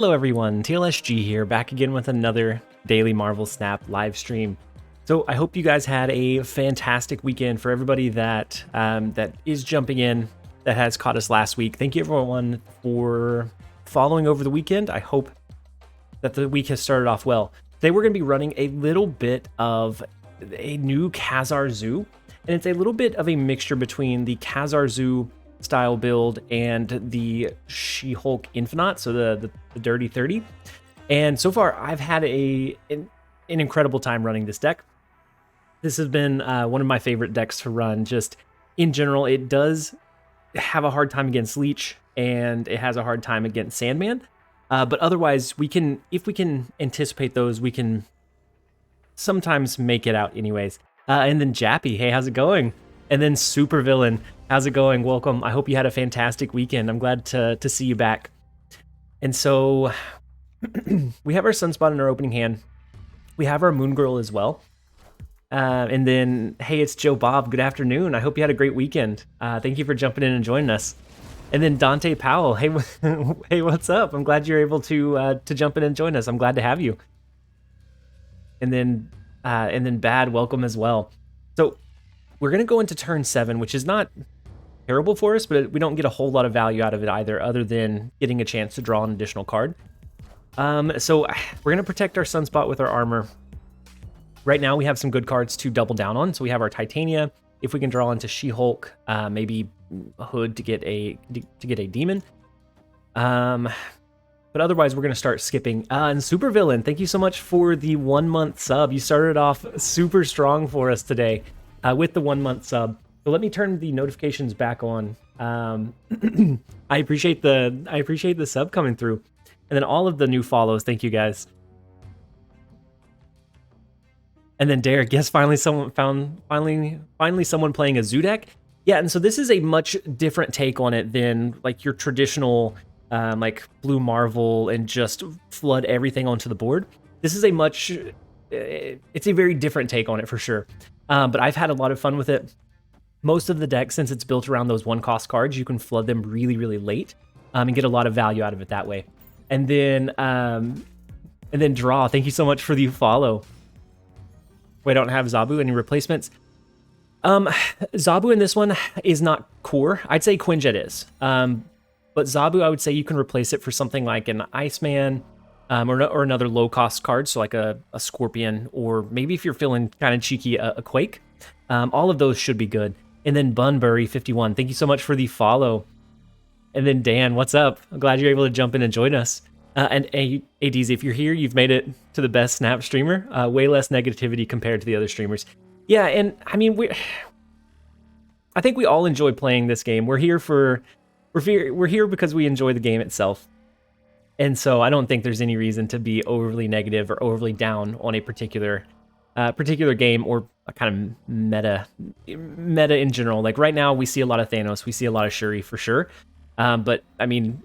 Hello everyone, TLSG here, back again with another Daily Marvel Snap live stream. So I hope you guys had a fantastic weekend. For everybody that that is jumping in, that has caught us last week, thank you everyone for following over the weekend. I hope that the week has started off well. Today we're going to be running a little bit of a new Kazar Zoo, and it's a little bit of a mixture between the Kazar Zoo style build and the She-Hulk Infinite, so the Dirty 30. And so far, I've had an incredible time running this deck. This has been one of my favorite decks to run. Just in general, it does have a hard time against Leech, and it has a hard time against Sandman. But otherwise, if we can anticipate those, we can sometimes make it out anyways. And then Jappy, hey, how's it going? And then Supervillain, how's it going? Welcome. I hope you had a fantastic weekend. I'm glad to see you back. And so we have our Sunspot in our opening hand. We have our Moon Girl as well. And then, hey, it's Joe Bob. Good afternoon. I hope you had a great weekend. Thank you for jumping in and joining us. And then Dante Powell, hey, hey, what's up? I'm glad you're able to jump in and join us. I'm glad to have you. And then Bad, welcome as well. So we're going to go into turn 7, which is not terrible for us, but we don't get a whole lot of value out of it either, other than getting a chance to draw an additional card. So we're going to protect our Sunspot with our armor. Right now we have some good cards to double down on. So we have our Titania. If we can draw into She-Hulk, maybe a Hood to get a demon. But otherwise, we're going to start skipping. And Supervillain, thank you so much for the 1 month sub. You started off super strong for us today with the 1 month sub. So let me turn the notifications back on. I appreciate the sub coming through, and then all of the new follows. Thank you guys. And then Derek, yes, finally someone playing a Zoo deck. Yeah, and so this is a much different take on it than like your traditional like Blue Marvel and just flood everything onto the board. This is it's a very different take on it for sure. But I've had a lot of fun with it. Most of the deck, since it's built around those 1-cost cards, you can flood them really, really late and get a lot of value out of it that way. And then Draw, thank you so much for the follow. We don't have Zabu. Any replacements? Zabu in this one is not core. I'd say Quinjet is. But Zabu, I would say you can replace it for something like an Iceman or another low-cost card, so like a Scorpion, or maybe if you're feeling kind of cheeky, a Quake. All of those should be good. And then Bunbury51, thank you so much for the follow. And then Dan, what's up? I'm glad you're able to jump in and join us. And ADZ, if you're here, you've made it to the best Snap streamer. Way less negativity compared to the other streamers. Yeah, and I mean, I think we all enjoy playing this game. We're here because we enjoy the game itself. And so I don't think there's any reason to be overly negative or overly down on a particular game, or a kind of meta in general. Like right now, we see a lot of Thanos, we see a lot of Shuri for sure. But I mean,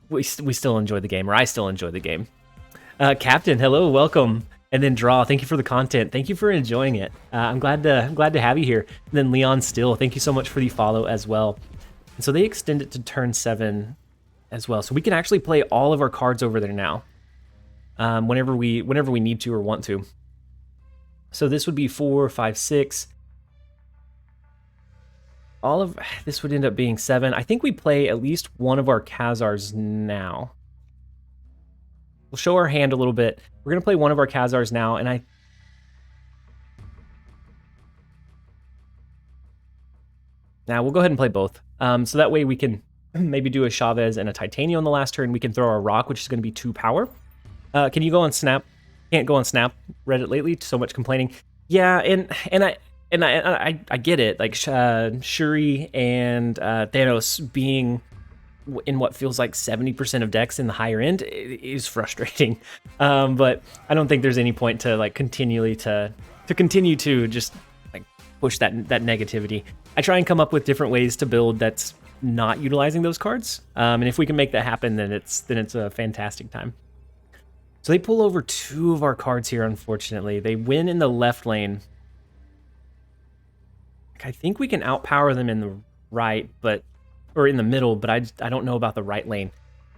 we still enjoy the game, or I still enjoy the game. Captain, hello, welcome. And then Draw, thank you for the content. Thank you for enjoying it. I'm glad to have you here. And then Leon Still, thank you so much for the follow as well. And so they extend it to turn 7 as well. So we can actually play all of our cards over there now, whenever we need to or want to. So this would be 4, 5, 6. All of this would end up being 7. I think we play at least one of our Kazars now. We'll show our hand a little bit. We're going to play one of our Kazars now, and now we'll go ahead and play both. So that way we can maybe do a Chavez and a Titania on the last turn. We can throw our Rock, which is going to be 2 power. Can you go on Snap? Can't go on Snap Reddit lately. So much complaining. Yeah, and I get it. Like Shuri and Thanos being in what feels like 70% of decks in the higher end is frustrating. But I don't think there's any point to like continue to just like push that negativity. I try and come up with different ways to build that's not utilizing those cards. And if we can make that happen, then it's a fantastic time. So they pull over 2 of our cards here, unfortunately. They win in the left lane. I think we can outpower them in the right, or in the middle, but I don't know about the right lane.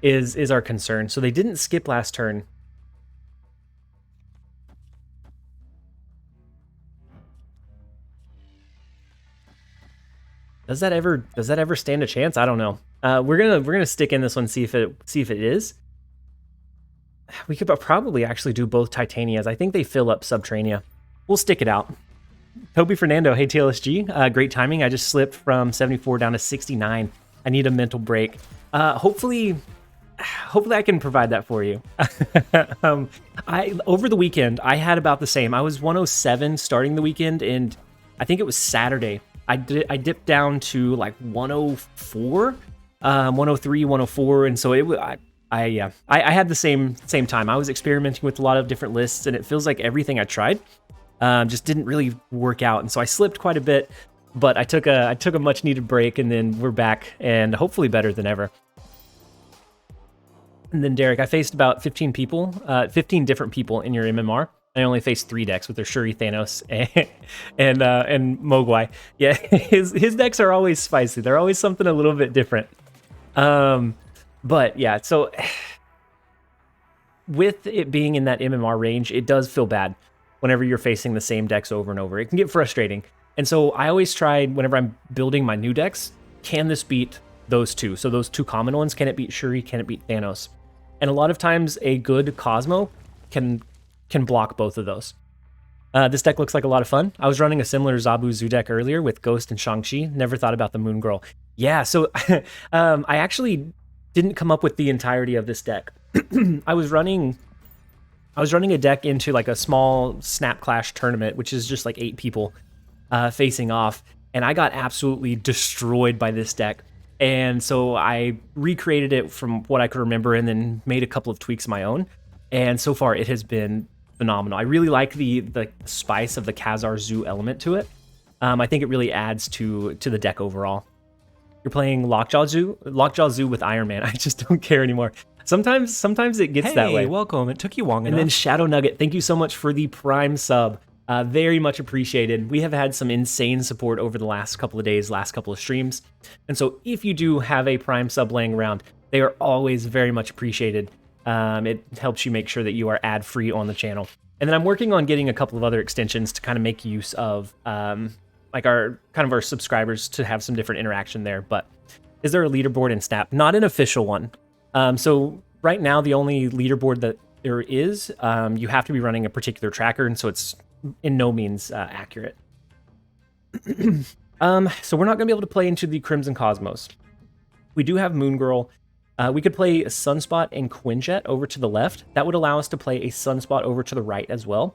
is our concern. So they didn't skip last turn. Does that ever stand a chance? I don't know. We're gonna stick in this one, see if it is. We could probably actually do both Titanias. I think they fill up Subterranea. We'll stick it out. Toby Fernando, hey TLSG, great timing. I just slipped from 74 down to 69. I need a mental break. Hopefully I can provide that for you. Over the weekend, I had about the same. I was 107 starting the weekend, and I think it was Saturday. I dipped down to like 104, 103, 104, and so I had the same time. I was experimenting with a lot of different lists, and it feels like everything I tried just didn't really work out, and so I slipped quite a bit. But I took a much needed break, and then we're back, and hopefully better than ever. And then Derek, I faced about 15 different people in your MMR. I only faced 3 decks with their Shuri, Thanos, and Mogwai. Yeah, his decks are always spicy. They're always something a little bit different. But yeah, so with it being in that MMR range, it does feel bad whenever you're facing the same decks over and over. It can get frustrating. And so I always try, whenever I'm building my new decks, can this beat those two? So those 2 common ones, can it beat Shuri? Can it beat Thanos? And a lot of times a good Cosmo can block both of those. This deck looks like a lot of fun. I was running a similar Zabu Zoo deck earlier with Ghost and Shang-Chi. Never thought about the Moon Girl. Yeah, so I actually didn't come up with the entirety of this deck. I was running a deck into like a small Snap Clash tournament, which is just like 8 people facing off, and I got absolutely destroyed by this deck. And so I recreated it from what I could remember and then made a couple of tweaks of my own. And so far it has been phenomenal. I really like the spice of the Kazar Zoo element to it. I think it really adds to the deck overall. You're playing Lockjaw Zoo with Iron Man. I just don't care anymore. Sometimes it gets that way. Hey, welcome. It took you long enough. And then Shadow Nugget, thank you so much for the Prime sub. Very much appreciated. We have had some insane support over the last couple of days, last couple of streams. And so if you do have a Prime sub laying around, they are always very much appreciated. It helps you make sure that you are ad-free on the channel. And then I'm working on getting a couple of other extensions to kind of make use of like our subscribers to have some different interaction there. But is there a leaderboard in Snap? Not an official one. So right now, the only leaderboard that there is, you have to be running a particular tracker, and so it's in no means accurate. So we're not going to be able to play into the Crimson Cosmos. We do have Moon Girl. We could play a Sunspot and Quinjet over to the left. That would allow us to play a Sunspot over to the right as well.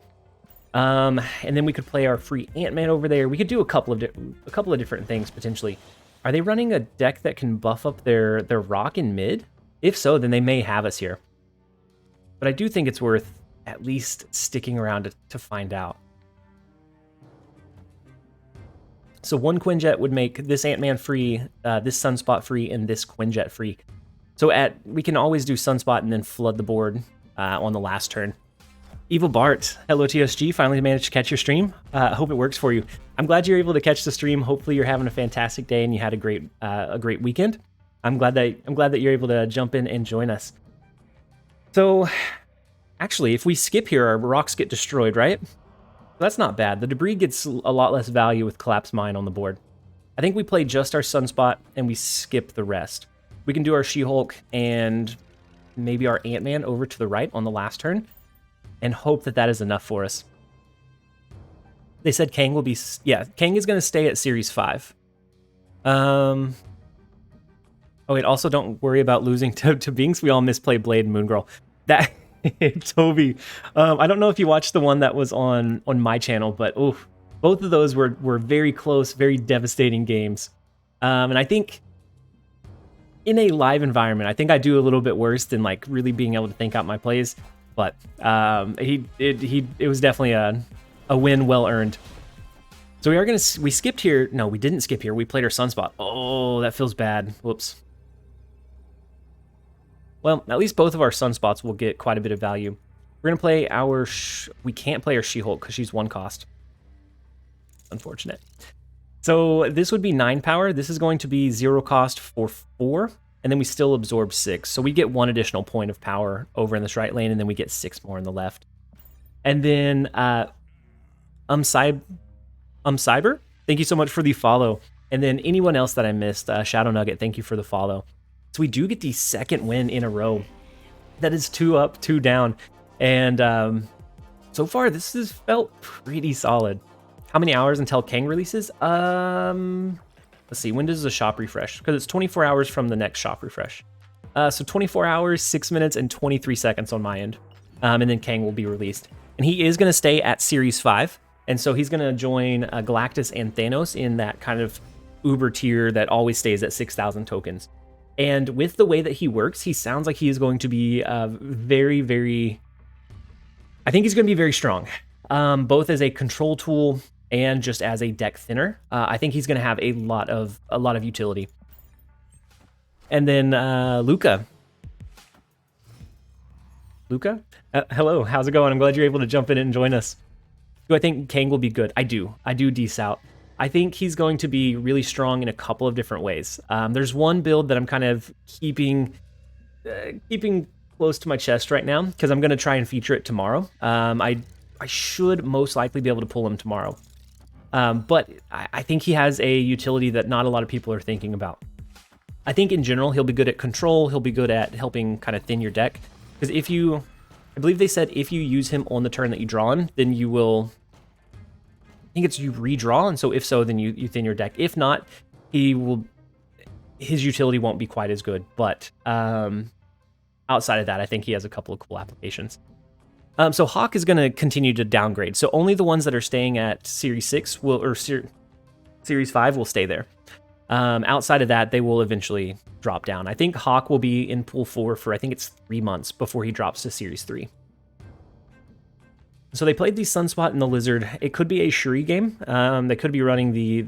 And then we could play our free Ant-Man over there. We could do a couple of different things potentially. Are they running a deck that can buff up their rock in mid? If so, then they may have us here. But I do think it's worth at least sticking around to find out. So 1 Quinjet would make this Ant-Man free, this Sunspot free, and this Quinjet free. So we can always do Sunspot and then flood the board on the last turn. Evil Bart, hello TSG, finally managed to catch your stream. I hope it works for you. I'm glad you're able to catch the stream. Hopefully you're having a fantastic day and you had a great weekend. I'm glad that you're able to jump in and join us. So actually, if we skip here, our rocks get destroyed, right? That's not bad. The debris gets a lot less value with Collapse Mine on the board. I think we play just our Sunspot and we skip the rest. We can do our She-Hulk and maybe our Ant-Man over to the right on the last turn and hope that is enough for us. They said Kang will be... Yeah, Kang is going to stay at Series 5. Oh, wait, also don't worry about losing to Binks. We all misplay Blade and Moon Girl. That... Toby, I don't know if you watched the one that was on my channel, but oof, both of those were very close, very devastating games. And I think in a live environment, I think I do a little bit worse than like really being able to think out my plays. But it was definitely a win well earned. So we skipped here. No, we didn't skip here. We played our Sunspot. Oh, that feels bad. Whoops. Well, at least both of our Sunspots will get quite a bit of value. We're going to play our... we can't play our She-Hulk because she's 1 cost. Unfortunate. So this would be 9 power. This is going to be 0 cost for 4. and then we still absorb 6. So we get 1 additional point of power over in this right lane, and then we get 6 more in the left. And then Cyber, thank you so much for the follow. And then anyone else that I missed, Shadow Nugget, thank you for the follow. So we do get the second win in a row. That is 2 up, 2 down. And so far, this has felt pretty solid. How many hours until Kang releases? Let's see, when does the shop refresh? Because it's 24 hours from the next shop refresh. So 24 hours, 6 minutes, and 23 seconds on my end. And then Kang will be released. And he is going to stay at Series 5. And so he's going to join Galactus and Thanos in that kind of uber tier that always stays at 6,000 tokens. And with the way that he works, he sounds like he is going to be very, very... I think he's going to be very strong, both as a control tool and just as a deck thinner. I think he's going to have a lot of utility. And then Luca. Hello, how's it going? I'm glad you're able to jump in and join us. Do I think Kang will be good? I do Dece out. I think he's going to be really strong in a couple of different ways. There's one build that I'm kind of keeping close to my chest right now because I'm going to try and feature it tomorrow. I should most likely be able to pull him tomorrow. But I think he has a utility that not a lot of people are thinking about. I think in general, he'll be good at control. He'll be good at helping kind of thin your deck. Because I believe they said if you use him on the turn that you draw him, then you will, I think it's you redraw. And so if so, then you thin your deck. If not, his utility won't be quite as good. But outside of that, I think he has a couple of cool applications. So Hawk is going to continue to downgrade. So only the ones that are staying at Series 6 or Series 5 will stay there. Outside of that, they will eventually drop down. I think Hawk will be in Pool 4 for, I think it's 3 months before he drops to Series 3. So they played the Sunspot and the Lizard. It could be a Shuri game. They could be running the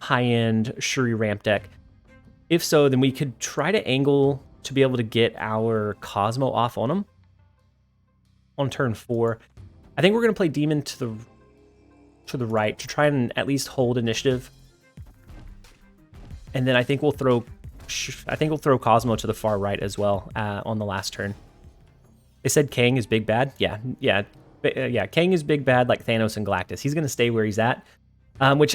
high-end Shuri ramp deck. If so, then we could try to angle to be able to get our Cosmo off on them on turn 4. I think we're going to play Demon to the right to try and at least hold initiative. And then I think we'll throw Cosmo to the far right as well on the last turn. They said Kang is big bad. Yeah. Kang is big bad like Thanos and Galactus. He's going to stay where he's at, which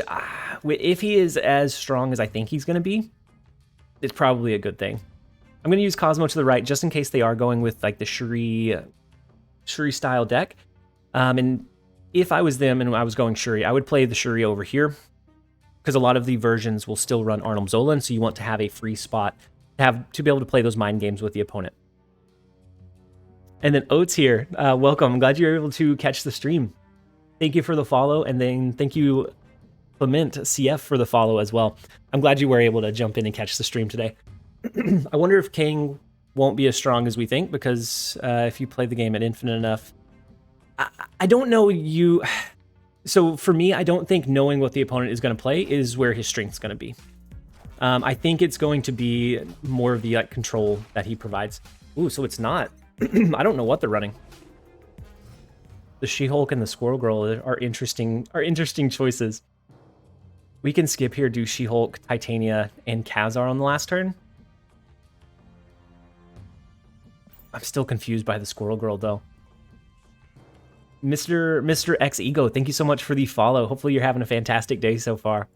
if he is as strong as I think he's going to be, it's probably a good thing. I'm going to use Cosmo to the right just in case they are going with like the Shuri style deck. And if I was them and I was going Shuri, I would play the Shuri over here, because a lot of the versions will still run Arnold Zola, so you want to have a free spot to be able to play those mind games with the opponent. And then Oates here, welcome. I'm glad you were able to catch the stream. Thank you for the follow, and then thank you, Clement CF, for the follow as well. I'm glad you were able to jump in and catch the stream today. I wonder if Kang won't be as strong as we think, because if you play the game at infinite enough, I don't know you... So for me, I don't think knowing what the opponent is going to play is where his strength's going to be. I think it's going to be more of the control that he provides. Ooh, so it's not. I don't know what they're running. The She-Hulk and the Squirrel Girl are interesting choices. We can skip here, do She-Hulk, Titania, and Kazar on the last turn. I'm still confused by the Squirrel Girl, though. Mr. X Ego, thank you so much for the follow. Hopefully you're having a fantastic day so far.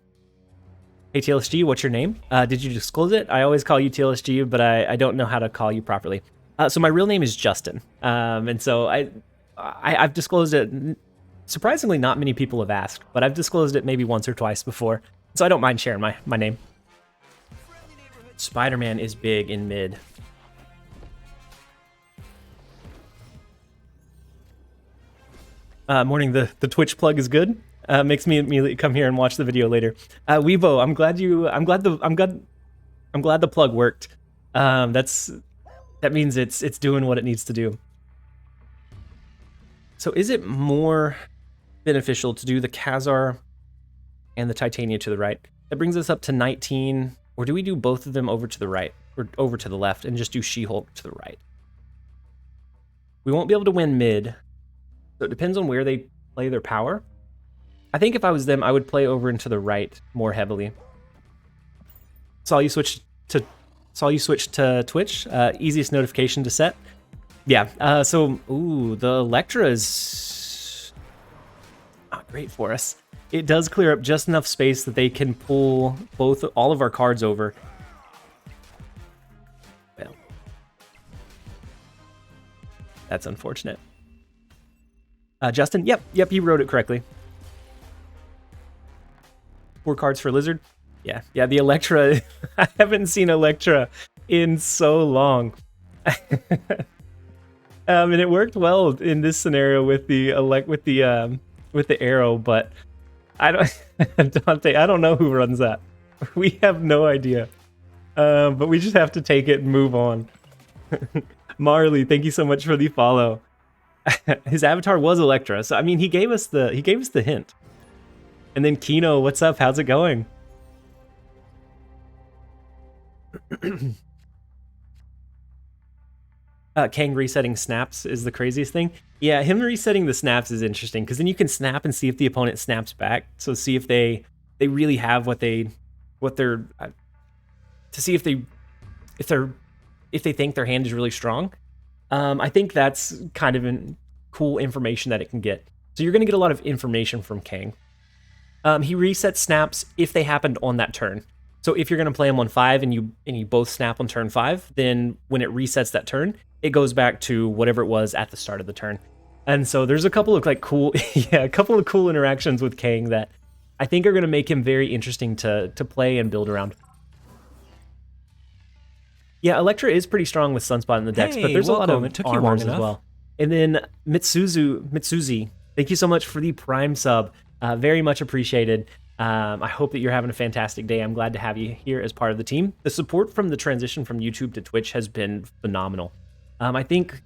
Hey TLSG, what's your name? Did you disclose it? I always call you TLSG, but I don't know how to call you properly. So my real name is Justin, and so I've disclosed it. Surprisingly, not many people have asked, but I've disclosed it maybe once or twice before, so I don't mind sharing my name. Spider-Man is big in mid. Morning, the Twitch plug is good. Makes me immediately come here and watch the video later. Weibo, I'm glad the plug worked. That means it's doing what it needs to do. So is it more beneficial to do the Kazar and the Titania to the right? That brings us up to 19, or do we do both of them over to the right or over to the left and just do She-Hulk to the right? We won't be able to win mid. So it depends on where they play their power. I think if I was them, I would play over into the right more heavily. Saw you switch to saw you switch to Twitch. Easiest notification to set. Yeah, ooh, the Electra is not great for us. It does clear up just enough space that they can pull all of our cards over. Well, that's unfortunate. Justin, yep, you wrote it correctly. 4 cards for Lizard. Yeah, the Electra. I haven't seen Electra in so long. And it worked well in this scenario with the arrow, but I don't Dante, I don't know who runs that. We have no idea. But we just have to take it and move on. Marley, thank you so much for the follow. His avatar was Electra, so I mean he gave us the hint. And then Kino, what's up? How's it going? Kang resetting snaps is the craziest thing. Yeah, him resetting the snaps is interesting because then you can snap and see if the opponent snaps back. So see if they really have what they're to see if they think their hand is really strong. I think that's kind of cool information that it can get. So you're going to get a lot of information from Kang. He resets snaps if they happened on that turn. So if you're going to play him on 5 and you both snap on turn 5, then when it resets that turn, it goes back to whatever it was at the start of the turn. And so there's a couple of cool interactions with Kang that I think are going to make him very interesting to play and build around. Yeah, Electra is pretty strong with Sunspot in the decks, but there's a lot of armors as well. And then Mitsuzi, thank you so much for the Prime sub. Very much appreciated. I hope that you're having a fantastic day. I'm glad to have you here as part of the team. The support from the transition from YouTube to Twitch has been phenomenal. I think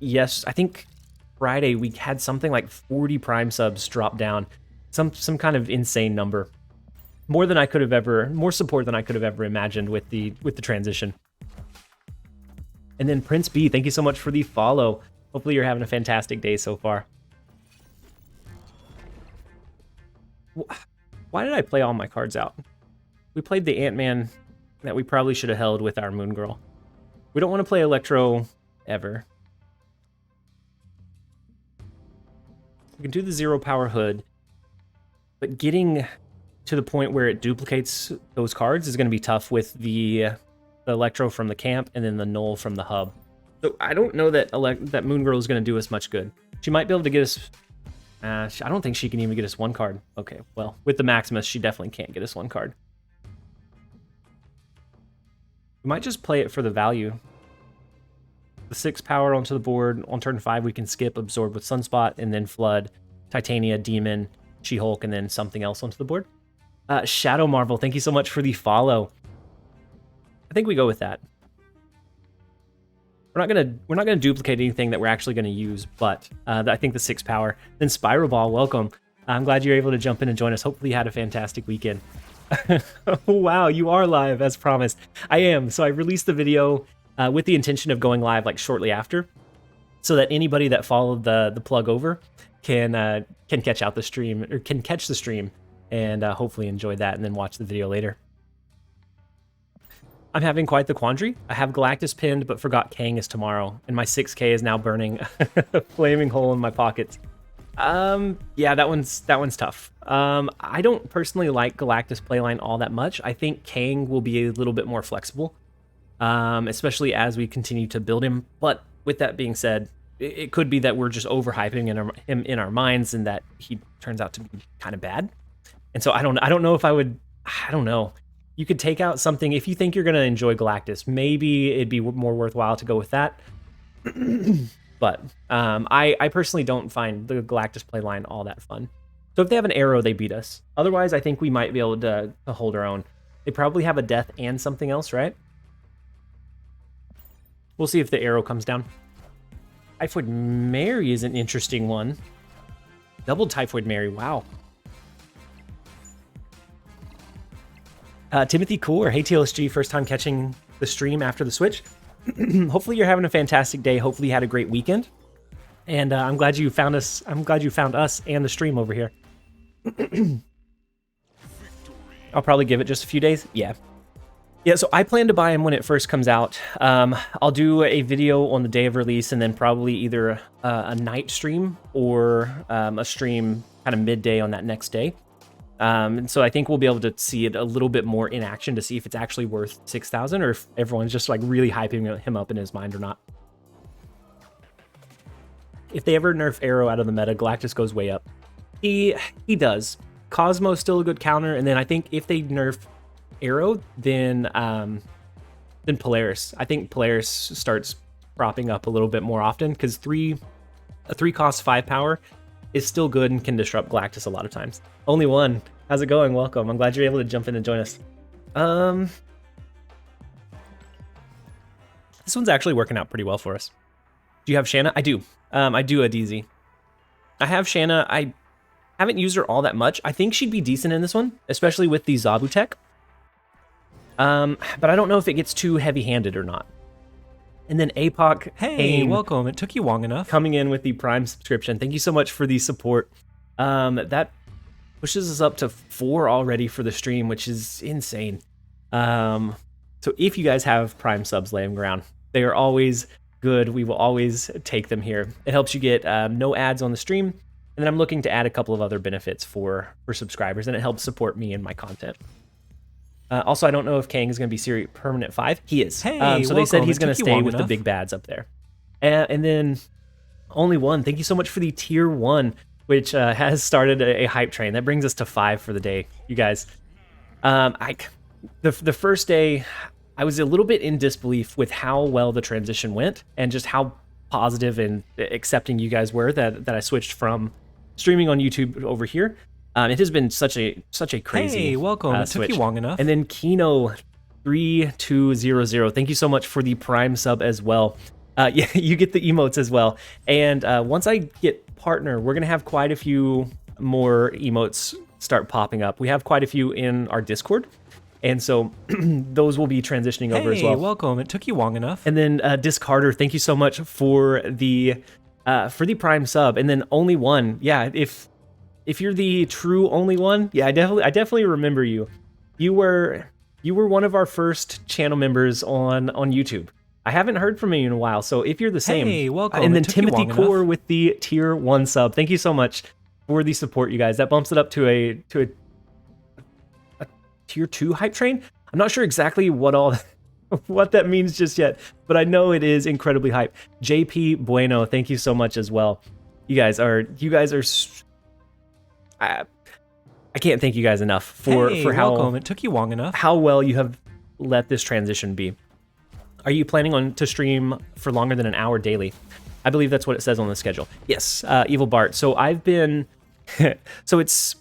Friday we had something like 40 Prime subs drop down. Some kind of insane number. More support than I could have ever imagined with the transition. And then Prince B, thank you so much for the follow. Hopefully you're having a fantastic day so far. Why did I play all my cards out? We played the Ant-Man that we probably should have held with our Moon Girl. We don't want to play Electro ever. We can do the 0 power hood, but getting to the point where it duplicates those cards is going to be tough with the Electro from the camp and then the Null from the hub. So I don't know that that Moon Girl is going to do us much good. She might be able to get us... I don't think she can even get us 1 card. Okay, well, with the Maximus, she definitely can't get us 1 card. We might just play it for the value. The 6 power onto the board. On turn 5, we can skip Absorb with Sunspot, and then Flood, Titania, Demon, She-Hulk, and then something else onto the board. Shadow Marvel, thank you so much for the follow. I think we go with that. We're not gonna duplicate anything that we're actually gonna use, but I think the 6 power. Then Spiral Ball, welcome. I'm glad you're able to jump in and join us. Hopefully you had a fantastic weekend. Wow, you are live as promised. I am. So I released the video with the intention of going live like shortly after, so that anybody that followed the plug over can catch out the stream, or can catch the stream and hopefully enjoy that and then watch the video later. I'm having quite the quandary. I have Galactus pinned, but forgot Kang is tomorrow, and my 6K is now burning a flaming hole in my pockets. Yeah, that one's tough. I don't personally like Galactus playline all that much. I think Kang will be a little bit more flexible, especially as we continue to build him. But with that being said, it could be that we're just overhyping him in our minds, and that he turns out to be kind of bad. And so I don't know if I would. I don't know. You could take out something if you think you're going to enjoy Galactus. Maybe it'd be more worthwhile to go with that. But I personally don't find the Galactus playline all that fun. So if they have an arrow, they beat us. Otherwise, I think we might be able to hold our own. They probably have a death and something else, right? We'll see if the arrow comes down. Typhoid Mary is an interesting one. Double Typhoid Mary, wow. Timothy Cooler, hey TLSG, first time catching the stream after the switch. Hopefully you're having a fantastic day. Hopefully you had a great weekend. And I'm glad you found us. I'm glad you found us and the stream over here. I'll probably give it just a few days. Yeah. Yeah, so I plan to buy him when it first comes out. I'll do a video on the day of release, and then probably either a night stream or a stream kind of midday on that next day. And so I think we'll be able to see it a little bit more in action to see if it's actually worth 6,000 or if everyone's just like really hyping him up in his mind or not. If they ever nerf Arrow out of the meta, Galactus goes way up. He does. Cosmo's still a good counter, and then I think if they nerf Arrow, then Polaris. I think Polaris starts propping up a little bit more often because a 3 cost 5 power is still good and can disrupt Galactus a lot of times. Only one. How's it going? Welcome. I'm glad you're able to jump in and join us. This one's actually working out pretty well for us. Do you have Shanna? I do. I do a DZ. I have Shanna. I haven't used her all that much. I think she'd be decent in this one, especially with the Zabu tech. But I don't know if it gets too heavy-handed or not. And then APOC, hey, welcome. It took you long enough. Coming in with the Prime subscription. Thank you so much for the support. That pushes us up to 4 already for the stream, which is insane. So if you guys have Prime subs laying around, they are always good. We will always take them here. It helps you get no ads on the stream. And then I'm looking to add a couple of other benefits for subscribers, and it helps support me and my content. Also, I don't know if Kang is going to be series permanent 5. He is. Hey, so they said he's going to stay with the big bads up there. And then Only One, thank you so much for the tier 1, which has started a hype train. That brings us to 5 for the day, you guys. The first day, I was a little bit in disbelief with how well the transition went and just how positive and accepting you guys were that I switched from streaming on YouTube over here. It has been such a crazy hey, welcome. It switch. Took you long enough. And then Kino 3200, thank you so much for the Prime sub as well. Yeah, you get the emotes as well. And once I get partner, we're gonna have quite a few more emotes start popping up. We have quite a few in our Discord, and so those will be transitioning over as well. Hey, welcome. It took you long enough. And then Discarder, thank you so much for the Prime sub. And then Only One, yeah, if you're the true Only One, yeah, I definitely remember you. You were one of our first channel members on YouTube. I haven't heard from you in a while, so if you're the same, hey, welcome. And then Timothy Core with the tier 1 sub. Thank you so much for the support, you guys. That bumps it up to a tier 2 hype train. I'm not sure exactly what that means just yet, but I know it is incredibly hype. JP Bueno, thank you so much as well. You guys are. I can't thank you guys enough for how welcome. It took you long enough. How well you have let this transition be. Are you planning to stream for longer than an hour daily? I believe that's what it says on the schedule. Yes, Evil Bart. So I've been, so it's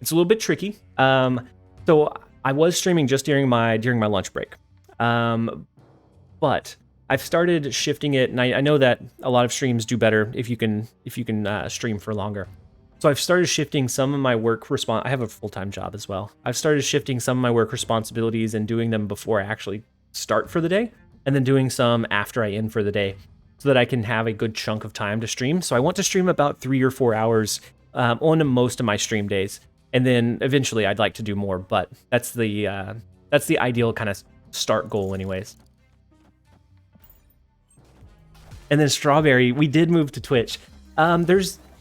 a little bit tricky. So I was streaming just during my lunch break, but I've started shifting it, and I know that a lot of streams do better if you can stream for longer. So I've started shifting some of my work I have a full-time job as well. I've started shifting some of my work responsibilities and doing them before I actually start for the day, and then doing some after I end for the day, so that I can have a good chunk of time to stream. So I want to stream about 3 or 4 hours on most of my stream days, and then eventually I'd like to do more. But that's the ideal kind of start goal, anyways. And then Strawberry, we did move to Twitch.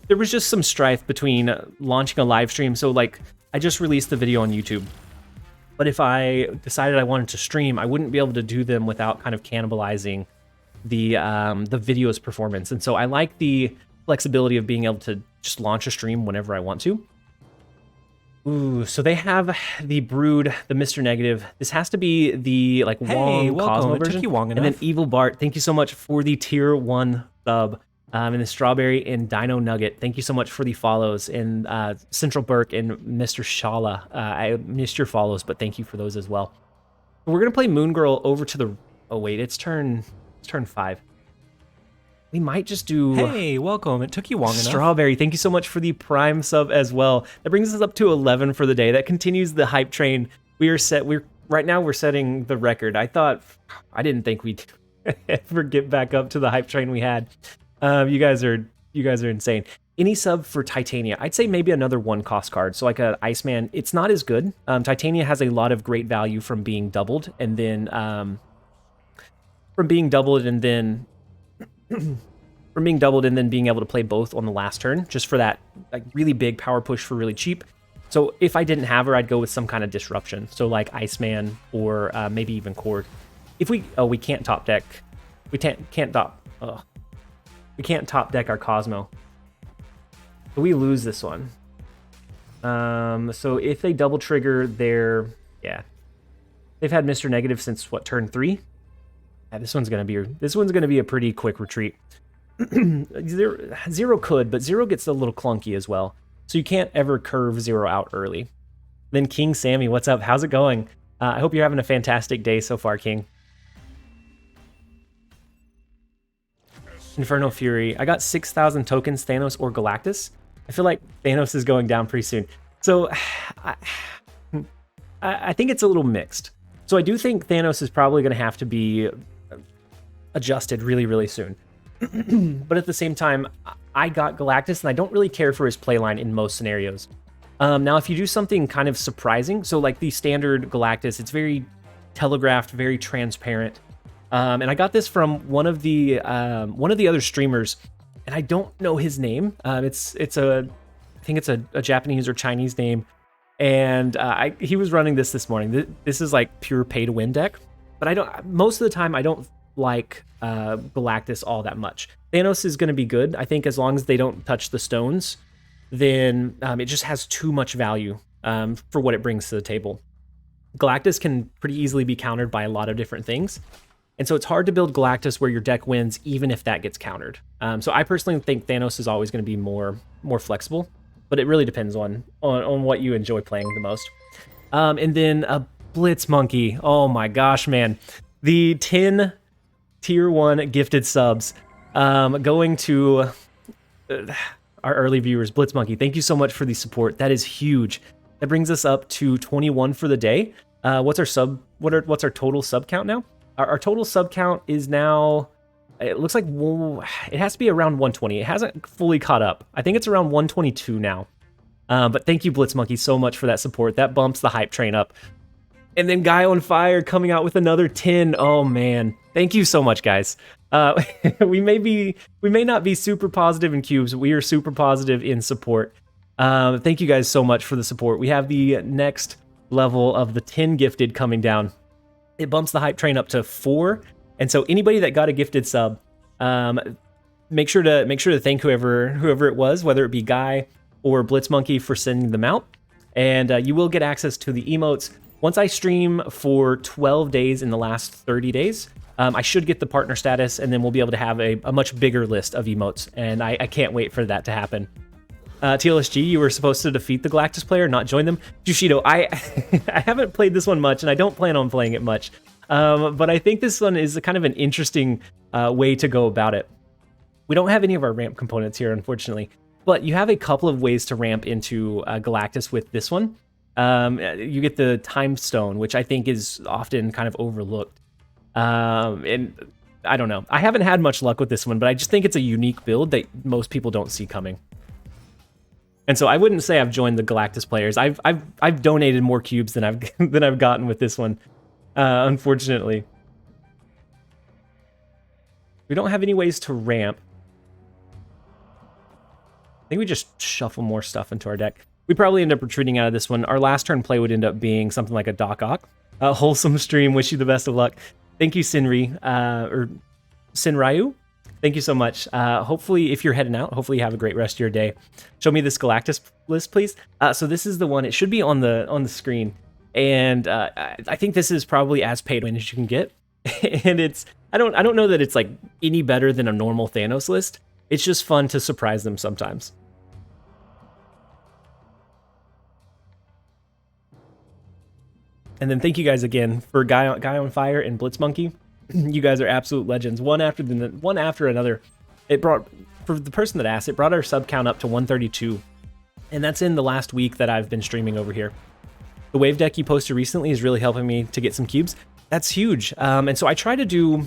There was just some strife between launching a live stream. So like, I just released the video on YouTube, but if I decided I wanted to stream, I wouldn't be able to do them without kind of cannibalizing the video's performance. And so I like the flexibility of being able to just launch a stream whenever I want to. Ooh, so they have the Brood, the Mr. Negative. This has to be the like Wong Cosmo version. Took you long enough. And then Evil Bart, thank you so much for the tier 1 sub. And then Strawberry and Dino Nugget, thank you so much for the follows. And Central Burke and Mr. Shala, I missed your follows, but thank you for those as well. We're gonna play Moon Girl over to the. Oh wait, it's turn 5. We might just do. Hey, welcome. It took you long enough. Strawberry, thank you so much for the Prime sub as well. That brings us up to 11 for the day. That continues the hype train. Right now we're setting the record. I didn't think we'd ever get back up to the hype train we had. You guys are insane. Any sub for Titania, I'd say maybe another 1-cost card. So like a Iceman, it's not as good. Titania has a lot of great value from being doubled, and then from being doubled and then being able to play both on the last turn, just for that like really big power push for really cheap. So if I didn't have her, I'd go with some kind of disruption. So like Iceman or maybe even Cord. If we can't top deck, we can't top deck our Cosmo. So we lose this one. So if they double trigger their, they've had Mr. Negative since what, turn 3? Yeah, this one's gonna be a pretty quick retreat. Zero could, but Zero gets a little clunky as well. So you can't ever curve Zero out early. Then King Sammy, what's up? How's it going? I hope you're having a fantastic day so far, King. Inferno Fury. I got 6,000 tokens, Thanos or Galactus. I feel like Thanos is going down pretty soon. So I think it's a little mixed. So I do think Thanos is probably going to have to be adjusted really, really soon. But at the same time, I got Galactus, and I don't really care for his playline in most scenarios. Now, if you do something kind of surprising, so like the standard Galactus, it's very telegraphed, very transparent. And I got this from one of the other streamers, and I don't know his name. I think it's a Japanese or Chinese name, and he was running this morning. This is like pure pay to win deck, but most of the time I don't like Galactus all that much. Thanos is going to be good, I think, as long as they don't touch the stones. Then it just has too much value for what it brings to the table. Galactus can pretty easily be countered by a lot of different things. And so it's hard to build Galactus where your deck wins, even if that gets countered. So I personally think Thanos is always going to be more flexible, but it really depends on what you enjoy playing the most. And then a Blitz Monkey. Oh my gosh, man. The 10 tier 1 gifted subs going to our early viewers. Blitz Monkey, thank you so much for the support. That is huge. That brings us up to 21 for the day. What's our total sub count now? Our total sub count is now, it looks like it has to be around 120. It hasn't fully caught up. I think it's around 122 now. But thank you, Blitz Monkey, so much for that support. That bumps the hype train up. And then Guy on Fire coming out with another 10. Oh man, thank you so much, guys. We may not be super positive in cubes. We are super positive in support. Thank you guys so much for the support. We have the next level of the 10 gifted coming down. It bumps the hype train up to 4. And so anybody that got a gifted sub, make sure to thank whoever it was, whether it be Guy or Blitz Monkey, for sending them out. And you will get access to the emotes. Once I stream for 12 days in the last 30 days, I should get the partner status, and then we'll be able to have a much bigger list of emotes. And I can't wait for that to happen. TLSG, you were supposed to defeat the Galactus player, not join them. Jushido, I haven't played this one much, and I don't plan on playing it much. But I think this one is kind of an interesting way to go about it. We don't have any of our ramp components here, unfortunately. But you have a couple of ways to ramp into Galactus with this one. You get the Time Stone, which I think is often kind of overlooked. And I don't know. I haven't had much luck with this one, but I just think it's a unique build that most people don't see coming. And so I wouldn't say I've joined the Galactus players. I've donated more cubes than I've gotten with this one, unfortunately. We don't have any ways to ramp. I think we just shuffle more stuff into our deck. We probably end up retreating out of this one. Our last turn play would end up being something like a Doc Ock. Wholesome stream. Wish you the best of luck. Thank you, Sinri, or Sinryu. Thank you so much. Hopefully, if you're heading out, hopefully you have a great rest of your day. Show me this Galactus list, please. So this is the one. It should be on the screen. And I think this is probably as paid win as you can get. And I don't know that it's like any better than a normal Thanos list. It's just fun to surprise them sometimes. And then thank you guys again for Guy on Fire and Blitz Monkey. You guys are absolute legends. One after another. It brought, for the person that asked, it brought our sub count up to 132. And that's in the last week that I've been streaming over here. The wave deck you posted recently is really helping me to get some cubes. That's huge. And so I try to do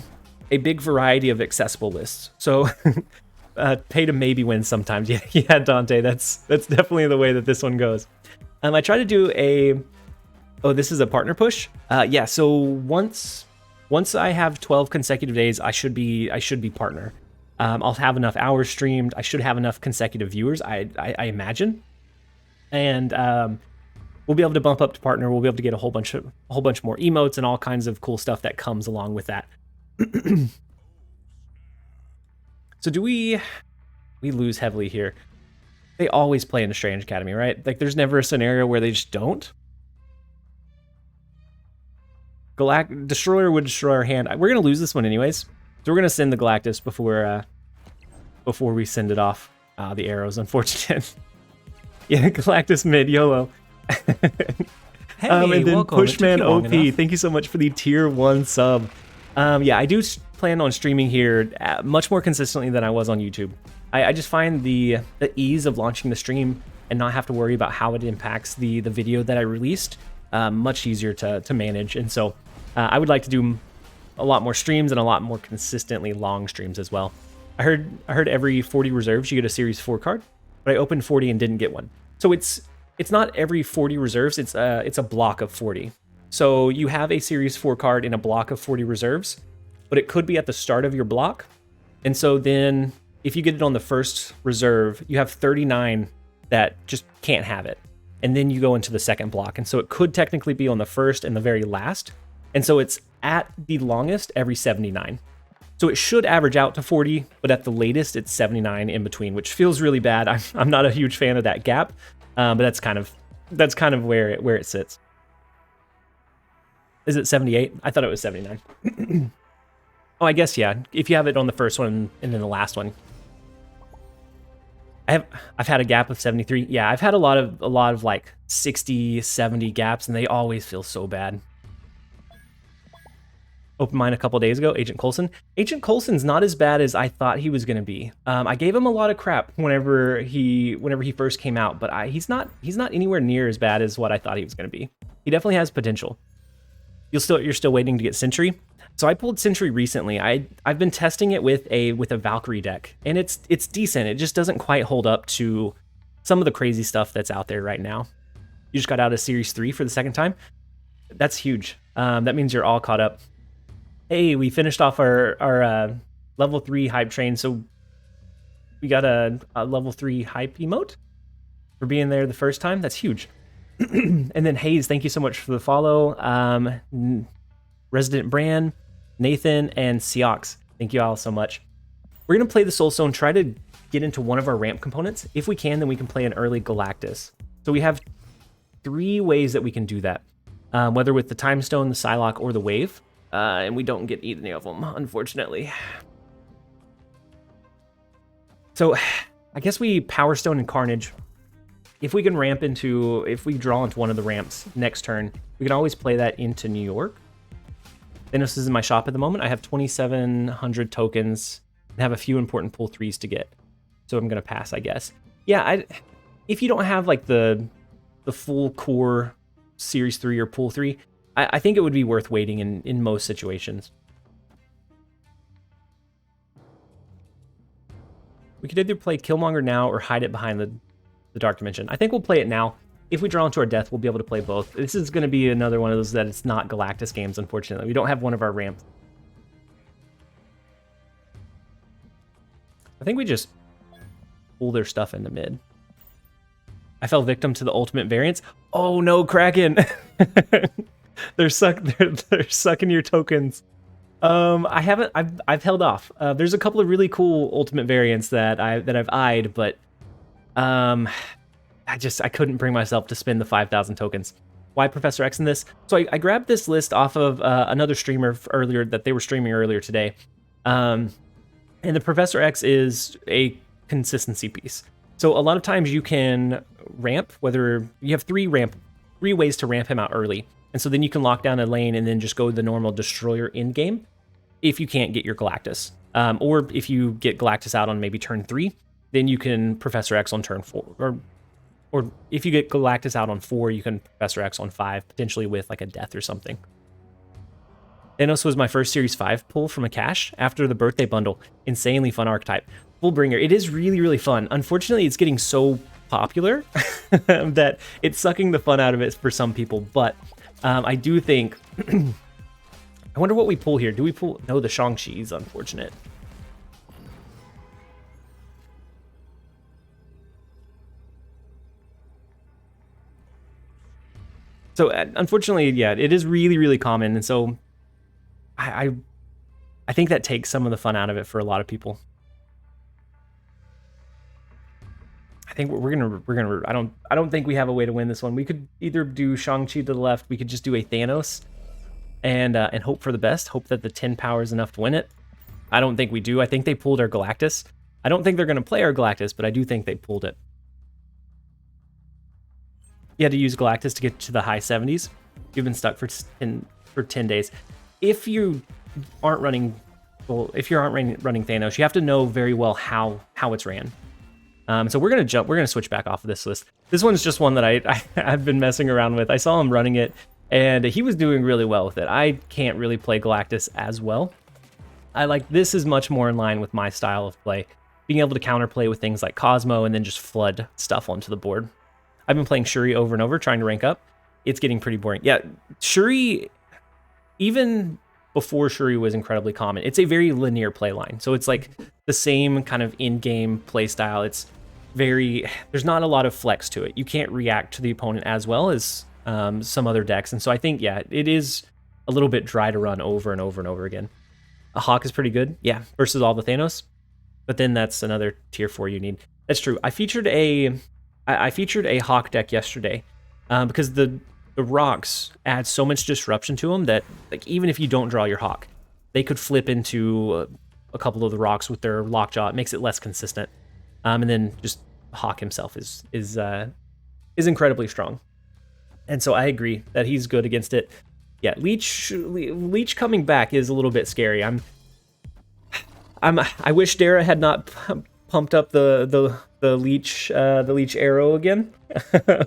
a big variety of accessible lists. So pay to maybe win sometimes. Yeah, yeah, Dante, that's definitely the way that this one goes. I try to do a, oh, this is a partner push. Yeah, so once I have 12 consecutive days, I should be partner. I'll have enough hours streamed. I should have enough consecutive viewers, I imagine, and we'll be able to bump up to partner. We'll be able to get a whole bunch more emotes and all kinds of cool stuff that comes along with that. So do we lose heavily here? They always play in a Strange Academy, right? Like there's never a scenario where they just don't. Destroyer would destroy our hand. We're gonna lose this one anyways. So we're gonna send the Galactus before we send it off. The arrows, unfortunate. Yeah, Galactus mid YOLO. Hey, and then welcome. Pushman OP, thank you so much for the tier 1 sub. Yeah, I do plan on streaming here much more consistently than I was on YouTube. I just find the ease of launching the stream and not have to worry about how it impacts the video that I released much easier to manage. And so I would like to do a lot more streams and a lot more consistently long streams as well. I heard every 40 reserves you get a series 4 card, but I opened 40 and didn't get one. So it's not every 40 reserves, it's a block of 40. So you have a series 4 card in a block of 40 reserves, but it could be at the start of your block. And so then if you get it on the first reserve, you have 39 that just can't have it. And then you go into the second block. And so it could technically be on the first and the very last. And so it's at the longest every 79. So it should average out to 40, but at the latest it's 79 in between, which feels really bad. I'm not a huge fan of that gap, but that's kind of where it sits. Is it 78? I thought it was 79. Oh, I guess yeah. If you have it on the first one and then the last one. I've had a gap of 73. Yeah, I've had a lot of like 60, 70 gaps, and they always feel so bad. Opened mine a couple days ago, Agent Coulson. Agent Coulson's not as bad as I thought he was going to be. I gave him a lot of crap whenever he first came out, but he's not anywhere near as bad as what I thought he was going to be. He definitely has potential. You're still waiting to get Sentry. So I pulled Sentry recently. I've been testing it with a Valkyrie deck, and it's decent. It just doesn't quite hold up to some of the crazy stuff that's out there right now. You just got out of Series 3 for the second time. That's huge. That means you're all caught up. Hey, we finished off our level 3 hype train, so we got a level 3 hype emote for being there the first time. That's huge. And then Hayes, thank you so much for the follow. Resident Brand, Nathan, and Seox, thank you all so much. We're going to play the Soul Stone, try to get into one of our ramp components. If we can, then we can play an early Galactus. So we have 3 ways that we can do that, whether with the Time Stone, the Psylocke, or the Wave. And we don't get any of them, unfortunately. So I guess we Power Stone and Carnage. If we can if we draw into one of the ramps next turn, we can always play that into New York. Thanos is in my shop at the moment. I have 2,700 tokens and have a few important pull 3s to get. So I'm going to pass, I guess. Yeah, if you don't have like the full core Series 3 or pull 3, I think it would be worth waiting in most situations. We could either play Killmonger now or hide it behind the Dark Dimension. I think we'll play it now. If we draw into our death, we'll be able to play both. This is going to be another one of those that it's not Galactus games, unfortunately. We don't have one of our ramps. I think we just pull their stuff into mid. I fell victim to the ultimate variants. Oh no, Kraken! They're sucking your tokens. I've held off. There's a couple of really cool ultimate variants that I've eyed, but I couldn't bring myself to spend the 5,000 tokens. Why Professor X in this? So I grabbed this list off of another streamer earlier that they were streaming earlier today. And the Professor X is a consistency piece. So a lot of times you can ramp, whether you have 3 ways to ramp him out early. And so then you can lock down a lane and then just go the normal destroyer in game if you can't get your Galactus. Or if you get Galactus out on maybe turn 3, then you can Professor X on turn 4. Or if you get Galactus out on 4, you can Professor X on 5, potentially with like a death or something. Thanos was my first Series 5 pull from a cache after the birthday bundle. Insanely fun archetype. Fullbringer. It is really, really fun. Unfortunately, it's getting so popular that it's sucking the fun out of it for some people. But I do think... I wonder what we pull here. Do we pull... No, the Shang-Chi's unfortunate. So unfortunately, yeah, it is really, really common. And so I think that takes some of the fun out of it for a lot of people. I think we're gonna I don't think we have a way to win this one. We could either do Shang-Chi to the left, we could just do a Thanos and hope for the best, hope that the 10 power is enough to win it. I don't think we do. I think they pulled our Galactus. I don't think they're gonna play our Galactus, but I do think they pulled it. You had to use Galactus to get to the high 70s. You've been stuck for 10 days. If you aren't running, well, if you aren't running Thanos, you have to know very well how it's ran. So we're gonna switch back off of this list. This one's just one that I've been messing around with. I saw him running it, and he was doing really well with it. I can't really play Galactus as well. This is much more in line with my style of play, being able to counterplay with things like Cosmo and then just flood stuff onto the board. I've been playing Shuri over and over, trying to rank up. It's getting pretty boring. Yeah, Shuri, even before Shuri was incredibly common, it's a very linear play line. So it's like the same kind of in-game play style. It's there's not a lot of flex to it. You can't react to the opponent as well as some other decks. And so I think, yeah, it is a little bit dry to run over and over and over again. A Hawk is pretty good, yeah, versus all the Thanos. But then that's another tier 4 you need. That's true. I featured a Hawk deck yesterday because the rocks add so much disruption to them that, like, even if you don't draw your Hawk, they could flip into a couple of the rocks with their lockjaw. It makes it less consistent. And then just Hawk himself is incredibly strong. And so I agree that he's good against it. Yeah, Leech coming back is a little bit scary. I wish Dara had not pumped up the leech arrow again,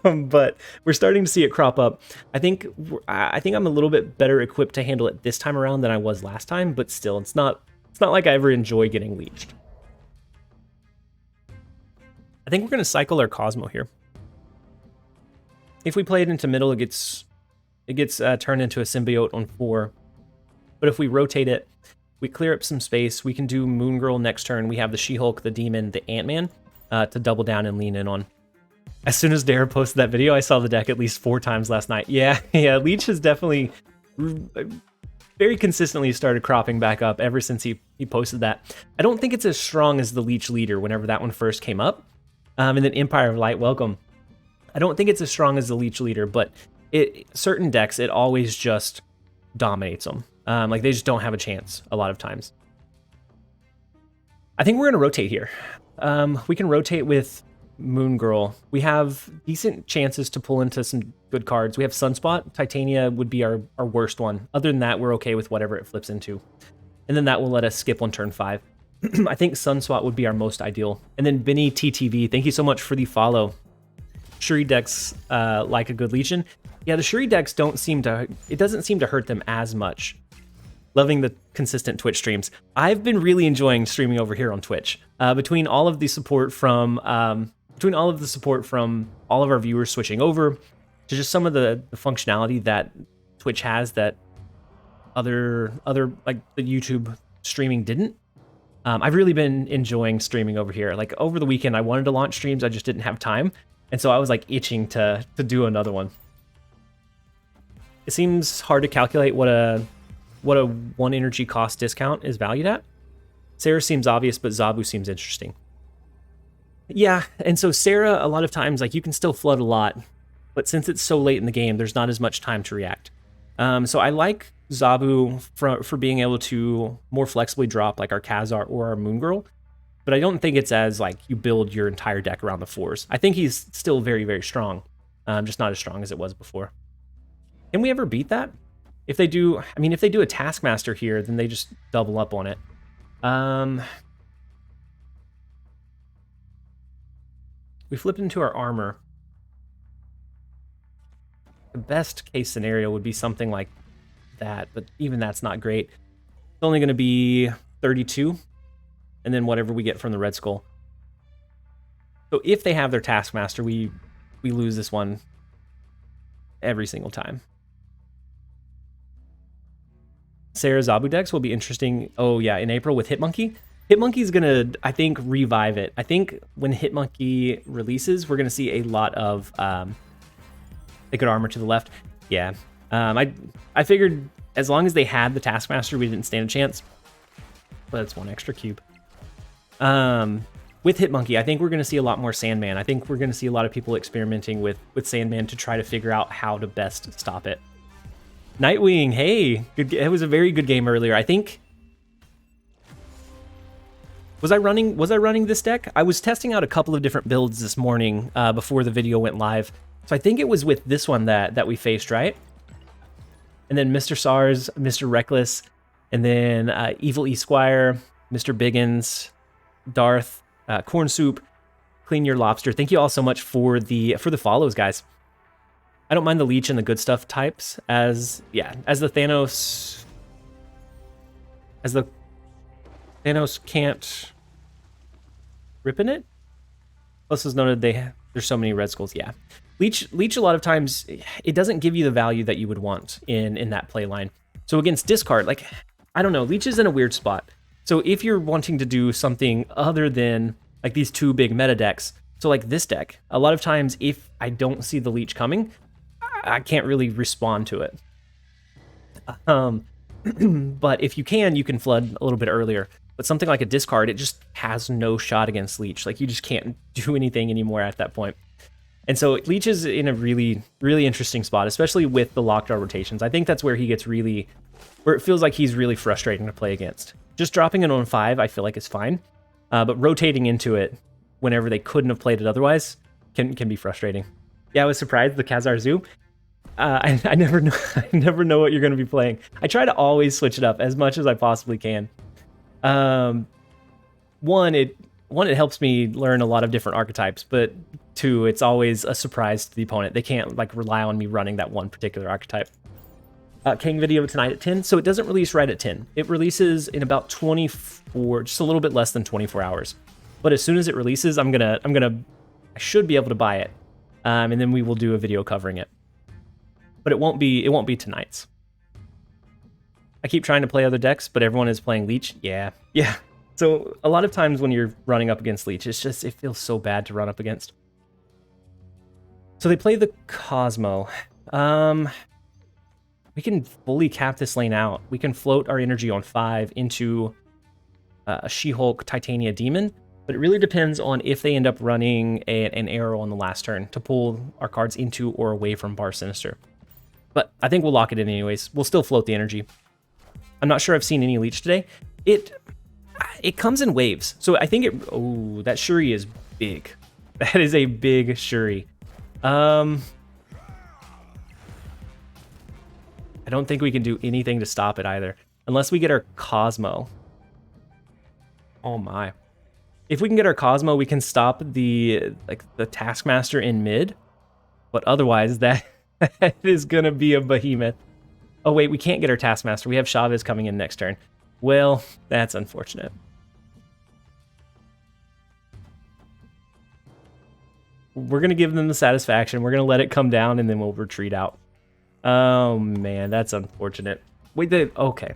but we're starting to see it crop up. I think I'm a little bit better equipped to handle it this time around than I was last time, but still, it's not like I ever enjoy getting leeched. I think we're gonna cycle our Cosmo here. If we play it into middle, it gets turned into a symbiote on 4. But if we rotate it, we clear up some space. We can do Moon Girl next turn. We have the She-Hulk, the Demon, the Ant-Man to double down and lean in on. As soon as Dara posted that video, I saw the deck at least 4 times last night. Yeah, Leech has definitely very consistently started cropping back up ever since he posted that. I don't think it's as strong as the Leech Leader whenever that one first came up. And then Empire of Light, welcome. I don't think it's as strong as the Leech Leader, but certain decks, it always just dominates them. Like, they just don't have a chance a lot of times. I think we're going to rotate here. We can rotate with Moon Girl. We have decent chances to pull into some good cards. We have Sunspot. Titania would be our worst one. Other than that, we're okay with whatever it flips into. And then that will let us skip on turn 5. I think Sunspot would be our most ideal. And then Benny TTV, thank you so much for the follow. Shuri decks like a good Legion. Yeah, the Shuri decks doesn't seem to hurt them as much. Loving the consistent Twitch streams. I've been really enjoying streaming over here on Twitch. Between all of the support from all of our viewers switching over to just some of the functionality that Twitch has that other like the YouTube streaming didn't. I've really been enjoying streaming over here. Like, over the weekend, I wanted to launch streams, I just didn't have time, and so I was like itching to do another one. It seems hard to calculate what a 1 energy cost discount is valued at. Sarah seems obvious, but Zabu seems interesting. Yeah, and so Sarah, a lot of times, like, you can still flood a lot, but since it's so late in the game, there's not as much time to react. So I like Zabu for being able to more flexibly drop like our Kazar or our Moon Girl, but I don't think it's as like you build your entire deck around the 4s. I think he's still very, very strong, just not as strong as it was before. Can we ever beat that? If they do, I mean, if they do a Taskmaster here, then they just double up on it. We flipped into our armor. The best case scenario would be something like that, but even that's not great. It's only going to be 32. and then whatever we get from the Red Skull. So if they have their Taskmaster, we lose this one every single time. Sarah's Zabu decks will be interesting. Oh yeah, in April with Hitmonkey. Hitmonkey's gonna, I think, revive it. I think when Hitmonkey releases, we're gonna see a lot of they could armor to the left. Yeah. I figured as long as they had the Taskmaster, we didn't stand a chance. But that's one extra cube. With Hitmonkey, I think we're gonna see a lot more Sandman. I think we're gonna see a lot of people experimenting with Sandman to try to figure out how to best stop it. Nightwing, hey, good. It was a very good game earlier. I think. Was I running this deck? I was testing out a couple of different builds this morning before the video went live. So I think it was with this one that we faced, right? And then Mr. SARS, Mr. Reckless, and then Evil Esquire, Mr. Biggins, Darth, Corn Soup, Clean Your Lobster. Thank you all so much for the follows, guys. I don't mind the Leech and the good stuff types as the Thanos can't rip in it. Plus, as noted, there's so many Red Skulls. Yeah, Leech a lot of times it doesn't give you the value that you would want in that play line. So against discard, like I don't know, Leech is in a weird spot. So if you're wanting to do something other than like these two big meta decks, so like this deck, a lot of times if I don't see the Leech coming, I can't really respond to it. But if you can flood a little bit earlier. But something like a discard, it just has no shot against Leech. Like you just can't do anything anymore at that point. And so Leech is in a really, really interesting spot, especially with the locked rotations. I think that's where he gets where it feels like he's really frustrating to play against. Just dropping it on 5, I feel like is fine. But rotating into it whenever they couldn't have played it otherwise can be frustrating. Yeah, I was surprised the Kazar Zoo. I never know what you're going to be playing. I try to always switch it up as much as I possibly can. One, it helps me learn a lot of different archetypes, but 2, it's always a surprise to the opponent. They can't like rely on me running that one particular archetype. Kang video tonight at 10. So it doesn't release right at 10. It releases in about 24, just a little bit less than 24 hours. But as soon as it releases, I should be able to buy it. And then we will do a video covering it. But it won't be tonight's. I keep trying to play other decks, but everyone is playing Leech. Yeah. So a lot of times when you're running up against Leech, it feels so bad to run up against. So they play the Cosmo. We can fully cap this lane out. We can float our energy on 5 into a She-Hulk Titania Demon, but it really depends on if they end up running an arrow on the last turn to pull our cards into or away from Bar Sinister. But I think we'll lock it in anyways. We'll still float the energy. I'm not sure I've seen any Leech today. It comes in waves. So I think that Shuri is big. That is a big Shuri. I don't think we can do anything to stop it either. Unless we get our Cosmo. Oh my. If we can get our Cosmo, we can stop the Taskmaster in mid. But otherwise, that is going to be a behemoth. Oh wait, we can't get our Taskmaster. We have Chavez coming in next turn. Well, that's unfortunate. We're going to give them the satisfaction. We're going to let it come down, and then we'll retreat out. Oh, man, that's unfortunate. Wait, okay.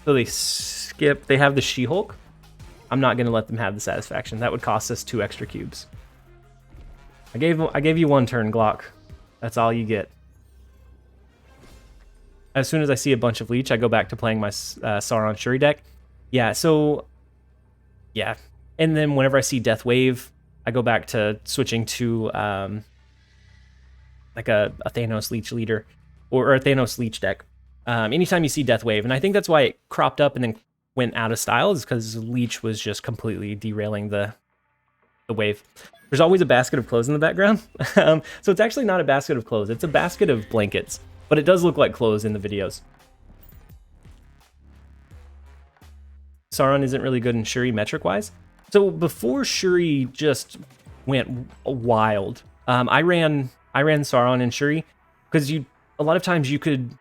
So they skip. They have the She-Hulk. I'm not going to let them have the satisfaction. That would cost us 2 extra cubes. I gave you 1 turn, Glock. That's all you get. As soon as I see a bunch of Leech, I go back to playing my Sauron Shuri deck. Yeah, so... Yeah. And then whenever I see Death Wave, I go back to switching to like a Thanos Leech leader. Or a Thanos Leech deck. Anytime you see Death Wave. And I think that's why it cropped up and then went out of style, is because Leech was just completely derailing the wave. There's always a basket of clothes in the background. So it's actually not a basket of clothes. It's a basket of blankets. But it does look like clothes in the videos. Sauron isn't really good in Shuri metric-wise. So before Shuri just went wild, I ran Sauron and Shuri because a lot of times you could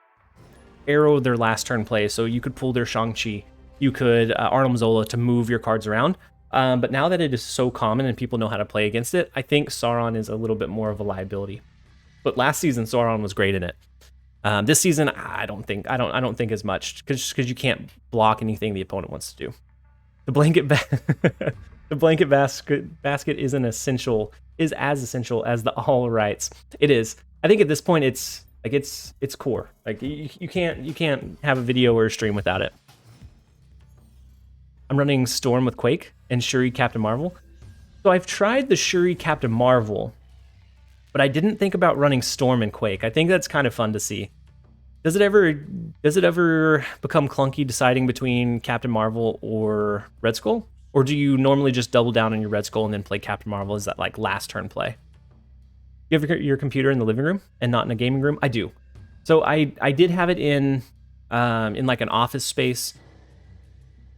arrow their last turn play, so you could pull their Shang-Chi you could Arnim Zola to move your cards around. But now that it is so common and people know how to play against it, I think Sauron is a little bit more of a liability. But last season, Sauron was great in it. This season, I don't think as much because you can't block anything the opponent wants to do. The blanket basket is as essential as the all rights. It is. I think at this point it's core. Like you can't have a video or a stream without it. I'm running Storm with Quake and Shuri Captain Marvel. So I've tried the Shuri Captain Marvel, but I didn't think about running Storm and Quake. I think that's kind of fun to see. Does it ever become clunky deciding between Captain Marvel or Red Skull? Or do you normally just double down on your Red Skull and then play Captain Marvel? Is that like last turn play? You have your computer in the living room and not in a gaming room? I do. So I did have it in like an office space,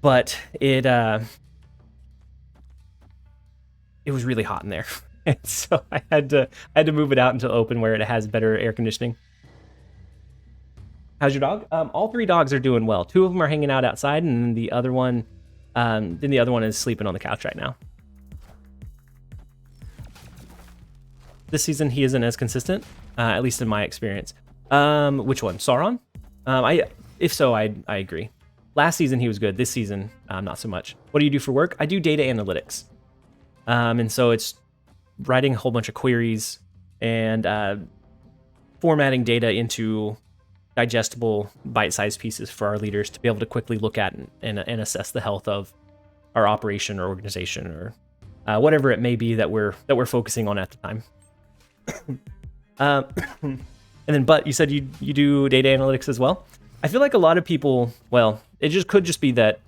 but it was really hot in there. And so I had to move it out into open where it has better air conditioning. How's your dog? All 3 dogs are doing well. 2 of them are hanging out outside, and the other one is sleeping on the couch right now. This season he isn't as consistent, at least in my experience. Which one? Sauron? If so, I agree. Last season he was good. This season, not so much. What do you do for work? I do data analytics. And so it's writing a whole bunch of queries and formatting data into digestible bite-sized pieces for our leaders to be able to quickly look at and assess the health of our operation or organization or whatever it may be that we're focusing on at the time. And then, but you said you do data analytics as well. I feel like a lot of people, well, it could just be that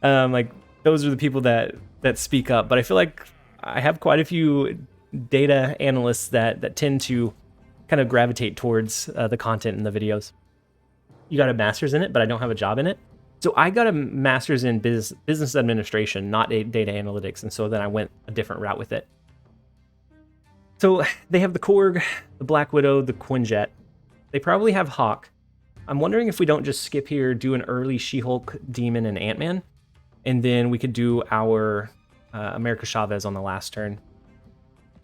like those are the people that speak up. But I feel like I have quite a few data analysts that tend to kind of gravitate towards the content in the videos. You got a master's in it, but I don't have a job in it. So I got a master's in business administration, not data analytics. And so then I went a different route with it. So they have the Korg, the Black Widow, the Quinjet. They probably have Hawk. I'm wondering if we don't just skip here, do an early She-Hulk, Demon, and Ant-Man. And then we could do our America Chavez on the last turn.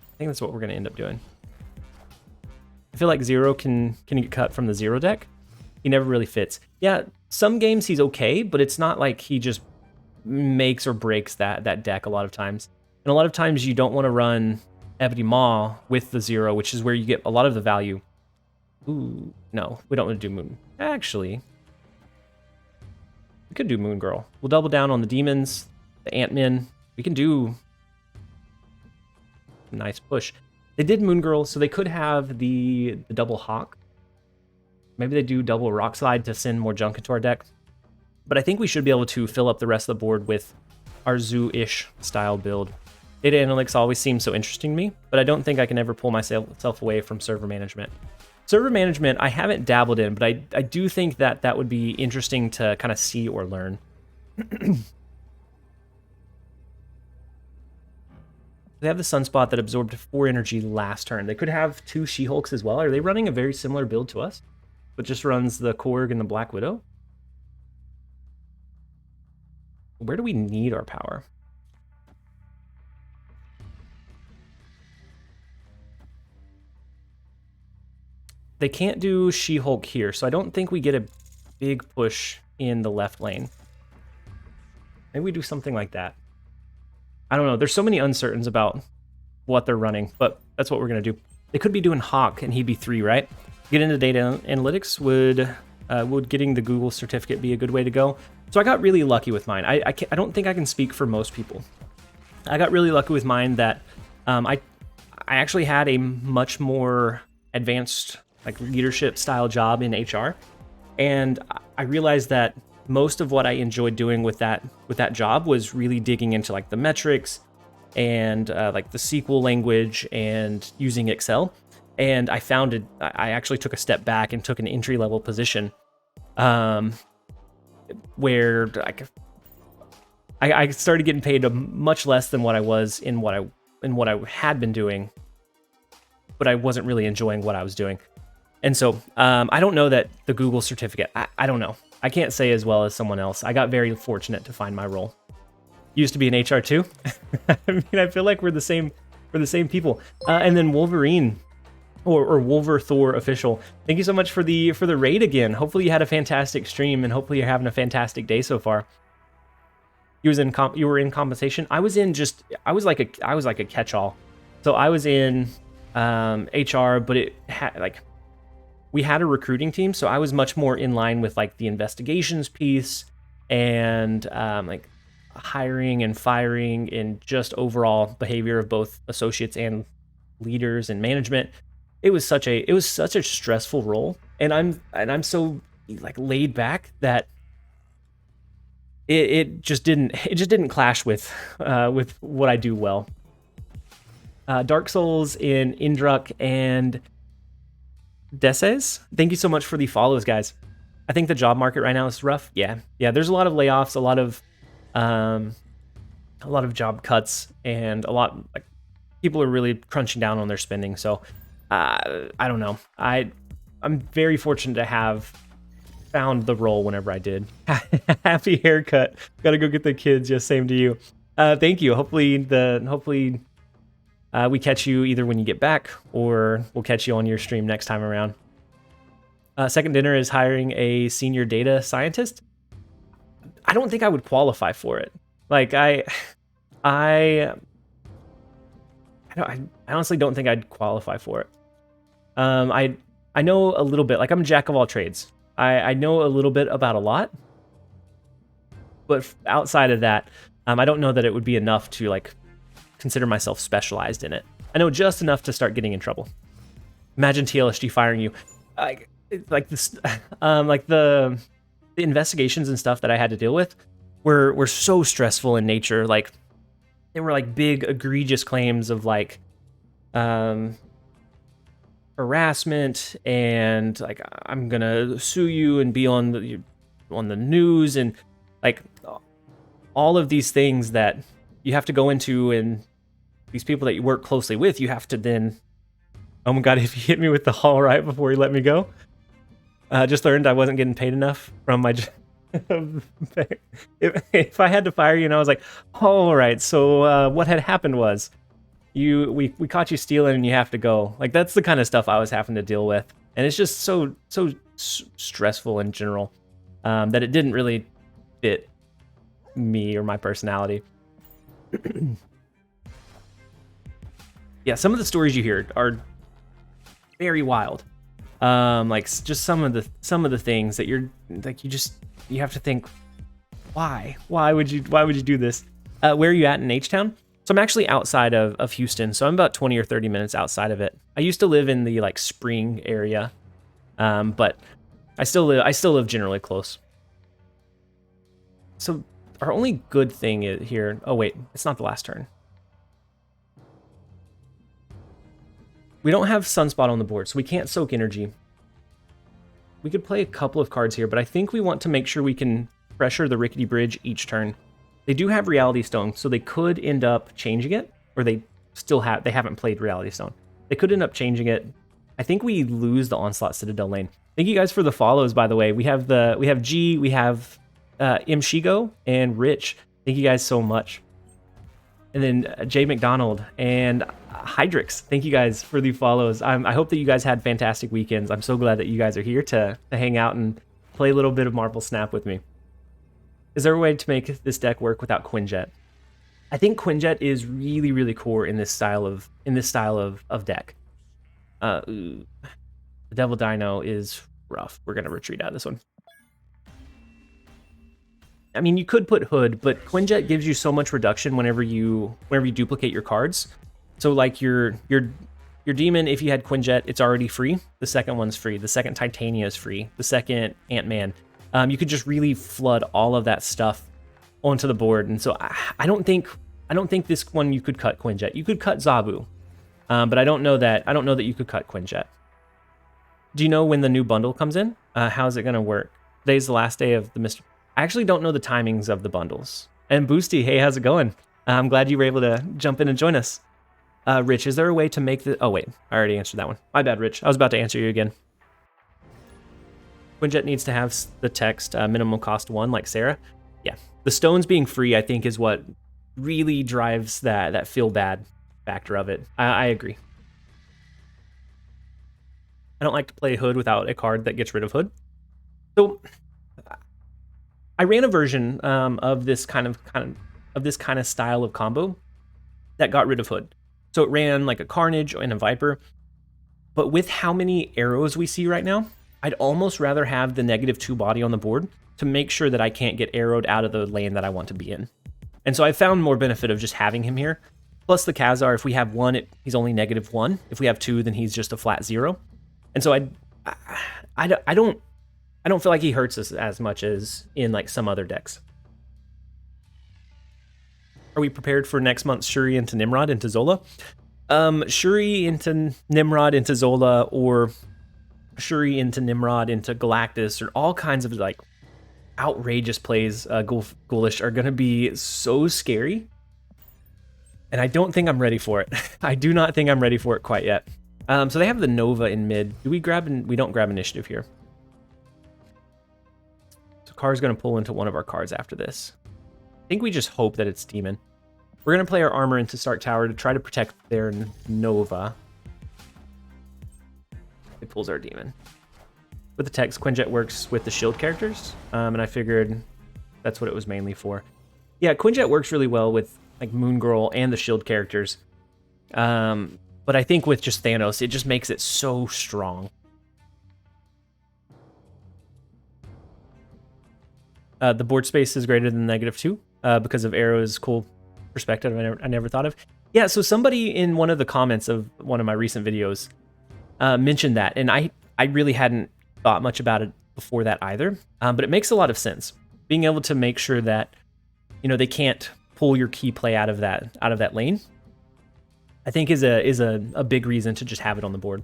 I think that's what we're going to end up doing. I feel like Zero can get cut from the Zero deck. He never really fits. Yeah, some games he's okay, but it's not like he just makes or breaks that deck a lot of times. And a lot of times you don't want to run Ebony Maw with the Zero, which is where you get a lot of the value. Ooh, no, we don't want to do Moon. Actually, we could do Moon Girl. We'll double down on the demons, the Ant-Man. We can do a nice push. They did Moon Girl, so they could have the double Hawk. Maybe they do double Rock Slide to send more junk into our deck. But I think we should be able to fill up the rest of the board with our Zoo-ish style build. Data analytics always seems so interesting to me, but I don't think I can ever pull myself away from server management. Server management, I haven't dabbled in, but I do think that would be interesting to kind of see or learn. They have the Sunspot that absorbed 4 energy last turn. They could have 2 She-Hulks as well. Are they running a very similar build to us, but just runs the Korg and the Black Widow? Where do we need our power? They can't do She-Hulk here, so I don't think we get a big push in the left lane. Maybe we do something like that. I don't know. There's so many uncertains about what they're running, but that's what we're going to do. They could be doing Hawk, and he'd be 3, right? Get into data analytics. Would getting the Google certificate be a good way to go? So I got really lucky with mine. I don't think I can speak for most people. I got really lucky with mine that I actually had a much more advanced like leadership style job in HR, and I realized that most of what I enjoyed doing with that job was really digging into like the metrics and like the SQL language and using Excel. And I I actually took a step back and took an entry level position where I started getting paid much less than what I was in what I had been doing, but I wasn't really enjoying what I was doing. And so I don't know that the Google certificate, I don't know. I can't say as well as someone else. I got very fortunate to find my role. Used to be an HR too. I mean, I feel like we're the same people. And then Wolverine, or Wolver Thor official. Thank you so much for the raid again. Hopefully you had a fantastic stream, and hopefully you're having a fantastic day so far. You were in compensation. I was like a catch-all. So I was in HR, but it had like, we had a recruiting team, so I was much more in line with like the investigations piece and like hiring and firing and just overall behavior of both associates and leaders and management. It was such a stressful role, and I'm so like laid back that it just didn't clash with what I do well. Dark Souls in Indruk and Deses, thank you so much for the follows, guys. I think the job market right now is rough. Yeah. There's a lot of layoffs, a lot of job cuts, and a lot like people are really crunching down on their spending. So I don't know. I'm very fortunate to have found the role whenever I did. Happy haircut. Gotta go get the kids. Yes, same to you. Thank you. Hopefully we catch you either when you get back, or we'll catch you on your stream next time around. Second Dinner is hiring a senior data scientist. I don't think I would qualify for it. Like I honestly don't think I'd qualify for it. I know a little bit. Like, I'm a jack of all trades. I know a little bit about a lot, but outside of that, I don't know that it would be enough to like consider myself specialized in it. I know just enough to start getting in trouble. Imagine TLSG firing you. Like this, like the investigations and stuff that I had to deal with were so stressful in nature. Like, they were like big egregious claims of like harassment, and like, I'm gonna sue you and be on the news, and like all of these things that you have to go into, and these people that you work closely with, you have to then, oh my god, if he hit me with the haul right before he let me go. Just learned I wasn't getting paid enough from my if I had to fire you and I was like, all right, so what had happened was we caught you stealing and you have to go. Like, that's the kind of stuff I was having to deal with, and it's just so stressful in general, that it didn't really fit me or my personality. Yeah, some of the stories you hear are very wild. Like, just some of the things that you're like, you have to think, why would you do this? Where are you at in H-Town? So I'm actually outside of Houston, so I'm about 20 or 30 minutes outside of it. I used to live in the like Spring area, but I still live generally close. So our only good thing is here. Oh wait, it's not the last turn. We don't have Sunspot on the board, so we can't soak energy. We could play a couple of cards here, but I think we want to make sure we can pressure the Rickety Bridge each turn. They do have Reality Stone, so they could end up changing it, or they haven't played Reality Stone. They could end up changing it. I think we lose the Onslaught Citadel lane. Thank you guys for the follows, by the way. We have G, we have Shigo, and Rich. Thank you guys so much. And then Jay McDonald and Hydrix. Thank you guys for the follows. I hope that you guys had fantastic weekends. I'm so glad that you guys are here to hang out and play a little bit of Marble Snap with me. Is there a way to make this deck work without Quinjet? I think Quinjet is really, really core in this style of deck. The Devil Dino is rough. We're gonna retreat out of this one. I mean, you could put Hood, but Quinjet gives you so much reduction whenever you duplicate your cards. So like your demon, if you had Quinjet, it's already free. The second one's free. The second Titania is free. The second Ant-Man. You could just really flood all of that stuff onto the board. And so I don't think this one you could cut Quinjet. You could cut Zabu, but I don't know that you could cut Quinjet. Do you know when the new bundle comes in? How's it gonna work? Today's the last day of the Mr. I actually don't know the timings of the bundles. And Boosty, hey, how's it going? I'm glad you were able to jump in and join us. Rich, is there a way to make the... Oh, wait, I already answered that one. My bad, Rich. I was about to answer you again. Quinjet needs to have the text minimum cost 1 like Sarah. Yeah, the stones being free I think is what really drives that feel bad factor of it. I agree. I don't like to play Hood without a card that gets rid of Hood. So I ran a version of this kind of style of combo that got rid of Hood. So it ran like a Carnage and a Viper. But with how many arrows we see right now, I'd almost rather have the -2 body on the board to make sure that I can't get arrowed out of the lane that I want to be in. And so I found more benefit of just having him here. Plus the Kazar, if we have 1, he's only -1. If we have 2, then he's just a flat 0. And so I don't feel like he hurts us as much as in like some other decks. Are we prepared for next month's Shuri into Nimrod into Zola? Shuri into Nimrod into Zola, or Shuri into Nimrod into Galactus, or all kinds of like outrageous plays, ghoulish, are going to be so scary. And I don't think I'm ready for it. I do not think I'm ready for it quite yet. So they have the Nova in mid. Do we grab, we don't grab initiative here. So Car's going to pull into one of our cards after this. I think we just hope that it's Demon. We're going to play our armor into Stark Tower to try to protect their Nova. It pulls our Demon. With the text, Quinjet works with the shield characters, and I figured that's what it was mainly for. Yeah, Quinjet works really well with like Moon Girl and the shield characters. But I think with just Thanos, it just makes it so strong. The board space is greater than -2 because of Arrow's cool perspective I never thought of. Yeah, so somebody in one of the comments of one of my recent videos mentioned that, and I really hadn't thought much about it before that either, but it makes a lot of sense. Being able to make sure that, you know, they can't pull your key play out of that lane, I think is a big reason to just have it on the board.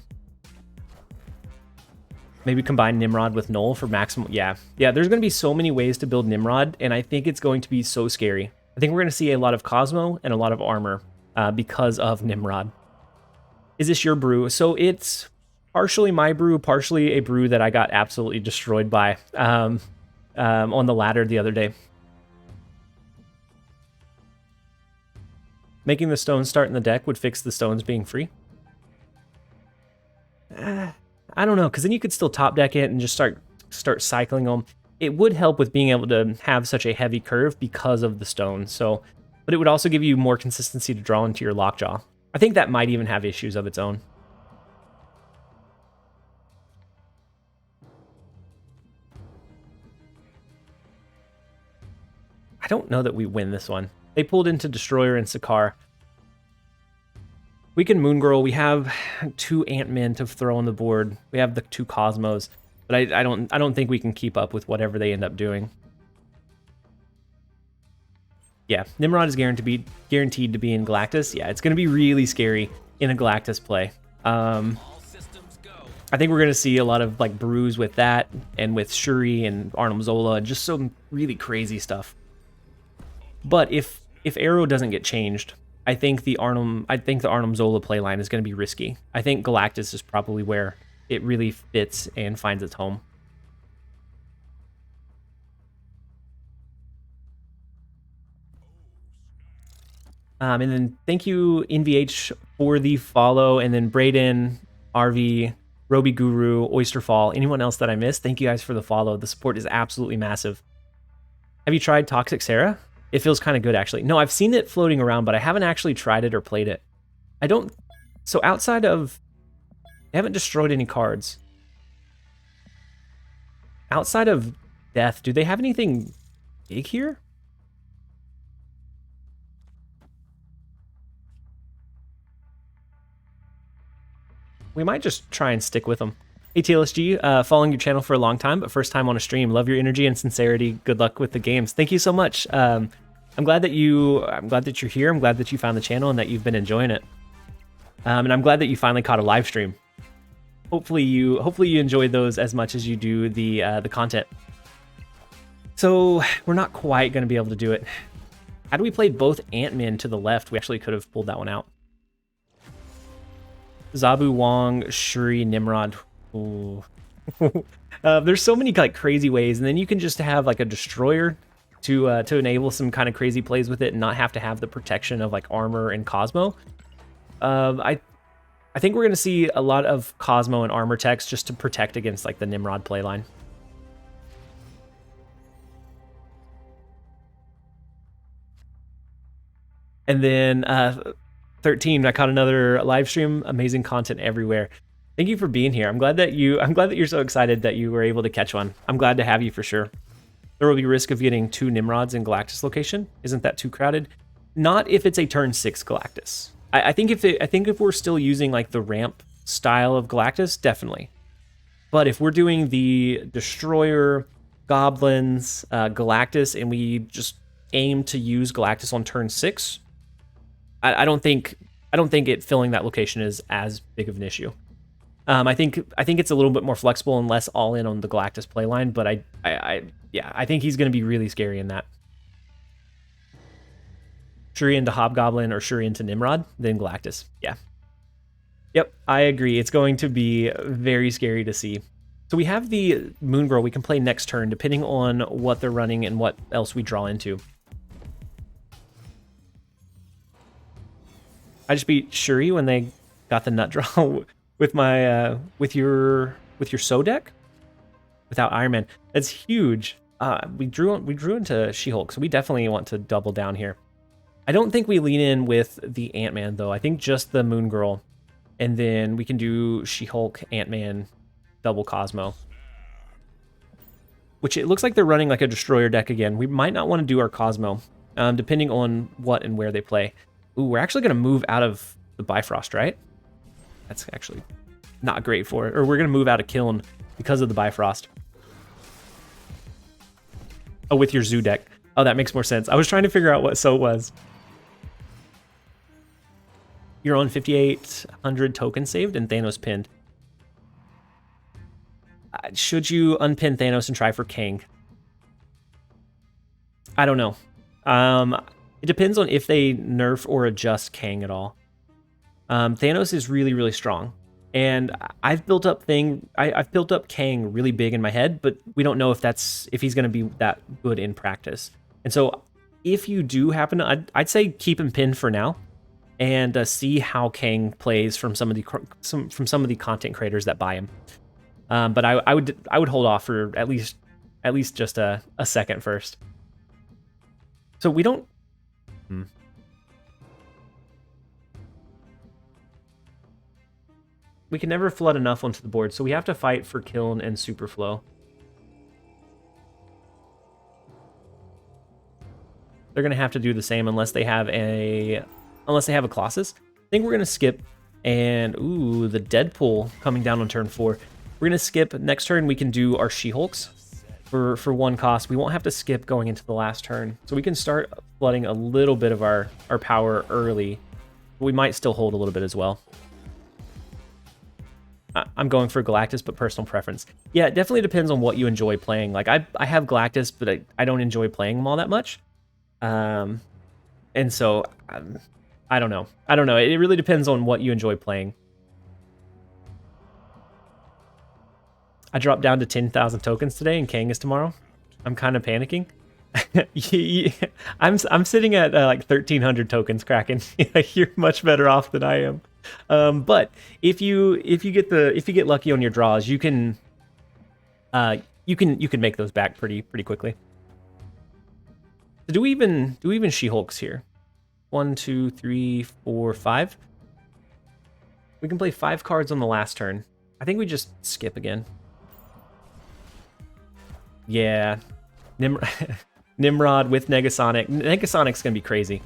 Maybe combine Nimrod with Null for maximum. Yeah, there's going to be so many ways to build Nimrod, and I think it's going to be so scary. I think we're going to see a lot of Cosmo and a lot of armor because of Nimrod. Is this your brew? So it's partially my brew, partially a brew that I got absolutely destroyed by on the ladder the other day. Making the stones start in the deck would fix the stones being free. I don't know, because then you could still top deck it and just start cycling them. It would help with being able to have such a heavy curve because of the stones. So, but it would also give you more consistency to draw into your lockjaw. I think that might even have issues of its own. I don't know that we win this one. They pulled into Destroyer and Sakaar. We can Moon Girl. We have 2 Ant-Men to throw on the board. We have the 2 Cosmos, but I don't think we can keep up with whatever they end up doing. Yeah, Nimrod is guaranteed to be in Galactus. Yeah, it's going to be really scary in a Galactus play. I think we're going to see a lot of like brews with that, and with Shuri and Arnim Zola, and just some really crazy stuff. But if Arrow doesn't get changed, I think the Arnim Zola playline is going to be risky. I think Galactus is probably where it really fits and finds its home. And then thank you, NVH, for the follow, and then Brayden, RV, Roby Guru, Oysterfall, anyone else that I missed, thank you guys for the follow. The support is absolutely massive. Have you tried Toxic Sarah? It feels kind of good, actually. No, I've seen it floating around, but I haven't actually tried it or played it. So outside of, they haven't destroyed any cards. Outside of Death, do they have anything big here? We might just try and stick with them. Hey TLSG, following your channel for a long time, but first time on a stream. Love your energy and sincerity. Good luck with the games. Thank you so much. I'm glad that you're here. I'm glad that you found the channel and that you've been enjoying it. And I'm glad that you finally caught a live stream. Hopefully you enjoyed those as much as you do the content. So we're not quite going to be able to do it. Had we played both Ant-Men to the left, we actually could have pulled that one out. Zabu, Wong, Shuri, Nimrod. Ooh. There's so many like crazy ways, and then you can just have like a destroyer to enable some kind of crazy plays with it and not have to have the protection of like armor and Cosmo. I think we're gonna see a lot of Cosmo and armor techs just to protect against like the Nimrod playline. And then 13, I caught another live stream. Amazing content everywhere. Thank you for being here. I'm glad that you're so excited that you were able to catch one. I'm glad to have you for sure. There will be risk of getting 2 Nimrods in Galactus location. Isn't that too crowded? Not if it's a turn 6 Galactus. I think if we're still using like the ramp style of Galactus, definitely. But if we're doing the Destroyer, Goblins, Galactus, and we just aim to use Galactus on turn 6, I don't think it filling that location is as big of an issue. I think it's a little bit more flexible and less all in on the Galactus playline, but I think he's going to be really scary in that. Shuri into Hobgoblin or Shuri into Nimrod, then Galactus. Yeah. Yep, I agree. It's going to be very scary to see. So we have the Moon Girl we can play next turn, depending on what they're running and what else we draw into. I just beat Shuri when they got the nut draw with my with your So deck without Iron Man. That's huge. We drew into She-Hulk, so we definitely want to double down here. I don't think we lean in with the Ant-Man though. I think just the Moon Girl, and then we can do She-Hulk, Ant-Man, double Cosmo. Which it looks like they're running like a Destroyer deck again. We might not want to do our Cosmo, depending on what and where they play. Ooh, we're actually going to move out of the Bifrost, right? That's actually not great for it. Or we're going to move out of Kiln because of the Bifrost. Oh, with your Zoo deck. Oh, that makes more sense. I was trying to figure out what So was. You're on 5,800 tokens saved and Thanos pinned. Should you unpin Thanos and try for Kang? I don't know. It depends on if they nerf or adjust Kang at all. Thanos is really, really strong. And I've built up Kang really big in my head, but we don't know if he's going to be that good in practice. And so if you do happen to, I'd say keep him pinned for now and see how Kang plays from some of the content creators that buy him. But I would hold off for at least just a second first. So we don't. We can never flood enough onto the board, so we have to fight for Kiln and Superflow. They're gonna have to do the same unless they have a Colossus. I think we're gonna skip, and ooh, the Deadpool coming down on turn 4. We're gonna skip. Next turn we can do our She-Hulks for 1 cost. We won't have to skip going into the last turn, so we can start flooding a little bit of our power early. We might still hold a little bit as well. I'm going for Galactus, but personal preference. Yeah, it definitely depends on what you enjoy playing. Like I have Galactus, but I don't enjoy playing them all that much. And so I don't know. It really depends on what you enjoy playing. I dropped down to 10,000 tokens today, and Kang is tomorrow. I'm kind of panicking. I'm sitting at like 1,300 tokens, Kraken. You're much better off than I am. But if you get lucky on your draws, you can make those back pretty quickly. So do we even She-Hulks here? 1, 2, 3, 4, 5. We can play 5 cards on the last turn. I think we just skip again. Yeah, Nimrod with Negasonic. Negasonic's gonna be crazy.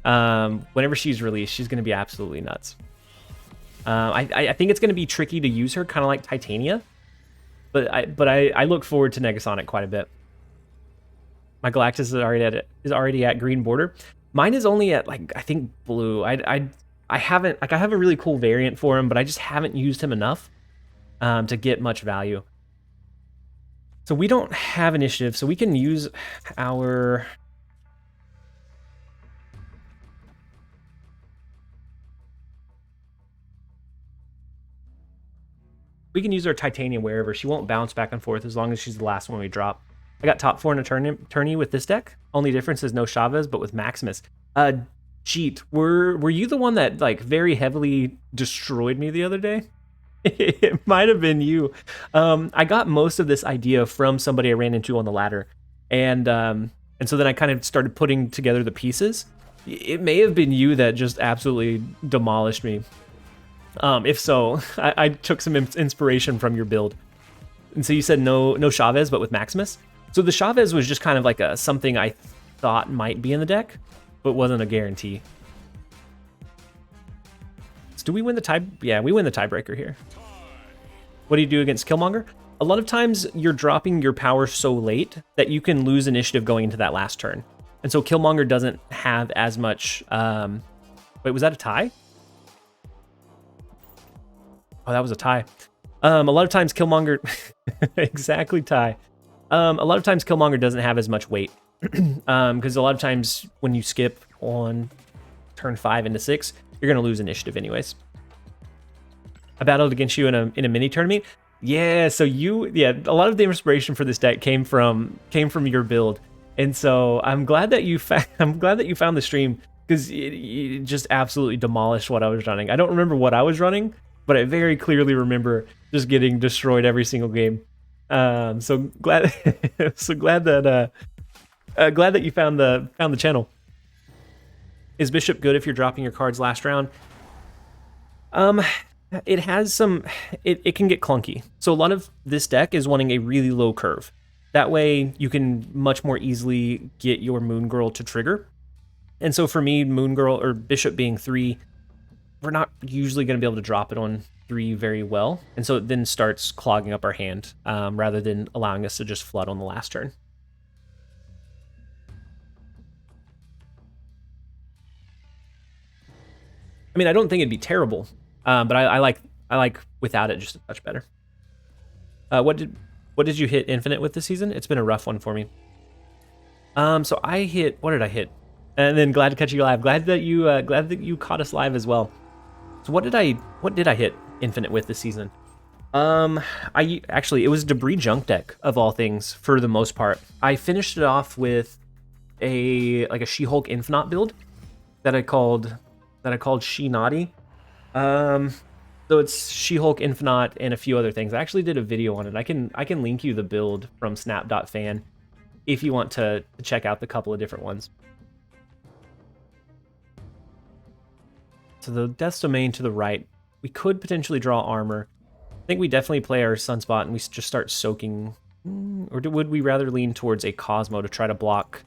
Whenever she's released, she's gonna be absolutely nuts. I think it's gonna be tricky to use her, kind of like Titania, but I look forward to Negasonic quite a bit. My Galactus is already at green border. Mine is only at like I think blue. I haven't I have a really cool variant for him, but I just haven't used him enough to get much value. So we don't have initiative, so we can use our... we can use our Titania wherever. She won't bounce back and forth as long as she's the last one we drop. I got top 4 in a tourney with this deck. Only difference is no Chavez, but with Maximus. Cheat, were you the one that like very heavily destroyed me the other day? It might have been you. I got most of this idea from somebody I ran into on the ladder, and so then I kind of started putting together the pieces. It may have been you that just absolutely demolished me. If so, I took some inspiration from your build. And so you said no Chavez, but with Maximus. So the Chavez was just kind of like something I thought might be in the deck, but wasn't a guarantee. So do we win the tie? Yeah, we win the tiebreaker here. What do you do against Killmonger? A lot of times you're dropping your power so late that you can lose initiative going into that last turn. And so Killmonger doesn't have as much... Wait, was that a tie? Oh, that was a tie. A lot of times Killmonger... exactly tie. A lot of times Killmonger doesn't have as much weight. Because a lot of times when you skip on turn 5 into 6, you're going to lose initiative anyways. I battled against you in a mini tournament. Yeah, so a lot of the inspiration for this deck came from your build. And so I'm glad that you found the stream, because it just absolutely demolished what I was running. I don't remember what I was running, but I very clearly remember just getting destroyed every single game. So glad that you found the channel. Is Bishop good if you're dropping your cards last round? It has some... It can get clunky. So a lot of this deck is wanting a really low curve. That way you can much more easily get your Moon Girl to trigger. And so for me, Moon Girl or Bishop being 3, we're not usually going to be able to drop it on 3 very well. And so it then starts clogging up our hand rather than allowing us to just flood on the last turn. I mean, I don't think it'd be terrible, but I like without it just a touch better. What did you hit Infinite with this season? It's been a rough one for me. So I hit, what did I hit? And then glad to catch you live. Glad that you caught us live as well. So what did I hit Infinite with this season? It was Debris Junk deck of all things for the most part. I finished it off with a She-Hulk Infinite build that I called She-Naughty. So it's She-Hulk Infinite and a few other things. I actually did a video on it. I can link you the build from snap.fan if you want to check out the couple of different ones. So the Death's Domain to the right, we could potentially draw armor. I think we definitely play our Sunspot and we just start soaking. Or would we rather lean towards a Cosmo to try to block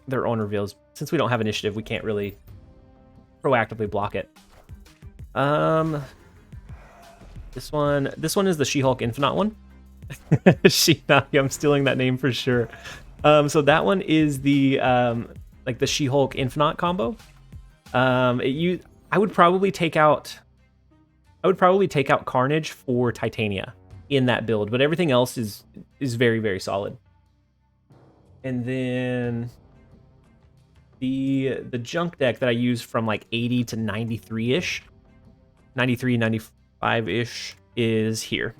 their own reveals? Since we don't have initiative, we can't really proactively block it. This one is the She-Hulk Infinite one. She-Naughty, I'm stealing that name for sure. So that one is the like the She-Hulk Infinite combo. I would probably take out Carnage for Titania in that build, but everything else is very, very solid. And then the junk deck that I use from like 80 to 93-ish, 93, 95-ish is here.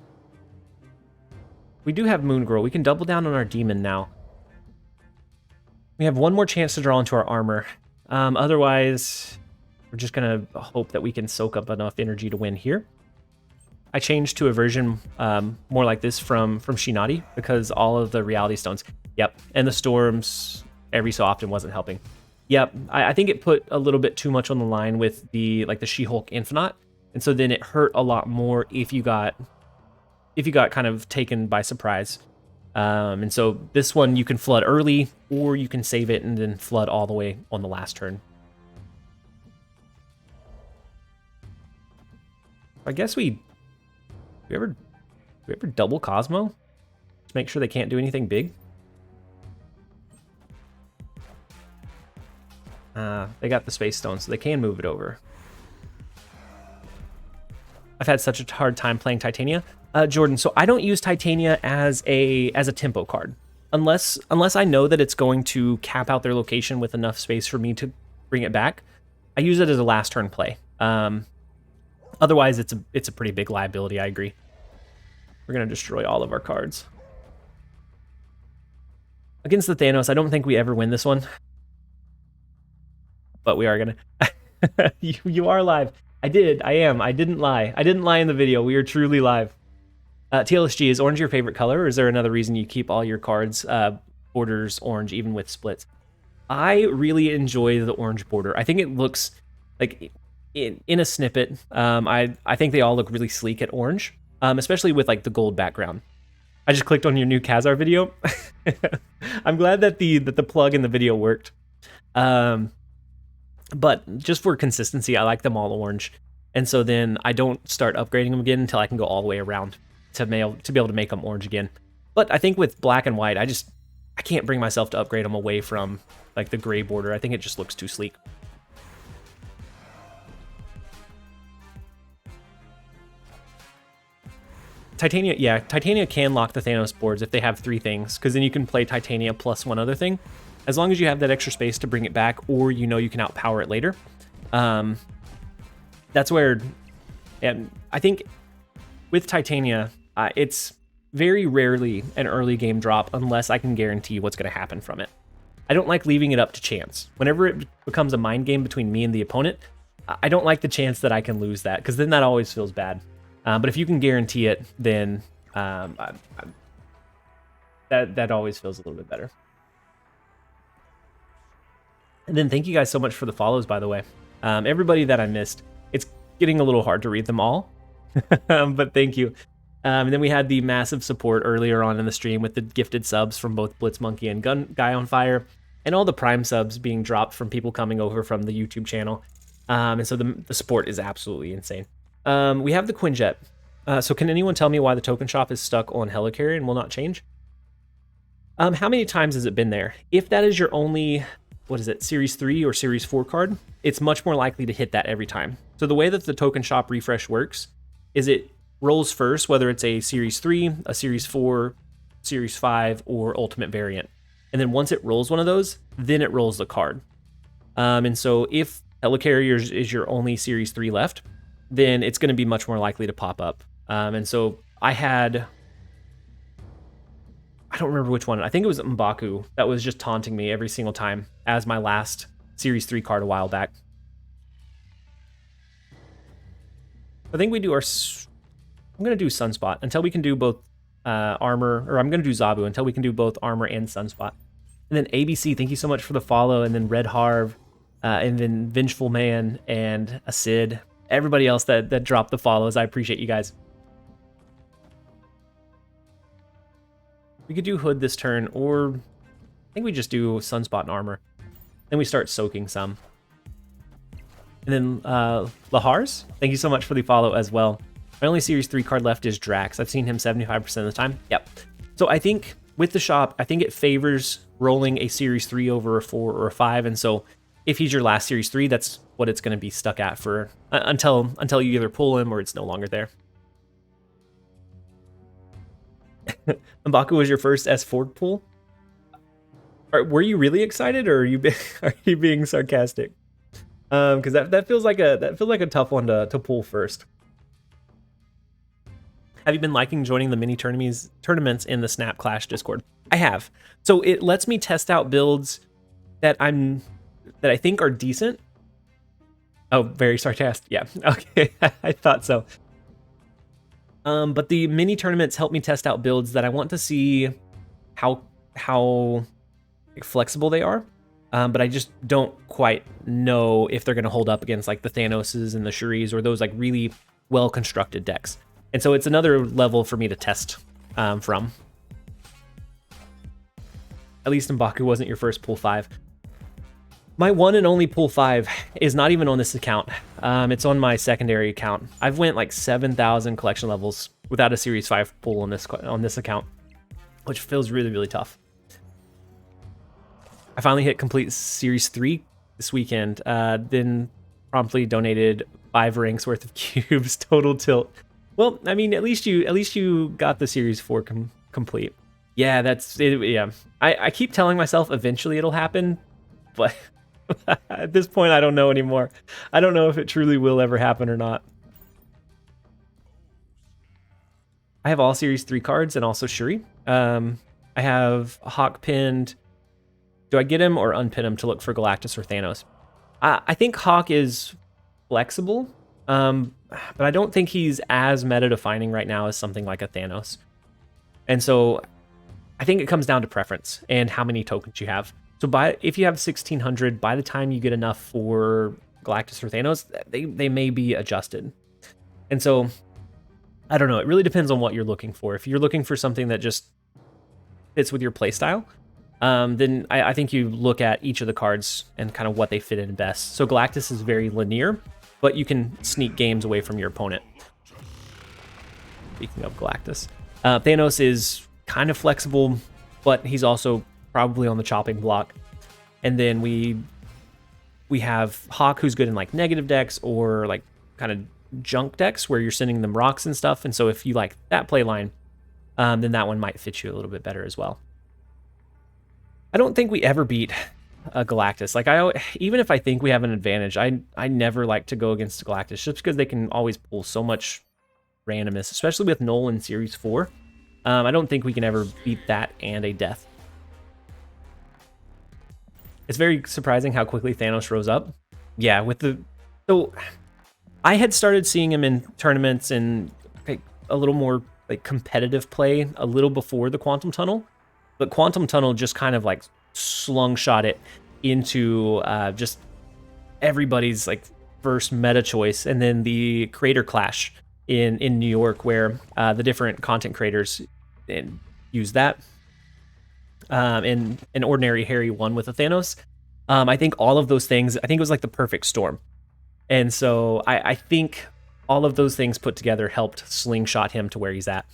We do have Moon Girl. We can double down on our demon now. We have one more chance to draw into our armor. Otherwise, we're just going to hope that we can soak up enough energy to win here. I changed to a version more like this from She-Naughty because all of the reality stones. Yep, and the storms every so often wasn't helping. Yep, I think it put a little bit too much on the line with the She-Hulk Infinite, and so then it hurt a lot more if you got kind of taken by surprise. And so this one you can flood early, or you can save it and then flood all the way on the last turn. I guess we ever double Cosmo? Just make sure they can't do anything big. They got the Space Stone, so they can move it over. I've had such a hard time playing Titania. Jordan, so I don't use Titania as a tempo card. Unless I know that it's going to cap out their location with enough space for me to bring it back, I use it as a last turn play. Otherwise, it's a pretty big liability. I agree. We're gonna destroy all of our cards against the Thanos. I don't think we ever win this one, but we are gonna. You are live. I am. I didn't lie. I didn't lie in the video. We are truly live. TLSG, is orange your favorite color, or is there another reason you keep all your cards borders orange even with splits? I really enjoy the orange border. I think it looks like in a snippet. I think they all look really sleek at orange, especially with like the gold background. I just clicked on your new Kazar video. I'm glad that the plug in the video worked. But just for consistency, I like them all orange, and so then I don't start upgrading them again until I can go all the way around to be able to make them orange again. But I think with black and white, I can't bring myself to upgrade them away from like the gray border. I think it just looks too sleek. Titania, yeah, Titania can lock the Thanos boards if they have 3 things, because then you can play Titania plus 1 other thing, as long as you have that extra space to bring it back, or you know you can outpower it later. That's where, and I think with Titania, it's very rarely an early game drop unless I can guarantee what's going to happen from it. I don't like leaving it up to chance. Whenever it becomes a mind game between me and the opponent, I don't like the chance that I can lose that, because then that always feels bad. But if you can guarantee it, then that always feels a little bit better. And then thank you guys so much for the follows, by the way. Everybody that I missed, it's getting a little hard to read them all, but thank you. And then we had the massive support earlier on in the stream with the gifted subs from both Blitz Monkey and Guy on Fire, and all the Prime subs being dropped from people coming over from the YouTube channel. And so the support is absolutely insane. We have the Quinjet. So can anyone tell me why the token shop is stuck on Helicarrier and will not change? How many times has it been there? If that is your only, what is it, Series 3 or Series 4 card, it's much more likely to hit that every time. So the way that the token shop refresh works is it rolls first, whether it's a Series 3, a Series 4, Series 5, or Ultimate variant. And then once it rolls one of those, then it rolls the card. And so if Helicarrier is your only Series 3 left, then it's going to be much more likely to pop up. And so I don't remember which one. I think it was M'Baku that was just taunting me every single time as my last Series 3 card a while back. I think we do I'm going to do Sunspot until we can do both armor, or I'm going to do Zabu until we can do both armor and Sunspot. And then ABC, thank you so much for the follow. And then Red Harv, and then Vengeful Man and Asid. Everybody else that dropped the follows, I appreciate you guys. We could do Hood this turn, or I think we just do Sunspot and Armor. Then we start soaking some. And then Lahars, thank you so much for the follow as well. My only Series 3 card left is Drax. I've seen him 75% of the time. Yep. So I think with the shop, I think it favors rolling a Series 3 over a 4 or a 5. And so if he's your last Series 3, that's what it's going to be stuck at for until you either pull him or it's no longer there. M'Baku was your first S4 pull? Were you really excited, or are you being sarcastic? Because that feels like a tough one to pull first. Have you been liking joining the mini tournaments in the Snap Clash Discord? I have. So it lets me test out builds that I think are decent. Oh, very sarcastic. Yeah. Okay. I thought so. But the mini tournaments help me test out builds that I want to see how flexible they are. But I just don't quite know if they're going to hold up against like the Thanoses and the Shuris or those like really well constructed decks. And so it's another level for me to test from. At least M'Baku wasn't your first pool 5. My one and only pool 5 is not even on this account. It's on my secondary account. I've went like 7,000 collection levels without a Series 5 pool on this account, which feels really, really tough. I finally hit complete Series 3 this weekend, then promptly donated 5 ranks worth of cubes, total tilt. Well, I mean, at least you got the Series 4 complete. Yeah, that's it. Yeah, I keep telling myself eventually it'll happen, but at this point, I don't know anymore. I don't know if it truly will ever happen or not. I have all Series 3 cards and also Shuri. I have Hawk pinned. Do I get him or unpin him to look for Galactus or Thanos? I think Hawk is flexible, but I don't think he's as meta-defining right now as something like a Thanos. And so I think it comes down to preference and how many tokens you have. So if you have 1,600, by the time you get enough for Galactus or Thanos, they may be adjusted. And so, I don't know. It really depends on what you're looking for. If you're looking for something that just fits with your playstyle, then I think you look at each of the cards and kind of what they fit in best. So Galactus is very linear, but you can sneak games away from your opponent. Speaking of Galactus. Thanos is kind of flexible, but he's also probably on the chopping block. And then we have Hawk, who's good in like negative decks or like kind of junk decks where you're sending them rocks and stuff. And so if you like that play line, then that one might fit you a little bit better as well. I don't think we ever beat a Galactus. Like even if I think we have an advantage, I never like to go against Galactus just because they can always pull so much randomness, especially with Null in Series 4. I don't think we can ever beat that and a death. It's very surprising how quickly Thanos rose up. Yeah, so I had started seeing him in tournaments and like a little more like competitive play a little before the Quantum Tunnel, but Quantum Tunnel just kind of like slungshot it into just everybody's like first meta choice, and then the Creator Clash in New York where the different content creators use that. And an Ordinary Harry won with a Thanos. I think all of those things, I think it was like the perfect storm. And so I think all of those things put together helped slingshot him to where he's at.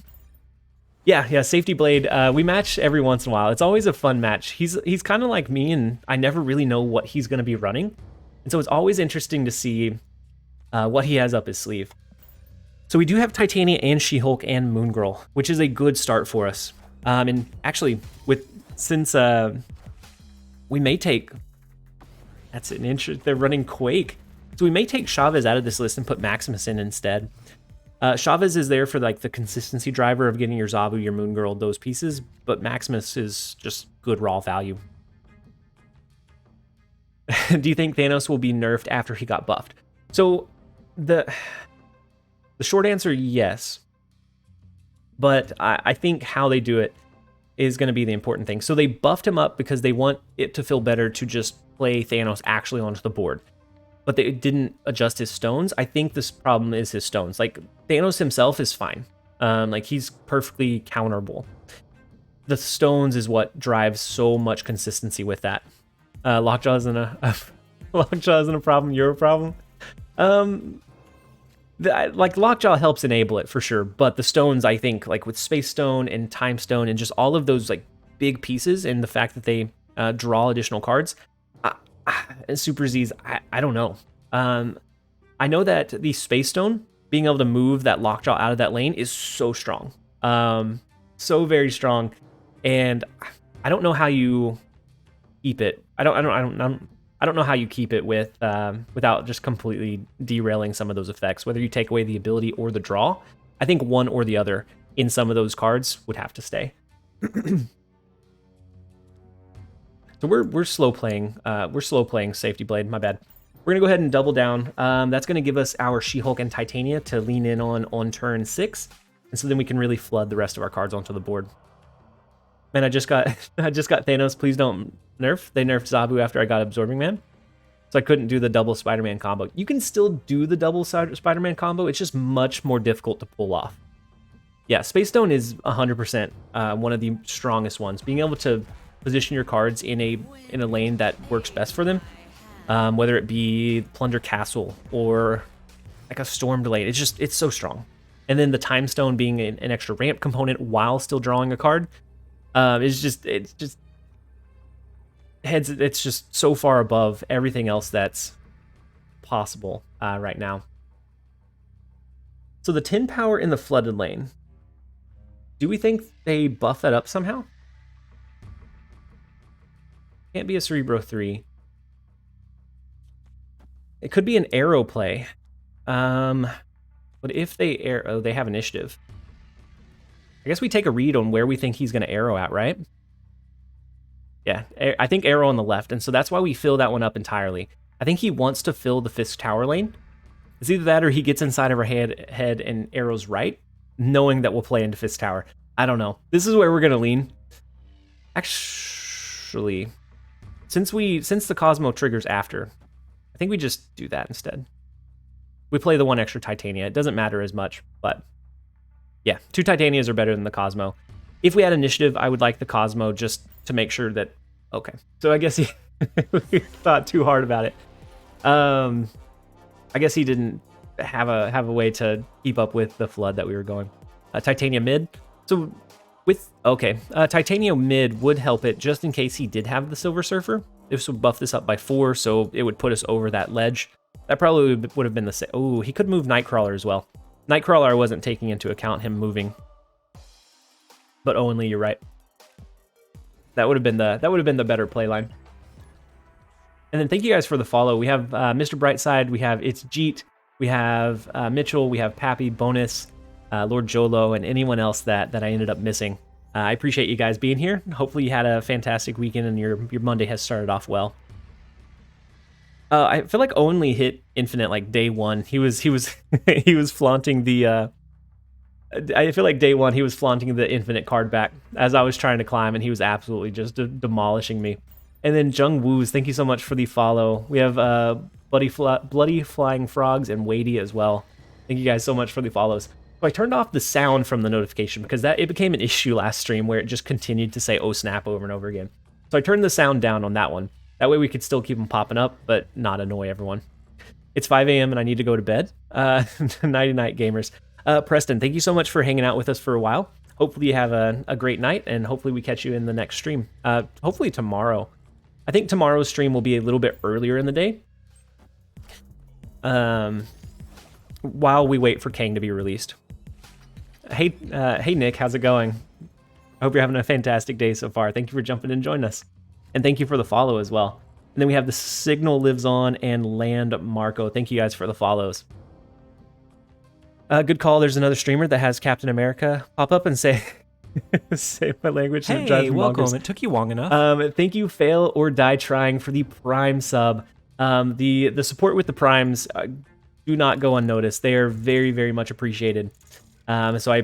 Yeah, Safety Blade, we match every once in a while. It's always a fun match. He's kind of like me, and I never really know what he's going to be running. And so it's always interesting to see what he has up his sleeve. So we do have Titania and She-Hulk and Moon Girl, which is a good start for us. And actually, since we may take, that's an interest, they're running Quake. So we may take Chavez out of this list and put Maximus in instead. Chavez is there for like the consistency driver of getting your Zabu, your Moon Girl, those pieces, but Maximus is just good raw value. Do you think Thanos will be nerfed after he got buffed? So the short answer, yes. But I think how they do it is going to be the important thing. So they buffed him up because they want it to feel better to just play Thanos actually onto the board. But they didn't adjust his stones. I think this problem is his stones. Like, Thanos himself is fine. Like, he's perfectly counterable. The stones is what drives so much consistency with that. Lockjaw isn't a problem. You're a problem. Like, Lockjaw helps enable it for sure, but the stones, I think, like with Space Stone and Time Stone and just all of those like big pieces, and the fact that they draw additional cards, and Super Z's, I don't know. I know that the Space Stone, being able to move that Lockjaw out of that lane, is so strong, so very strong, and I don't know how you keep it. I don't know how you keep it with without just completely derailing some of those effects, whether you take away the ability or the draw. I think one or the other in some of those cards would have to stay. So we're slow playing. We're slow playing Safety Blade. My bad. We're gonna go ahead and double down. That's gonna give us our She-Hulk and Titania to lean in on turn 6, and so then we can really flood the rest of our cards onto the board. Man, I just got Thanos. Please don't nerf. They nerfed Zabu after I got Absorbing Man, so I couldn't do the double Spider-Man combo. You can still do the double Spider-Man combo. It's just much more difficult to pull off. Yeah, Space Stone is 100% one of the strongest ones. Being able to position your cards in a lane that works best for them, whether it be Plunder Castle or like a Stormed lane, it's so strong. And then the Time Stone being an extra ramp component while still drawing a card, it's just so far above everything else that's possible right now. So the 10 power in the flooded lane, do we think they buff that up somehow? Can't be a Cerebro 3. It could be an arrow play. But if they they have initiative. I guess we take a read on where we think he's going to arrow at, right? Yeah, I think arrow on the left, and so that's why we fill that one up entirely. I think he wants to fill the Fisk Tower lane. It's either that or he gets inside of our head and arrows right, knowing that we'll play into Fisk Tower. I don't know. This is where we're going to lean. Actually, since the Cosmo triggers after, I think we just do that instead. We play the one extra Titania. It doesn't matter as much, but yeah, 2 Titanias are better than the Cosmo. If we had initiative, I would like the Cosmo just to make sure that... Okay, so I guess he thought too hard about it. I guess he didn't have a way to keep up with the flood that we were going. Titania mid. So with... Okay, Titania mid would help it just in case he did have the Silver Surfer. This would buff this up by 4, so it would put us over that ledge. That probably would have been the same. Oh, he could move Nightcrawler as well. Nightcrawler I wasn't taking into account him moving. But Owen Lee, you're right. That would have been the better play line. And then thank you guys for the follow. We have Mr. Brightside, we have It's Jeet, we have Mitchell, we have Pappy, Bonus, Lord Jolo, and anyone else that I ended up missing. I appreciate you guys being here. Hopefully you had a fantastic weekend and your Monday has started off well. I feel like Owen Lee hit Infinite like day 1. He was he was flaunting the I feel like day 1 he was flaunting the Infinite card back as I was trying to climb, and he was absolutely just demolishing me. And then Jung Woos, thank you so much for the follow. We have Bloody Flying Frogs and Weighty as well. Thank you guys so much for the follows. So I turned off the sound from the notification because it became an issue last stream where it just continued to say "oh snap" over and over again. So I turned the sound down on that one. That way we could still keep them popping up, but not annoy everyone. It's 5 a.m. and I need to go to bed. Nighty-night, gamers. Preston, thank you so much for hanging out with us for a while. Hopefully you have a great night, and hopefully we catch you in the next stream. Hopefully tomorrow. I think tomorrow's stream will be a little bit earlier in the day. While we wait for Kang to be released. Hey Nick, how's it going? I hope you're having a fantastic day so far. Thank you for jumping in and joining us. And thank you for the follow as well. And then we have The Signal Lives On and Land Marco. Thank you guys for the follows. Good call. There's another streamer that has Captain America pop up and say say my language. Hey, welcome. It took you long enough. Thank you, Fail or Die Trying, for the Prime sub. The support with the Primes do not go unnoticed. They are very, very much appreciated. So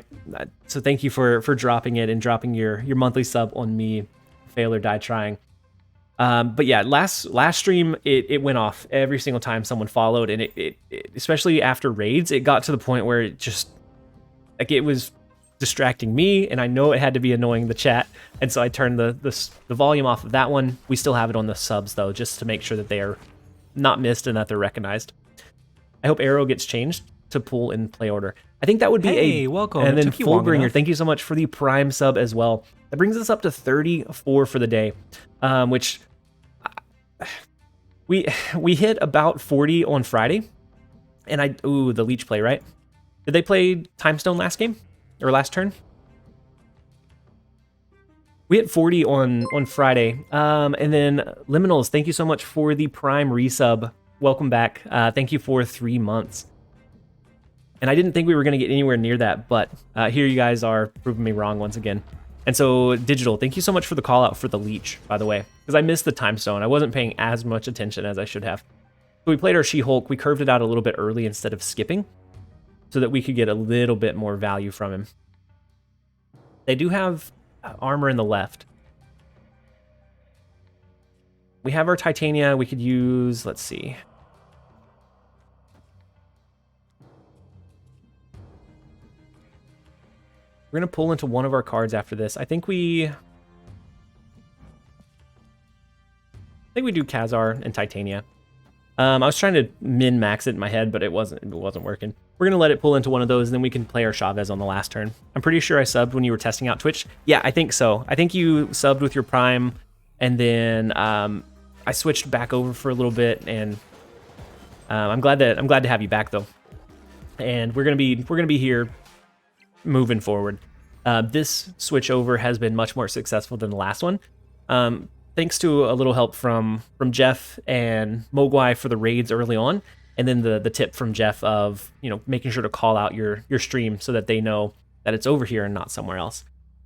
thank you for dropping it and dropping your monthly sub on me, Fail or Die Trying. But yeah, last stream, it went off every single time someone followed, and it especially after raids, it got to the point where it just, like, it was distracting me, and I know it had to be annoying the chat, and so I turned the volume off of that one. We still have it on the subs, though, just to make sure that they are not missed and that they're recognized. I hope Arrow gets changed to pull in play order. I think that would be welcome. And then Fullbringer, thank you so much for the Prime sub as well. That brings us up to 34 for the day, which we hit about 40 on Friday, and the Leech play, right? Did they play Timestone last game or last turn? We hit 40 on Friday, and then Liminals, thank you so much for the Prime resub. Welcome back. Thank you for 3 months. And I didn't think we were going to get anywhere near that, but here you guys are proving me wrong once again. And so, Digital, thank you so much for the call out for the Leech, by the way, because I missed the time stone. I wasn't paying as much attention as I should have. So we played our She-Hulk. We curved it out a little bit early instead of skipping, so that we could get a little bit more value from him. They do have armor in the left. We have our Titania. We could use, let's see. We're going to pull into one of our cards after this. I think we do Kazar and Titania. I was trying to min-max it in my head, but it wasn't working. We're going to let it pull into one of those, and then we can play our Chavez on the last turn. I'm pretty sure I subbed when you were testing out Twitch. Yeah, I think so. I think you subbed with your Prime, and then I switched back over for a little bit, and I'm glad to have you back, though. And we're gonna be here moving forward. This switch over has been much more successful than the last one, thanks to a little help from Jeff and Mogwai for the raids early on, and then the tip from Jeff of making sure to call out your stream so that they know that it's over here and not somewhere else.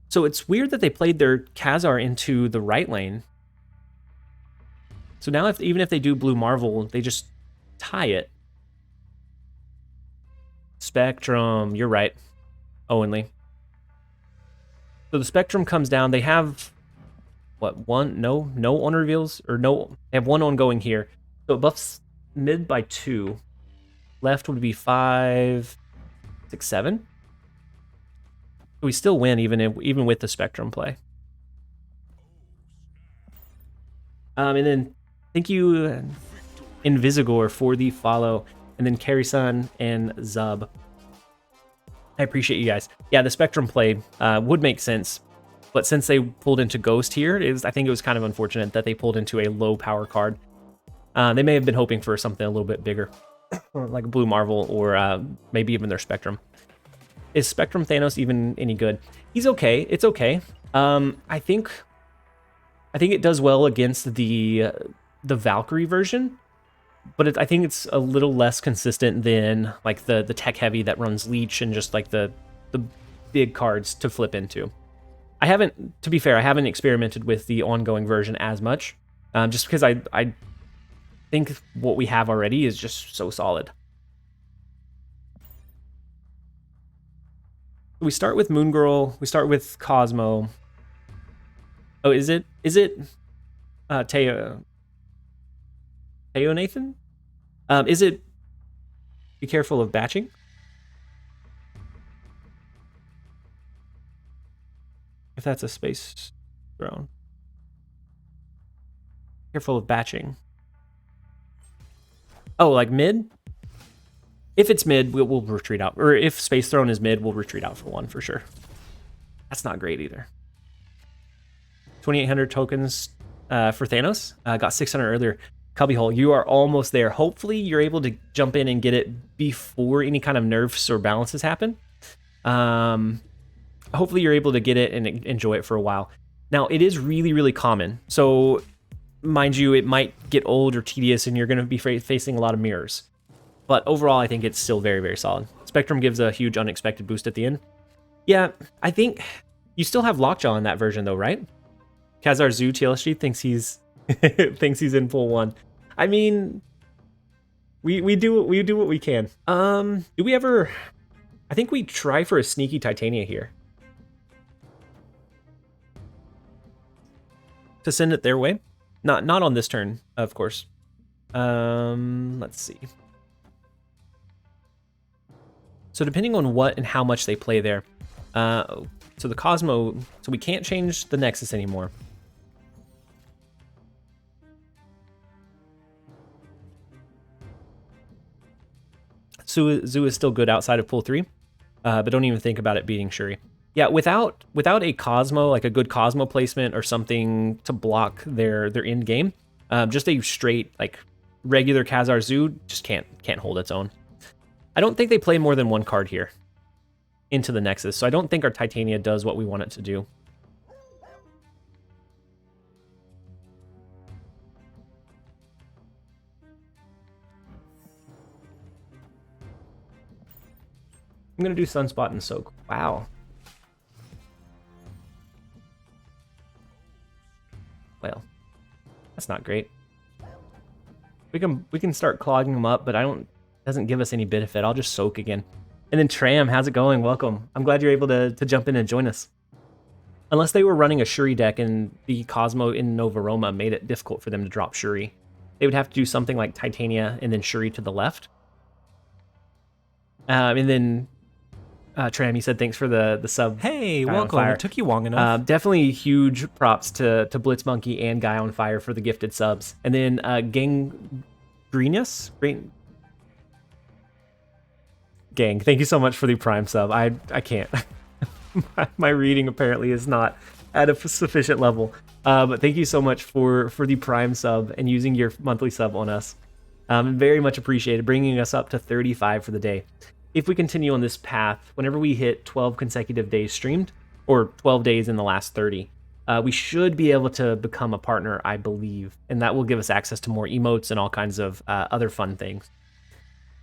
So it's weird that they played their Kazar into the right lane. So now even if they do Blue Marvel, they just tie it. Spectrum, you're right, Owenly. So the Spectrum comes down. They have, what, one? No on reveals? Or no, they have one ongoing here. So it buffs mid by 2. Left would be 5, 6, 7. We still win even with the Spectrum play. And then thank you, Invisigor, for the follow. And then Carrie-san and Zub. I appreciate you guys. Yeah, the Spectrum play would make sense. But since they pulled into Ghost here, I think it was kind of unfortunate that they pulled into a low power card. They may have been hoping for something a little bit bigger. Like a Blue Marvel or maybe even their Spectrum. Is Spectrum Thanos even any good? He's okay. It's okay. I think it does well against the Valkyrie version, but I think it's a little less consistent than like the tech heavy that runs Leech and just like the big cards to flip into. To be fair, I haven't experimented with the ongoing version as much, just because I think what we have already is just so solid. We start with Moon Girl. We start with Cosmo. Oh, is it Teo Nathan? Is it be careful of batching? If that's a space drone. Careful of batching. Oh, like mid? If it's mid, we'll retreat out. Or if Space Throne is mid, we'll retreat out for 1 for sure. That's not great either. 2,800 tokens for Thanos. Got 600 earlier. Cubbyhole, you are almost there. Hopefully you're able to jump in and get it before any kind of nerfs or balances happen. Hopefully you're able to get it and enjoy it for a while. Now, it is really, really common. So, mind you, it might get old or tedious and you're going to be facing a lot of mirrors. But overall, I think it's still very, very solid. Spectrum gives a huge unexpected boost at the end. Yeah, I think you still have Lockjaw in that version though, right? Kazar Zoo TLSG thinks he's in full 1. I mean, we do what we can. Do we ever? I think we try for a sneaky Titania here to send it their way. Not on this turn, of course. Let's see. So depending on what and how much they play there. So the Cosmo, so we can't change the Nexus anymore. Zoo is still good outside of pool 3, but don't even think about it beating Shuri. Yeah, without a Cosmo, like a good Cosmo placement or something to block their end game, just a straight like regular Kazar Zoo just can't hold its own. I don't think they play more than 1 card here into the Nexus, so I don't think our Titania does what we want it to do. I'm going to do Sunspot and Soak. Wow. Well, that's not great. We can start clogging them up, but doesn't give us any benefit. I'll just Soak again. And then Tram, how's it going? Welcome. I'm glad you're able to jump in and join us. Unless they were running a Shuri deck and the Cosmo in Nova Roma made it difficult for them to drop Shuri. They would have to do something like Titania and then Shuri to the left. And then Tram, you said thanks for the sub. Hey, welcome. It took you long enough. Definitely huge props to Blitz Monkey and Guy on Fire for the gifted subs. And then Gang, thank you so much for the Prime sub. I can't. My reading apparently is not at a sufficient level. But thank you so much for the Prime sub and using your monthly sub on us. Very much appreciated, bringing us up to 35 for the day. If we continue on this path, whenever we hit 12 consecutive days streamed, or 12 days in the last 30, we should be able to become a partner, I believe. And that will give us access to more emotes and all kinds of other fun things.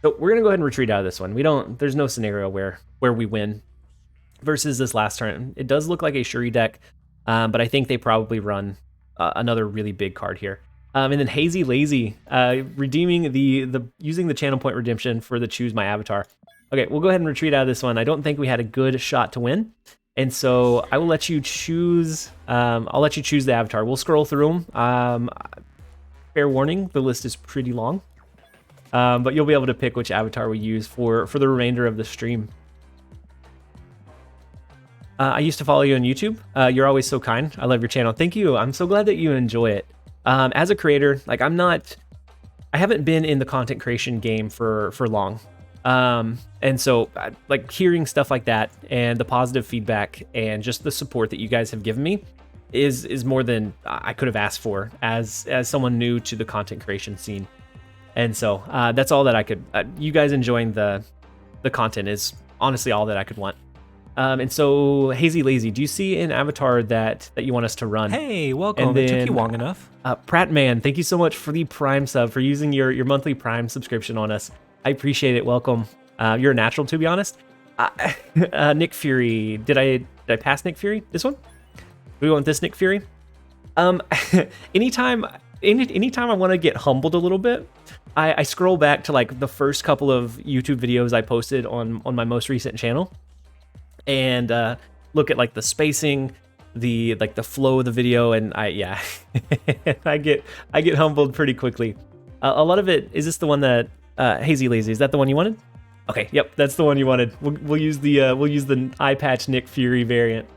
So we're going to go ahead and retreat out of this one. There's no scenario where we win. versus this last turn. It does look like a Shuri deck, but I think they probably run another really big card here. And then Hazy Lazy, redeeming using the channel point redemption for the choose my avatar. Okay, we'll go ahead and retreat out of this one. I don't think we had a good shot to win, and so I will let you choose. I'll let you choose the avatar. We'll scroll through them. Fair warning, the list is pretty long, but you'll be able to pick which avatar we use for the remainder of the stream. I used to follow you on YouTube. You're always so kind. I love your channel. Thank you. I'm so glad that you enjoy it. As a creator, like I haven't been in the content creation game for long. And so like hearing stuff like that and the positive feedback and just the support that you guys have given me is more than I could have asked for as someone new to the content creation scene. And so that's all that I could, you guys enjoying the content is honestly all that I could want. And so, Hazy Lazy, do you see an avatar that you want us to run? Hey, welcome. It took you long enough. Pratt Man, thank you so much for the Prime sub, for using your monthly Prime subscription on us. I appreciate it. Welcome. You're a natural, to be honest. Nick Fury, did I pass Nick Fury? This one? Do we want this Nick Fury? Anytime I want to get humbled a little bit, I scroll back to like the first couple of YouTube videos I posted on my most recent channel. And look at like the spacing, the flow of the video, and I get humbled pretty quickly. A lot of it is this the one that Hazy Lazy, is that the one you wanted? Okay, yep, that's the one you wanted. We'll use the eye patch Nick Fury variant.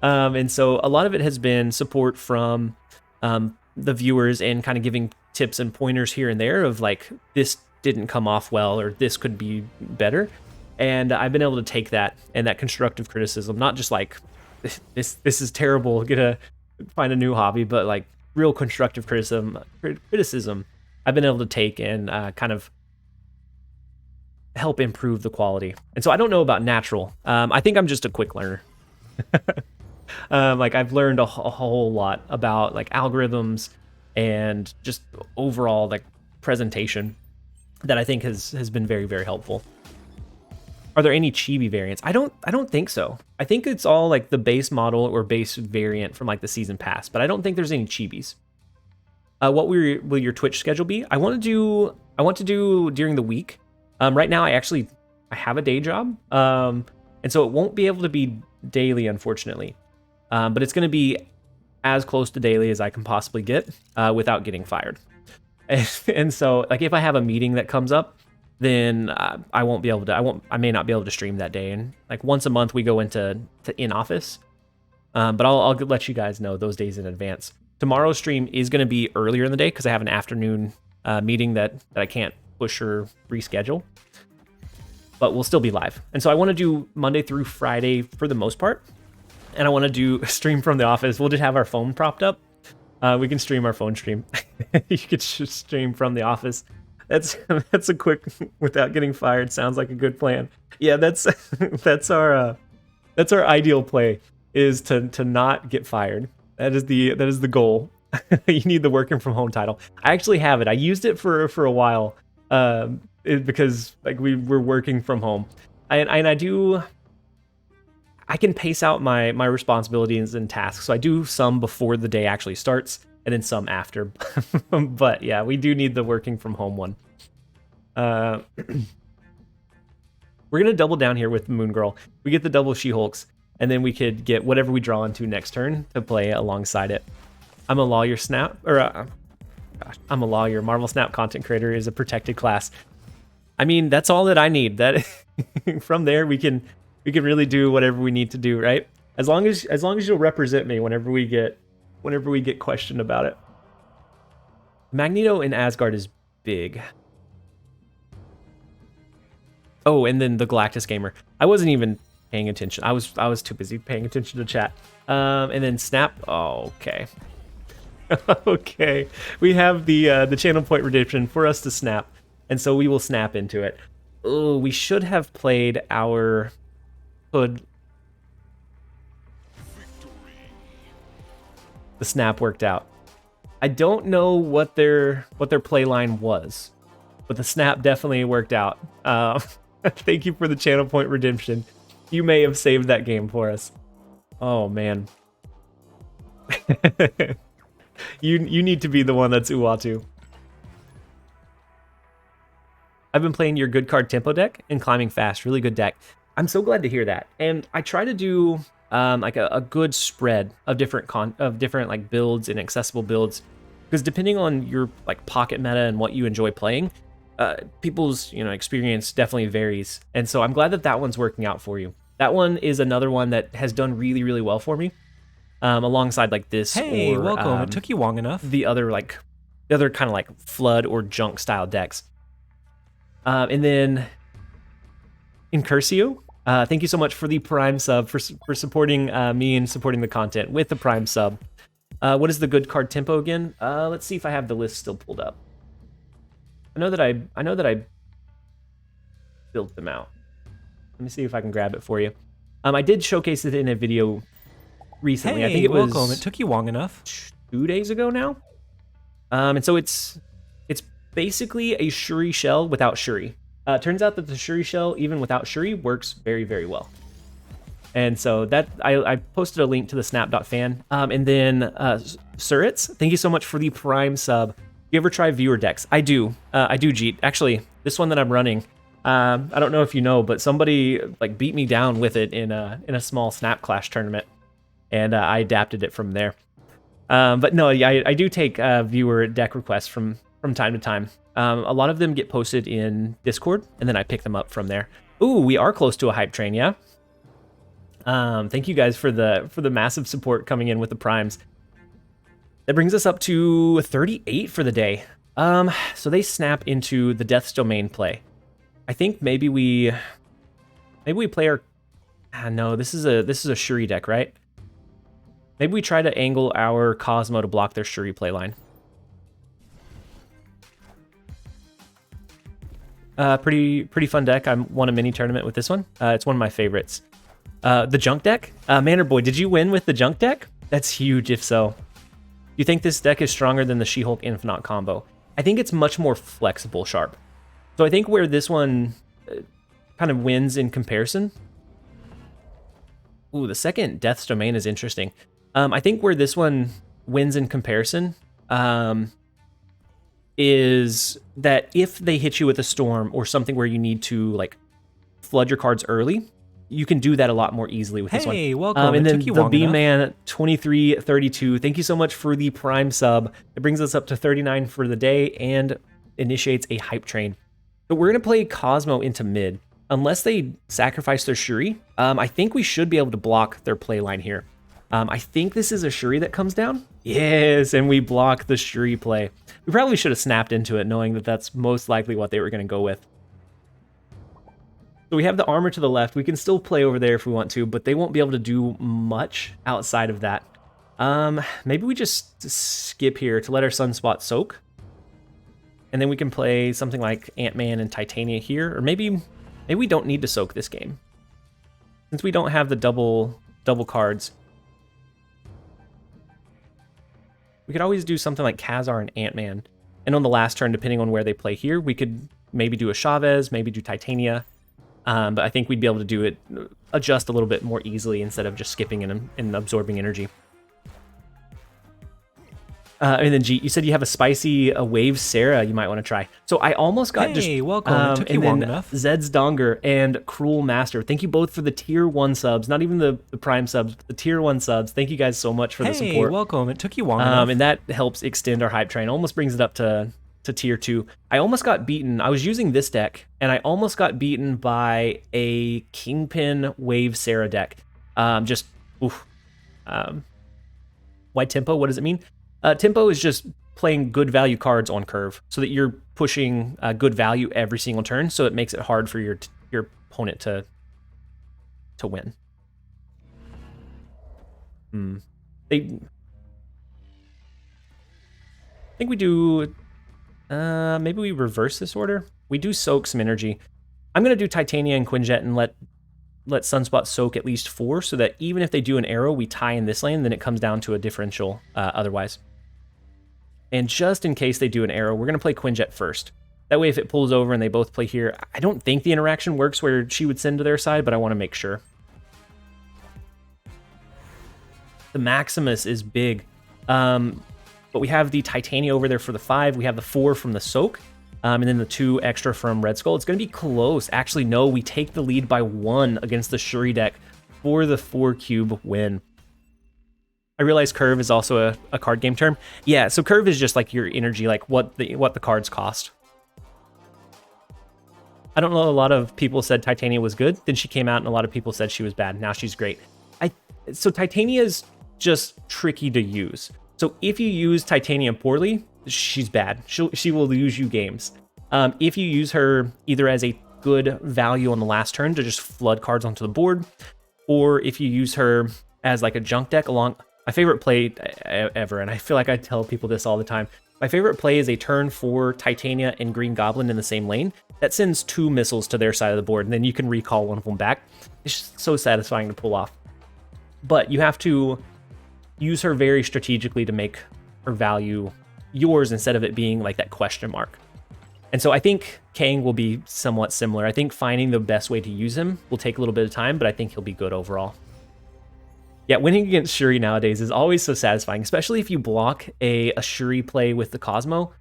And so a lot of it has been support from the viewers and kind of giving tips and pointers here and there of like this didn't come off well or this could be better. And I've been able to take that and that constructive criticism, not just like this is terrible, gonna find a new hobby, but like real constructive criticism I've been able to take and kind of help improve the quality. And so I don't know about natural. I think I'm just a quick learner. Like I've learned a whole lot about like algorithms and just overall like presentation that I think has been very, very helpful. Are there any chibi variants? I don't think so. I think it's all like the base model or base variant from like the season pass, but I don't think there's any chibis. What will your Twitch schedule be? I want to do during the week. Right now I have a day job. And so it won't be able to be daily, unfortunately. But it's going to be as close to daily as I can possibly get without getting fired. And so like if I have a meeting that comes up, then I may not be able to stream that day. And like once a month we go into in office, but I'll let you guys know those days in advance. Tomorrow's stream is going to be earlier in the day because I have an afternoon meeting that I can't push or reschedule, but we'll still be live. And so I want to do Monday through Friday for the most part. And I want to do a stream from the office. We'll just have our phone propped up. We can stream our phone stream. You could stream from the office. That's a quick without getting fired. Sounds like a good plan. Yeah, that's our ideal play is to not get fired. That is the goal. You need the working from home title. I actually have it. I used it for a while because like we're working from home, and I can pace out my responsibilities and tasks. So I do some before the day actually starts, and then some after. But yeah, we do need the working from home one. We're gonna double down here with Moon Girl. We get the double She-Hulks, and then we could get whatever we draw into next turn to play alongside it. I'm a lawyer snap, or I'm a lawyer. Marvel Snap content creator is a protected class. I mean, that's all that I need. That from there we can really do whatever we need to do, right? As long as you'll represent me whenever we get questioned about it. Magneto in Asgard is big. Oh, and then the Galactus gamer. I wasn't even paying attention. I was too busy paying attention to chat. And then Snap. Oh, okay. Okay. We have the channel point redemption for us to snap, and so we will snap into it. Oh, we should have played our hood. The snap worked out. I don't know what their play line was, but the snap definitely worked out. Thank you for the channel point redemption. You may have saved that game for us. Oh, man. You need to be the one that's Uatu. I've been playing your good card tempo deck and climbing fast. Really good deck. I'm so glad to hear that. And I try to do like a good spread of different like builds and accessible builds, because depending on your like pocket meta and what you enjoy playing, people's experience definitely varies. And so I'm glad that that one's working out for you. That one is another one that has done really, really well for me. Alongside like this. Hey, welcome. It took you long enough. The other kind of like flood or junk style decks. And then Incursio, thank you so much for the Prime sub, for supporting me and supporting the content with the Prime sub. What is the good card tempo again? Let's see if I have the list still pulled up. I know that I built them out. Let me see if I can grab it for you. I did showcase it in a video recently. Hey, I think it was welcome. It took you long enough. 2 days ago now. And so it's basically a Shuri shell without Shuri. Turns out that the Shuri shell, even without Shuri, works very, very well. And so that I posted a link to the snap.fan. And then Surits, thank you so much for the Prime sub. You ever try viewer decks? I do, Jeet. Actually, this one that I'm running, I don't know if you know, but somebody like beat me down with it in a small Snap Clash tournament, and I adapted it from there. But no, yeah, I do take viewer deck requests from time to time. A lot of them get posted in Discord, and then I pick them up from there. Ooh, we are close to a hype train, yeah. Thank you guys for the massive support coming in with the primes. That brings us up to 38 for the day. So they snap into the Death's Domain play. I think maybe we play our. No, this is a Shuri deck, right? Maybe we try to angle our Cosmo to block their Shuri playline. Pretty fun deck. I won a mini tournament with this one. It's one of my favorites. The junk deck? Manor Boy, did you win with the junk deck? That's huge if so. Do you think this deck is stronger than the She-Hulk Infinite combo? I think it's much more flexible, Sharp. So I think where this one kind of wins in comparison. Ooh, the second Death's Domain is interesting. I think where this one wins in comparison is that if they hit you with a storm or something where you need to like flood your cards early, you can do that a lot more easily with this one. Hey, welcome. And then the B-Man 2332, thank you so much for the Prime sub. It brings us up to 39 for the day and initiates a hype train. But we're going to play Cosmo into mid. Unless they sacrifice their Shuri, I think we should be able to block their play line here. I think this is a Shuri that comes down. Yes, and we block the Shuri play. We probably should have snapped into it knowing that that's most likely what they were going to go with. So we have the armor to the left. We can still play over there if we want to, but they won't be able to do much outside of that. Maybe we just skip here to let our Sunspot soak. And then we can play something like Ant-Man and Titania here. Or maybe we don't need to soak this game, since we don't have the double cards. We could always do something like Kazar and Ant-Man. And on the last turn, depending on where they play here, we could maybe do a Chavez, maybe do Titania. But I think we'd be able to do it, adjust a little bit more easily instead of just skipping and absorbing energy. And then G, you said you have a spicy Wave Sarah you might want to try. So I almost got Hey, welcome. It took you long enough. Zed's Donger and Cruel Master. Thank you both for the tier 1 subs. Not even the Prime subs, but the tier 1 subs. Thank you guys so much for the support. Hey, welcome. It took you long enough. And that helps extend our hype train. Almost brings it up to tier 2. I almost got beaten. I was using this deck, and I almost got beaten by a Kingpin Wave Sarah deck. Oof. Why tempo? What does it mean? Tempo is just playing good value cards on curve so that you're pushing good value every single turn, so it makes it hard for your opponent to win. I think we do... maybe we reverse this order. We do soak some energy. I'm going to do Titania and Quinjet and let Sunspot soak at least 4 so that even if they do an arrow, we tie in this lane, then it comes down to a differential otherwise. And just in case they do an arrow, we're going to play Quinjet first. That way, if it pulls over and they both play here, I don't think the interaction works where she would send to their side, but I want to make sure. The Maximus is big. But we have the Titania over there for the 5. We have the 4 from the Soak. And then the 2 extra from Red Skull. It's going to be close. Actually, no, we take the lead by 1 against the Shuri deck for the 4-cube win. I realize curve is also a card game term. Yeah, so curve is just like your energy, like what the cards cost. I don't know, a lot of people said Titania was good. Then she came out and a lot of people said she was bad. Now she's great. So Titania is just tricky to use. So if you use Titania poorly, she's bad. She will lose you games. If you use her either as a good value on the last turn to just flood cards onto the board, or if you use her as like a junk deck along... My favorite play ever, and I feel like I tell people this all the time, my favorite play is a turn 4 Titania and Green Goblin in the same lane that sends 2 missiles to their side of the board, and then you can recall one of them back. It's just so satisfying to pull off. But you have to use her very strategically to make her value yours instead of it being like that question mark. And so I think Kang will be somewhat similar. I think finding the best way to use him will take a little bit of time, but I think he'll be good overall. Yeah, winning against Shuri nowadays is always so satisfying, especially if you block a Shuri play with the Cosmo.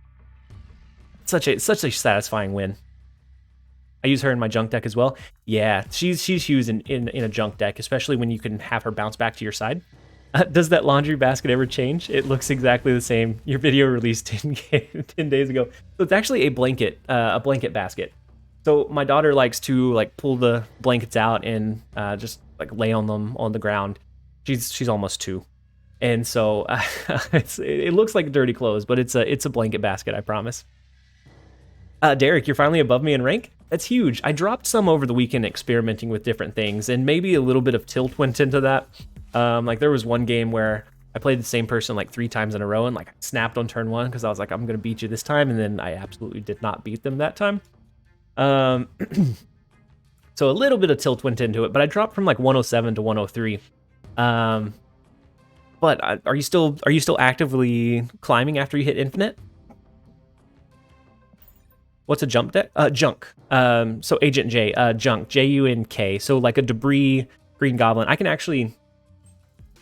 Such a satisfying win. I use her in my junk deck as well. Yeah, she's huge in a junk deck, especially when you can have her bounce back to your side. Does that laundry basket ever change? It looks exactly the same. Your video released 10 days ago. So it's actually a blanket basket. So my daughter likes to like pull the blankets out and just like lay on them on the ground. She's almost 2, and so it looks like dirty clothes, but it's a blanket basket, I promise. Derek, you're finally above me in rank. That's huge. I dropped some over the weekend experimenting with different things, and maybe a little bit of tilt went into that. Like there was one game where I played the same person like 3 times in a row, and like I snapped on turn 1 because I was like, I'm gonna beat you this time, and then I absolutely did not beat them that time. So a little bit of tilt went into it, but I dropped from like 107 to 103. But are you still actively climbing after you hit infinite? What's a jump deck? Junk. So Agent J, junk, Junk. So like a debris Green Goblin. I can actually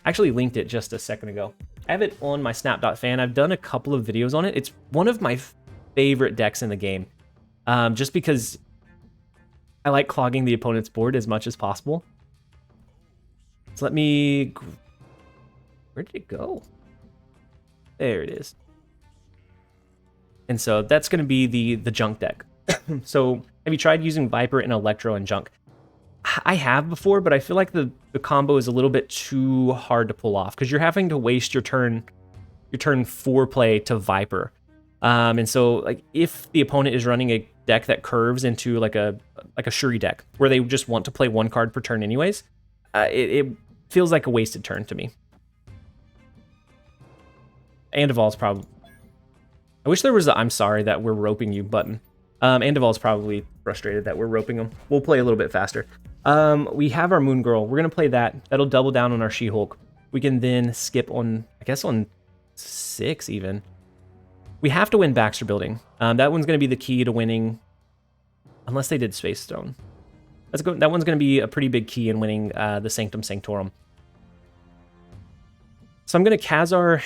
linked it just a second ago. I have it on my snap.fan. I've done a couple of videos on it. It's one of my favorite decks in the game. Just because I like clogging the opponent's board as much as possible. So let me... Where did it go? There it is. And so that's going to be the junk deck. So have you tried using Viper and Electro and junk? I have before, but I feel like the combo is a little bit too hard to pull off because you're having to waste your turn 4 play to Viper. And so like if the opponent is running a deck that curves into like a Shuri deck where they just want to play 1 card per turn anyways, it feels like a wasted turn to me. Andival's probably... I wish there was a I'm sorry that we're roping you button. Andival's probably frustrated that we're roping him. We'll play a little bit faster. We have our Moon Girl. We're going to play that. That'll double down on our She-Hulk. We can then skip on, I guess on 6 even. We have to win Baxter Building. That one's going to be the key to winning, unless they did Space Stone. That one's going to be a pretty big key in winning the Sanctum Sanctorum. So I'm going to Kazar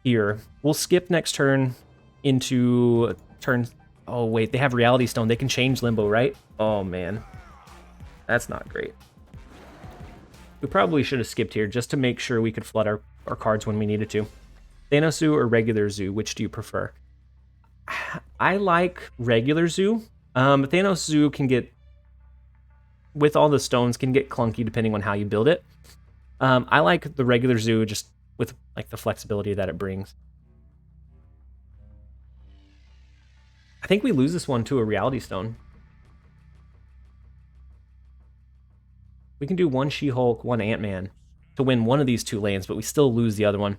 here. We'll skip next turn into turn... Oh, wait, they have Reality Stone. They can change Limbo, right? Oh, man. That's not great. We probably should have skipped here just to make sure we could flood our cards when we needed to. Thanos Zoo or regular Zoo? Which do you prefer? I like regular Zoo. Thanos Zoo can get... With all the stones, can get clunky depending on how you build it. I like the regular Zoo just with like the flexibility that it brings. I think we lose this one to a Reality Stone. We can do 1 She-Hulk, 1 Ant-Man to win one of these 2 lanes, but we still lose the other one.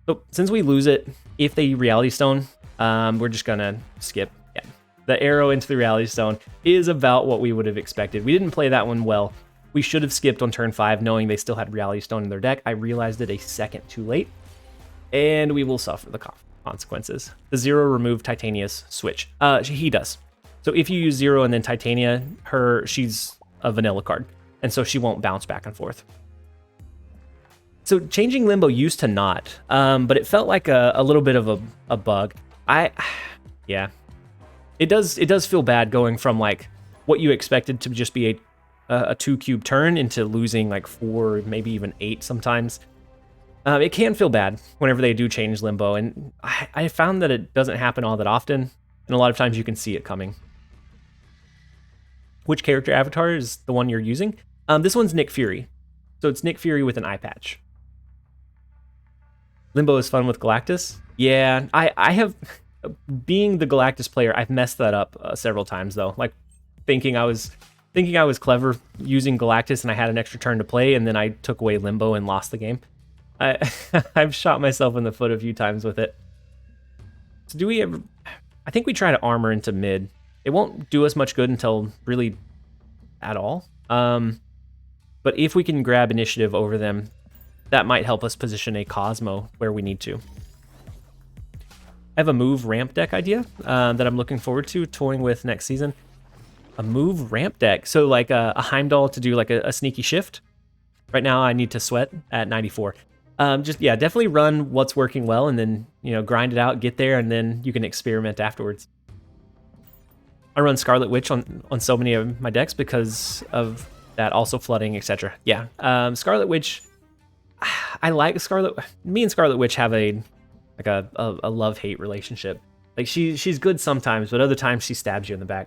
So since we lose it, if they Reality Stone, we're just gonna skip. Yeah, the arrow into the Reality Stone is about what we would have expected. We didn't play that one well. We should have skipped on turn 5, knowing they still had Reality Stone in their deck. I realized it a second too late, and we will suffer the consequences. The 0 remove Titania's switch. He does. So if you use 0 and then Titania, she's a vanilla card, and so she won't bounce back and forth. So changing Limbo used to not, but it felt like a little bit of a bug. Yeah, it does feel bad going from like what you expected to just be a 2-cube turn into losing like 4, maybe even 8 sometimes. It can feel bad whenever they do change Limbo, and I found that it doesn't happen all that often, and a lot of times you can see it coming. Which character avatar is the one you're using? This one's Nick Fury. So it's Nick Fury with an eye patch. Limbo is fun with Galactus. Yeah, I have, being the Galactus player, I've messed that up several times though. Like thinking I was clever using Galactus and I had an extra turn to play, and then I took away Limbo and lost the game. I've shot myself in the foot a few times with it. So do we ever? I think we try to armor into mid. It won't do us much good until really at all. But if we can grab initiative over them, that might help us position a Cosmo where we need to. I have a move ramp deck idea that I'm looking forward to toying with next season. A move ramp deck. So like a Heimdall to do like a sneaky shift. Right now I need to sweat at 94. Yeah, definitely run what's working well and then, grind it out, get there, and then you can experiment afterwards. I run Scarlet Witch on so many of my decks because of that, also flooding, etc. Yeah, Scarlet Witch, I like Scarlet. Me and Scarlet Witch have a love-hate relationship. Like she's good sometimes, but other times she stabs you in the back.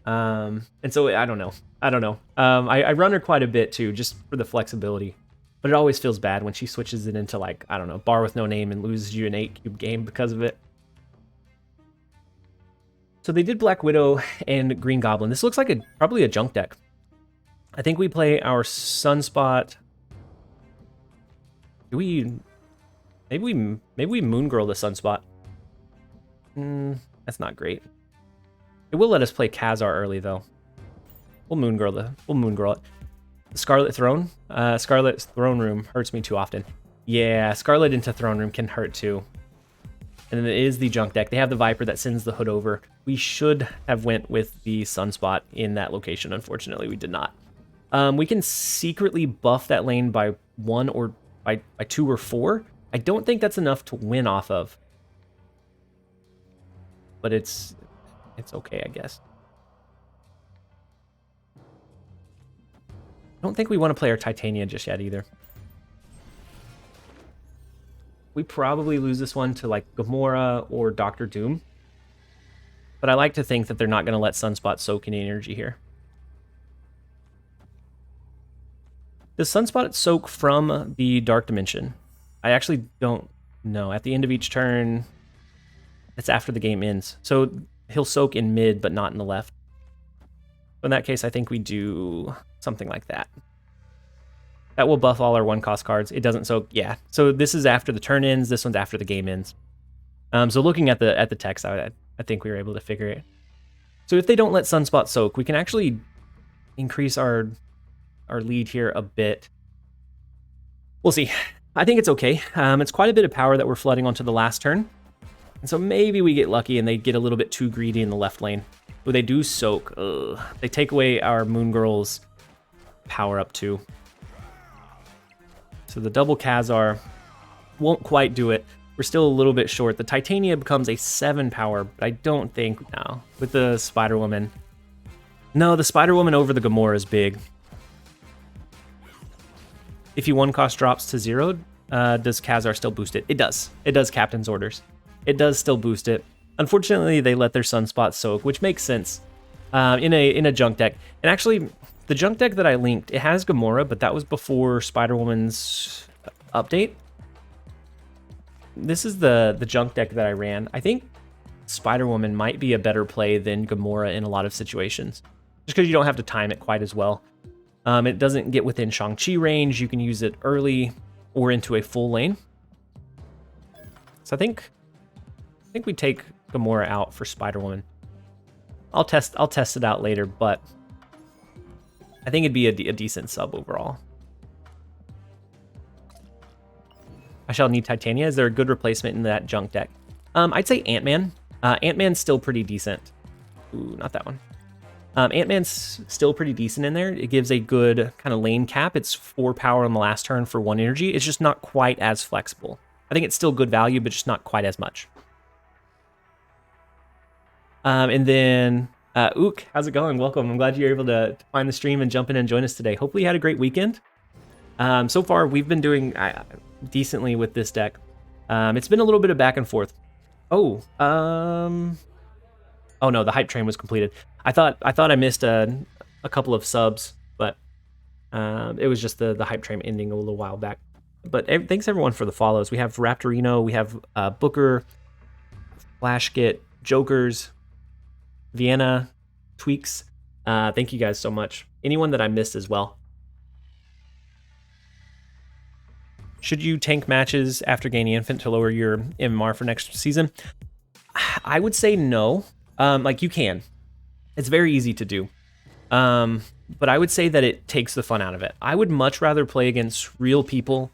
And so I don't know. I run her quite a bit too, just for the flexibility. But it always feels bad when she switches it into like, I don't know, bar with no name and loses you an 8-cube game because of it. So they did Black Widow and Green Goblin. This looks like probably a junk deck. I think we play our Sunspot. Maybe we Moon Girl the Sunspot. That's not great. It will let us play Kazar early though. We'll Moon Girl it. Scarlet Throne. Scarlet's Throne Room hurts me too often. Yeah, Scarlet into Throne Room can hurt too. And then it is the junk deck. They have the Viper that sends the hood over. We should have went with the Sunspot in that location. Unfortunately, we did not. We can secretly buff that lane by 1 or by 2 or 4. I don't think that's enough to win off of. But it's okay, I guess. I don't think we want to play our Titania just yet either. We probably lose this one to like Gamora or Doctor Doom. But I like to think that they're not going to let Sunspot soak any energy here. Does Sunspot soak from the Dark Dimension? I actually don't know. At the end of each turn, it's after the game ends. So he'll soak in mid, but not in the left. In that case, I think we do something like that. That will buff all our 1-cost cards. It doesn't soak. Yeah. So this is after the turn ends. This one's after the game ends. So looking at the text, I think we were able to figure it. So if they don't let Sunspot soak, we can actually increase our lead here a bit. We'll see. I think it's okay. It's quite a bit of power that we're flooding onto the last turn. And so maybe we get lucky and they get a little bit too greedy in the left lane. But they do soak. Ugh. They take away our Moon Girl's power up too. So the double Kazar won't quite do it. We're still a little bit short. The Titania becomes a 7 power, but I don't think, no. With the Spider-Woman. No, the Spider-Woman over the Gamora is big. If you 1-cost drops to 0, does Kazar still boost it? It does. It does Captain's Orders. It does still boost it. Unfortunately, they let their Sunspot soak, which makes sense in a junk deck. And actually, the junk deck that I linked, it has Gamora, but that was before Spider-Woman's update. This is the junk deck that I ran. I think Spider-Woman might be a better play than Gamora in a lot of situations, just because you don't have to time it quite as well. It doesn't get within Shang-Chi range. You can use it early or into a full lane. So I think we take Gamora out for Spider-Woman. I'll test it out later, but I think it'd be a decent sub overall. I shall need Titania. Is there a good replacement in that junk deck? I'd say Ant-Man. Ant-Man's still pretty decent. Ooh, not that one. Ant-Man's still pretty decent in there. It gives a good kind of lane cap. It's 4 power on the last turn for 1 energy. It's just not quite as flexible. I think it's still good value, but just not quite as much. And then, Ook, how's it going? Welcome. I'm glad you're able to find the stream and jump in and join us today. Hopefully you had a great weekend. So far, we've been doing decently with this deck. It's been a little bit of back and forth. Oh no, the hype train was completed. I thought I missed a couple of subs, but it was just the hype train ending a little while back. But thanks everyone for the follows. We have Raptorino, we have Booker, Flashgit, Jokers, Vienna, Tweaks. Thank you guys so much. Anyone that I missed as well. Should you tank matches after gaining Infant to lower your MMR for next season? I would say no. Like you can. It's very easy to do. But I would say that it takes the fun out of it. I would much rather play against real people,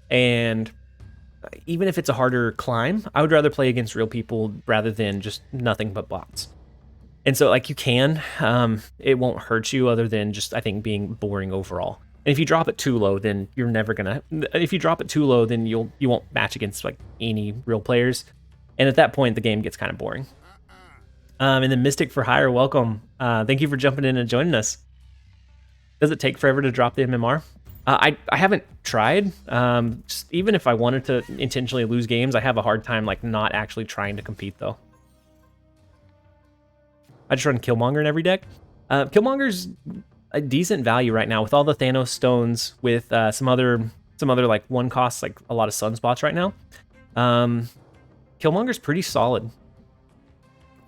and even if it's a harder climb, I would rather play against real people rather than just nothing but bots. And so like you can, it won't hurt you other than just, I think, being boring overall. And if you drop it too low, then you're never gonna, if you drop it too low, then you won't match against like any real players. And at that point, the game gets kind of boring. And then Mystic for Hire, welcome. Thank you for jumping in and joining us. Does it take forever to drop the MMR? I haven't tried. Just even if I wanted to intentionally lose games, I have a hard time like not actually trying to compete though. I just run Killmonger in every deck. Killmonger's a decent value right now with all the Thanos stones, with some other like one costs, like a lot of sunspots right now. Killmonger's pretty solid.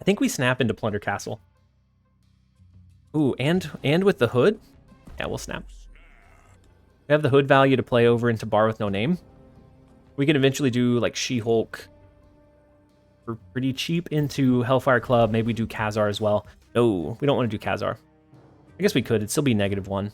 I think we snap into Plunder Castle. Ooh, and with the hood? Yeah, we'll snap. We have the hood value to play over into Bar with No Name. We can eventually do like She-Hulk for pretty cheap into Hellfire Club. Maybe we do Kazar as well. No, we don't want to do Kazar. I guess we could. It'd still be -1.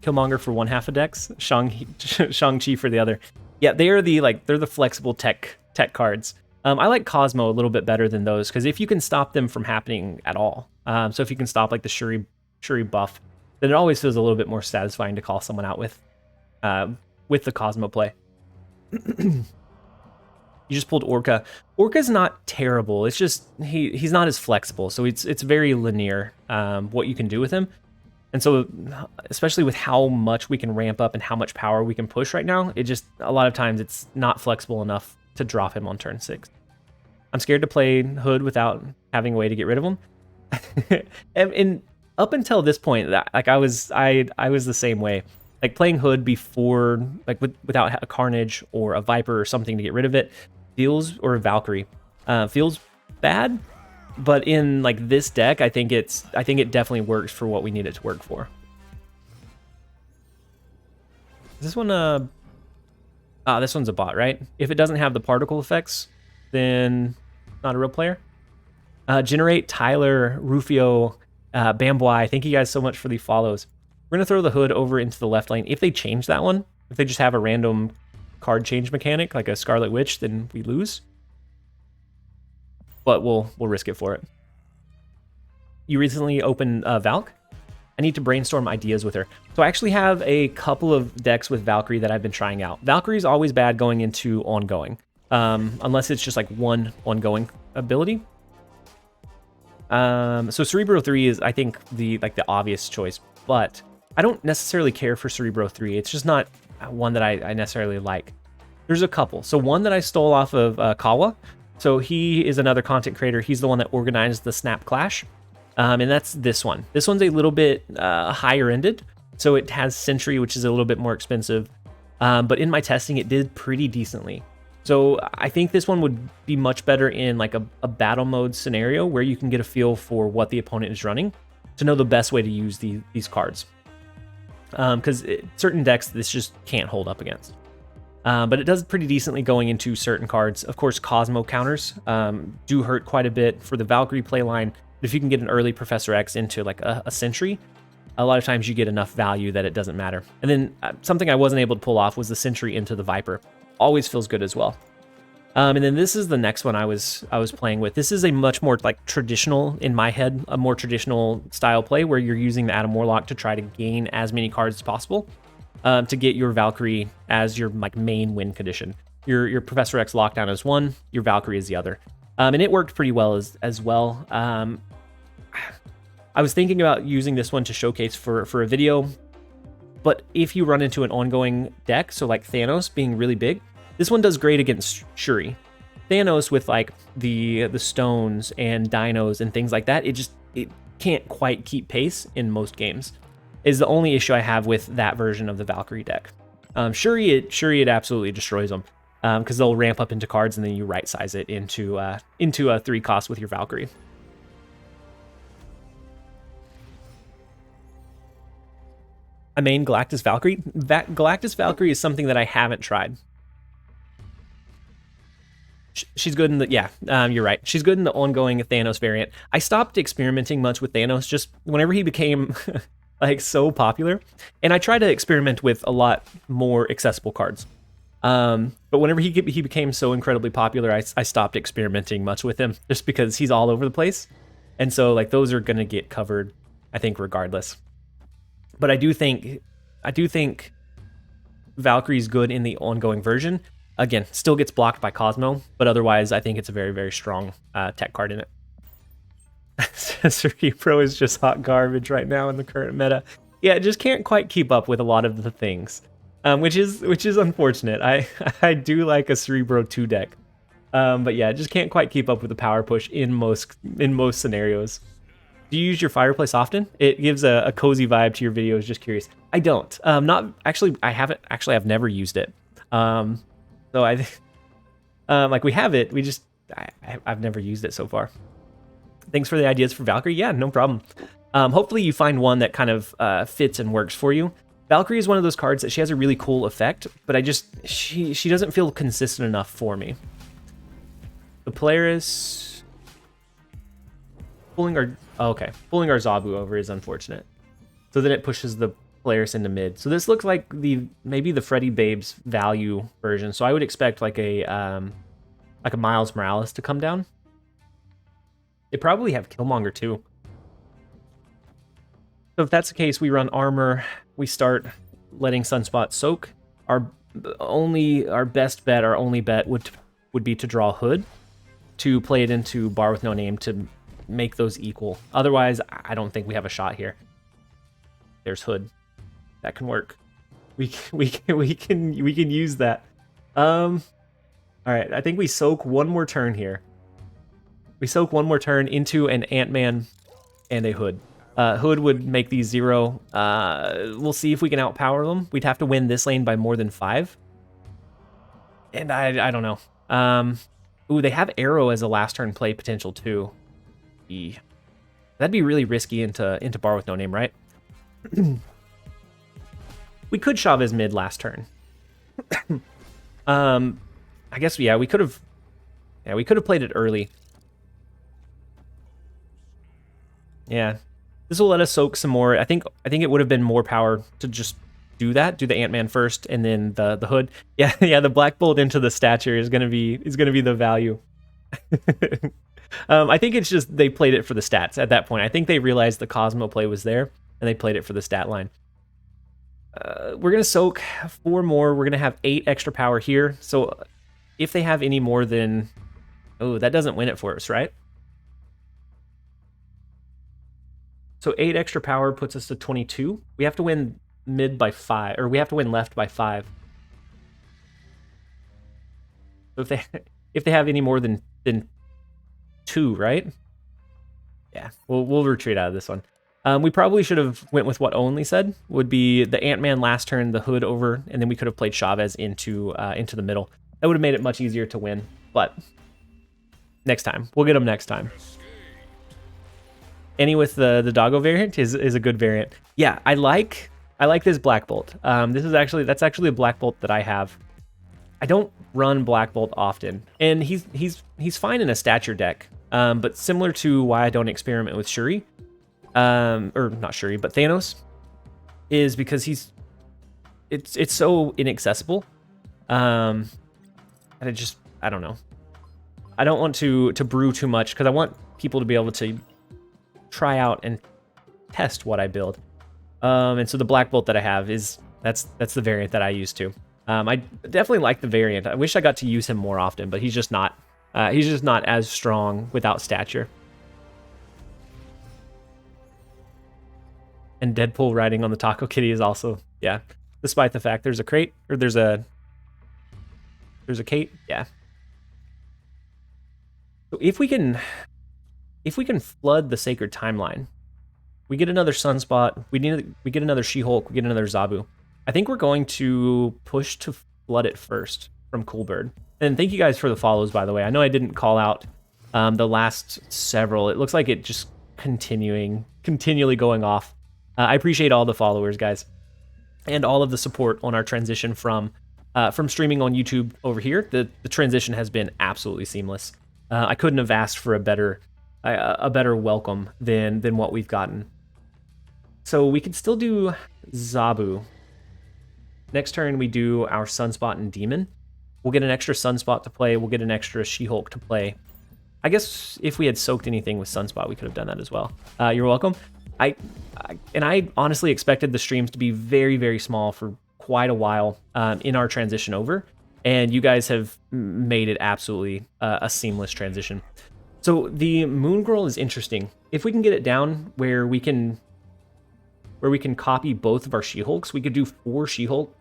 Killmonger for one half of decks, Shang-Chi for the other. Yeah, they're the flexible tech cards. I like Cosmo a little bit better than those because if you can stop them from happening at all, so if you can stop like the Shuri buff, then it always feels a little bit more satisfying to call someone out with the Cosmo play. You just pulled Orca. Orca's not terrible. It's just he's not as flexible, so it's very linear what you can do with him. And so, especially with how much we can ramp up and how much power we can push right now, it just, a lot of times it's not flexible enough to drop him on turn 6. I'm scared to play Hood without having a way to get rid of him. and up until this point, like I was the same way. Like playing Hood before, like without a Carnage or a Viper or something to get rid of it, or a Valkyrie, feels bad. But in like this deck, I think it definitely works for what we need it to work for. Is this one this one's a bot, right? If it doesn't have the particle effects, then not a real player. Generate, Tyler, Rufio, Bamboy, thank you guys so much for the follows. We're gonna throw the Hood over into the left lane. If they change that one, if they just have a random card change mechanic like a Scarlet Witch, then we lose. But we'll risk it for it. You recently opened Valk? I need to brainstorm ideas with her. So I actually have a couple of decks with Valkyrie that I've been trying out. Valkyrie's always bad going into ongoing, unless it's just like one ongoing ability. So Cerebro 3 is, I think, the obvious choice, but I don't necessarily care for Cerebro 3. It's just not one that I necessarily like. There's a couple. So one that I stole off of Kawa. So he is another content creator. He's the one that organized the Snap Clash. And that's this one. This one's a little bit higher ended. So it has Sentry, which is a little bit more expensive. But in my testing, it did pretty decently. So I think this one would be much better in like a battle mode scenario where you can get a feel for what the opponent is running to know the best way to use these cards. Because certain decks, this just can't hold up against. But it does pretty decently going into certain cards. Of course, Cosmo counters do hurt quite a bit for the Valkyrie playline. If you can get an early Professor X into like a Sentry, a lot of times you get enough value that it doesn't matter. And then something I wasn't able to pull off was the Sentry into the Viper. Always feels good as well. And then this is the next one I was playing with. This is a much more like traditional, in my head, a more traditional style play where you're using the Adam Warlock to try to gain as many cards as possible to get your Valkyrie as your like main win condition. Your Professor X lockdown is one, your Valkyrie is the other. And it worked pretty well as well. I was thinking about using this one to showcase for a video, but if you run into an ongoing deck, so like Thanos being really big, this one does great against Shuri. Thanos with like the stones and dinos and things like that, it can't quite keep pace in most games, is the only issue I have with that version of the Valkyrie deck. Shuri, it absolutely destroys them because they'll ramp up into cards and then you right size it into a 3 cost with your Valkyrie. I main Galactus Valkyrie. Galactus Valkyrie is something that I haven't tried. She's good in the, you're right. She's good in the ongoing Thanos variant. I stopped experimenting much with Thanos just whenever he became like so popular. And I try to experiment with a lot more accessible cards. But whenever he became so incredibly popular, I stopped experimenting much with him just because he's all over the place. And so like those are going to get covered, I think, regardless. But I do think Valkyrie's good in the ongoing version. Again, still gets blocked by Cosmo, but otherwise I think it's a very, very strong tech card in it. Suri Pro is just hot garbage right now in the current meta. Yeah, it just can't quite keep up with a lot of the things, which is unfortunate. I do like a Cerebro 2 deck, but yeah, it just can't quite keep up with the power push in most scenarios. Do you use your fireplace often? It gives a cozy vibe to your videos. Just curious. I don't. Not actually. I haven't actually. I've never used it. So I, like we have it. We just I've never used it so far. Thanks for the ideas for Valkyrie. Yeah, no problem. Hopefully you find one that kind of fits and works for you. Valkyrie is one of those cards that she has a really cool effect, but she doesn't feel consistent enough for me. The Polaris pulling our Zabu over is unfortunate. So then it pushes the Polaris into mid. So this looks like maybe the Freddy Babes value version. So I would expect like a Miles Morales to come down. They probably have Killmonger too. So if that's the case, we run armor. We start letting Sunspot soak. Our best bet, our only bet would be to draw Hood, to play it into Bar with No Name to make those equal. Otherwise, I don't think we have a shot here. There's Hood. That can work. We can use that. All right, I think we soak one more turn here. We soak one more turn into an Ant-Man and a Hood. Hood would make these 0. We'll see if we can outpower them. We'd have to win this lane by more than 5. And I don't know. Ooh, they have Arrow as a last turn play potential too. That'd be really risky into Bar with No Name, right? We could Chavez mid last turn. I guess we could have played it early. Yeah. This will let us soak some more. I think it would have been more power to just do that. Do the Ant-Man first and then the Hood. Yeah, the Black Bolt into the stature is gonna be the value. I think it's just they played it for the stats at that point. I think they realized the Cosmo play was there and they played it for the stat line. We're gonna soak 4 more. We're gonna have 8 extra power here. So if they have any more than, that doesn't win it for us, right? So 8 extra power puts us to 22. We have to win mid by 5, or we have to win left by 5. So if they have any more than 2, right? Yeah, we'll retreat out of this one. We probably should have went with what Only said would be the Ant-Man last turn, the Hood over, and then we could have played Chavez into the middle. That would have made it much easier to win, but next time. We'll get them next time. Any with the Doggo variant is a good variant. Yeah, I like this Black Bolt. That's actually a Black Bolt that I have. I don't run Black Bolt often, and he's fine in a stature deck. But similar to why I don't experiment with Shuri, or not Shuri, but Thanos, is because it's so inaccessible. And I don't know. I don't want to brew too much because I want people to be able to try out and test what I build. And so the Black Bolt that I have that's the variant that I use too. I definitely like the variant. I wish I got to use him more often, but he's just not as strong without stature. And Deadpool riding on the Taco Kitty is also, yeah. Despite the fact there's a crate, or there's a Kate, yeah. So if we can flood the Sacred Timeline, we get another Sunspot, we get another She-Hulk, we get another Zabu. I think we're going to push to flood it first from Coolbird. And thank you guys for the follows, by the way. I know I didn't call out the last several. It looks like it just continually going off. I appreciate all the followers, guys, and all of the support on our transition from streaming on YouTube over here. The transition has been absolutely seamless. I couldn't have asked for a better welcome than what we've gotten. So we could still do Zabu. Next turn we do our Sunspot and Demon. We'll get an extra Sunspot to play. We'll get an extra She-Hulk to play. I guess if we had soaked anything with Sunspot, we could have done that as well. You're welcome. I honestly expected the streams to be very, very small for quite a while in our transition over, and you guys have made it absolutely a seamless transition. So the Moon Girl is interesting. If we can get it down where we can copy both of our She-Hulks, we could do 4 She-Hulks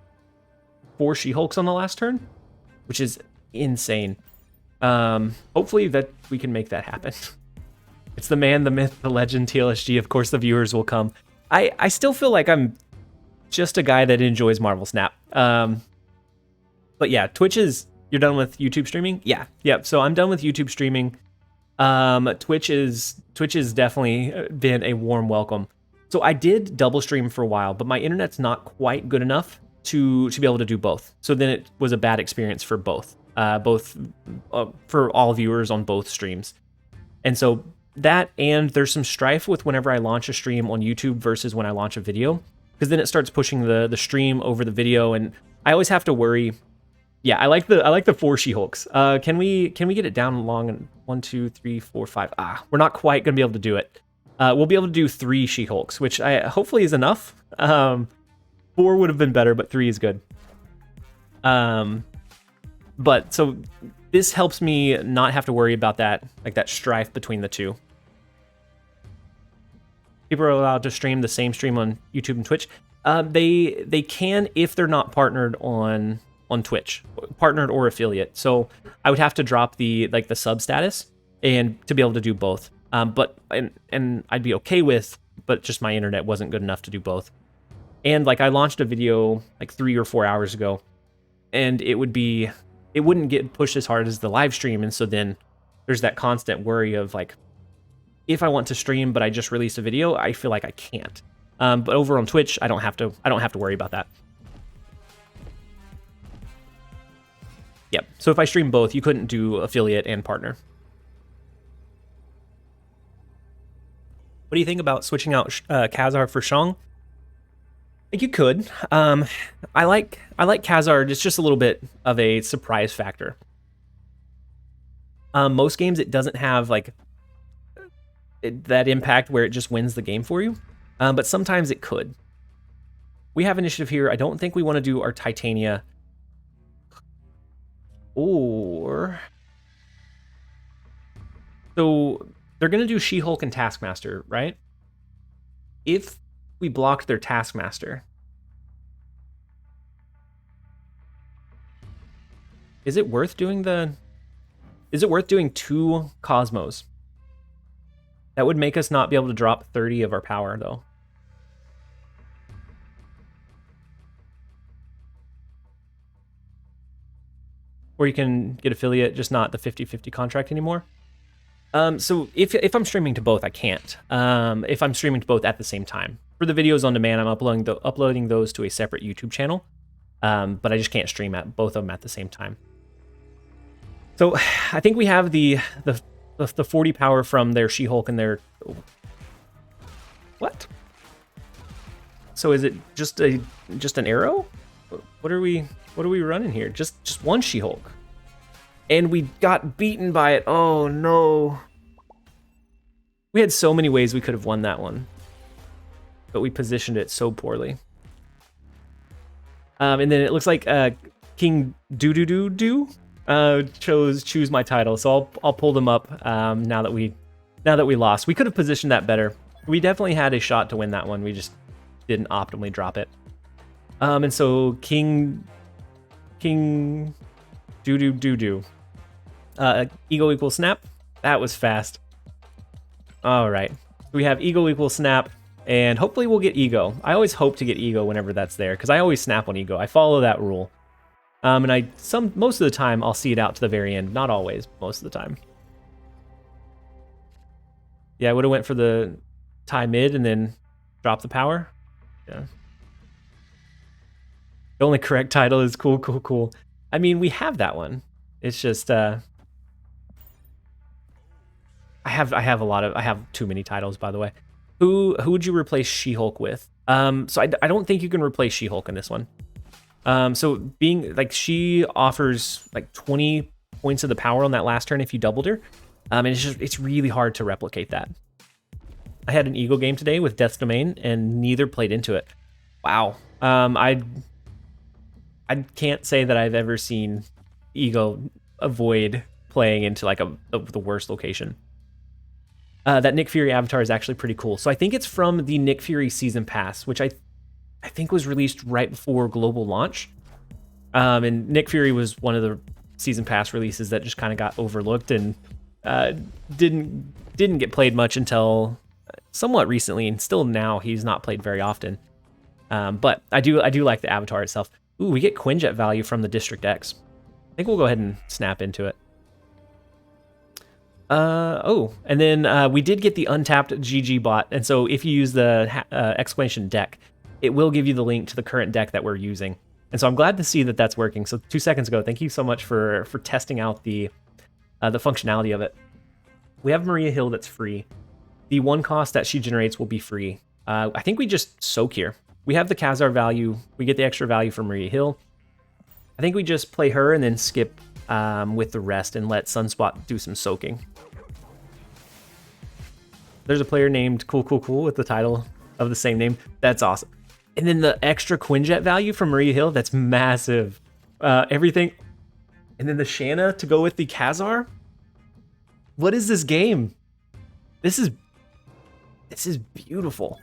on the last turn, which is insane. Hopefully that we can make that happen. It's the man, the myth, the legend, TLSG. Of course, the viewers will come. I still feel like I'm just a guy that enjoys Marvel Snap. But yeah, you're done with YouTube streaming? Yeah. So I'm done with YouTube streaming. Twitch has definitely been a warm welcome. So I did double stream for a while, but my internet's not quite good enough to be able to do both. So then it was a bad experience for both for all viewers on both streams. And so that, and there's some strife with whenever I launch a stream on YouTube versus when I launch a video, because then it starts pushing the stream over the video, and I always have to worry. Yeah, I like the 4 She-Hulks. Can we get it down long? 1, 2, 3, 4, 5. We're not quite gonna be able to do it. We'll be able to do 3 She-Hulks, which hopefully is enough. 4 would have been better, but 3 is good. But so this helps me not have to worry about that strife between the two. People are allowed to stream the same stream on YouTube and Twitch. They can if they're not partnered on Twitch, partnered or affiliate. So I would have to drop the sub status and to be able to do both. But I'd be okay with, but just my internet wasn't good enough to do both. And I launched a video 3 or 4 hours ago, and it wouldn't get pushed as hard as the live stream, and so then there's that constant worry of if I want to stream but I just released a video, I feel like I can't. But over on Twitch, I don't have to worry about that. Yep. So if I stream both, you couldn't do affiliate and partner. What do you think about switching out Kazar for Shang? I think you could. I like Kazar. It's just a little bit of a surprise factor. Most games it doesn't have that impact where it just wins the game for you, but sometimes it could. We have initiative here. I don't think we want to do our Titania, or so they're going to do She-Hulk and Taskmaster, right? If we blocked their Taskmaster, is it worth doing 2 Cosmos? That would make us not be able to drop 30 of our power, though. Or you can get affiliate, just not the 50-50 contract anymore. So if I'm streaming to both, I can't. If I'm streaming to both at the same time. For the videos on demand, I'm uploading those to a separate YouTube channel. But I just can't stream at both of them at the same time. So I think we have the 40 power from their She-Hulk and their... What? So is it just an arrow? What are we running here? Just one She-Hulk. And we got beaten by it. Oh, no. We had so many ways we could have won that one. But we positioned it so poorly. And then it looks like King Choose my title. So I'll pull them up now that we lost. We could have positioned that better. We definitely had a shot to win that one. We just didn't optimally drop it. And so King Ego equals snap. That was fast. All right. We have ego equals snap, and hopefully we'll get ego. I always hope to get ego whenever that's there, because I always snap on ego. I follow that rule. And most of the time I'll see it out to the very end. Not always, most of the time. Yeah, I would have went for the tie mid and then drop the power. Yeah. The only correct title is cool. I mean, we have that one. It's just I have too many titles, by the way. Who would you replace She-Hulk with? So I don't think you can replace She-Hulk in this one. So being like, she offers like 20 points of the power on that last turn if you doubled her. And it's really hard to replicate that. I had an Ego game today with Death's Domain and neither played into it. Wow. I can't say that I've ever seen Ego avoid playing into like the worst location. That Nick Fury avatar is actually pretty cool. So I think it's from the Nick Fury season pass, which I think was released right before global launch. And Nick Fury was one of the season pass releases that just kind of got overlooked and didn't get played much until somewhat recently, and still now he's not played very often. But I do like the avatar itself. Ooh, we get Quinjet value from the District X. I think we'll go ahead and snap into it. And then we did get the untapped GG bot, and so if you use the exclamation deck, it will give you the link to the current deck that we're using. And so I'm glad to see that that's working. So 2 seconds ago, thank you so much for testing out the functionality of it. We have Maria Hill that's free. The 1 cost that she generates will be free. I think we just soak here. We have the Kazar value. We get the extra value from Maria Hill. I think we just play her and then skip with the rest and let Sunspot do some soaking. There's a player named Cool with the title of the same name. That's awesome. And then the extra Quinjet value from Maria Hill, that's massive. Everything. And then the Shanna to go with the Kazar. What is this game? This is beautiful.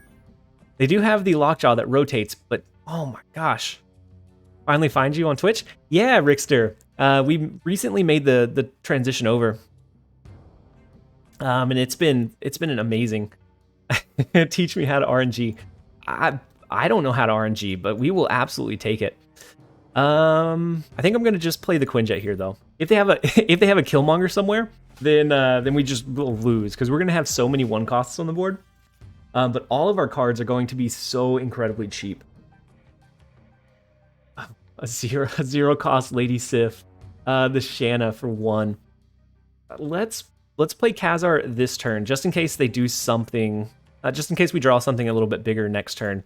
They do have the Lockjaw that rotates, but oh my gosh. Finally find you on Twitch? Yeah, Rickster. We recently made the transition over. And it's been an amazing. Teach me how to RNG. I don't know how to RNG, but we will absolutely take it. I think I'm gonna just play the Quinjet here though. If they have a Killmonger somewhere, then we just will lose because we're gonna have so many 1 costs on the board. But all of our cards are going to be so incredibly cheap. A zero cost Lady Sif, the Shanna for 1. Let's play Kazar this turn, just in case they do something. Just in case we draw something a little bit bigger next turn.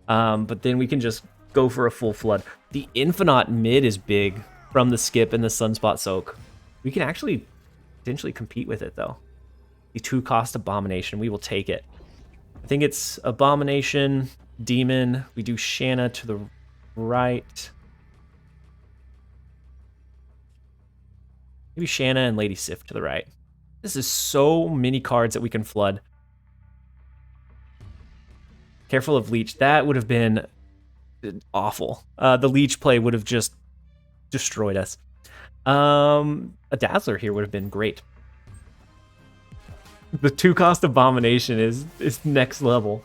But then we can just go for a full flood. The Infinite mid is big from the skip and the Sunspot soak. We can actually potentially compete with it though. The 2 cost Abomination, we will take it. I think it's Abomination, Demon. We do Shanna to the right. Maybe Shanna and Lady Sif to the right. This is so many cards that we can flood. Careful of Leech. That would have been awful. The Leech play would have just destroyed us. A Dazzler here would have been great. The 2 cost Abomination is next level.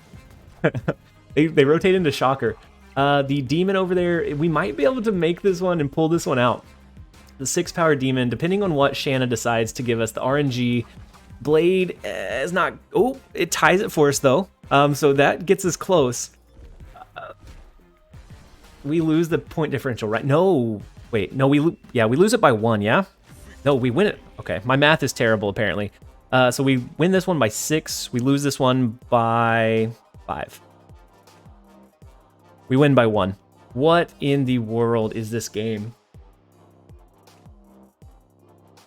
they rotate into Shocker. The Demon over there, we might be able to make this one and pull this one out. The 6 power Demon, depending on what Shanna decides to give us, the RNG Blade is not. Oh, it ties it for us though. So that gets us close. We lose the point differential, right? No, wait, no, we lose it by 1. Yeah, no, we win it. Okay, my math is terrible apparently. So we win this one by 6. We lose this one by 5. We win by 1. What in the world is this game?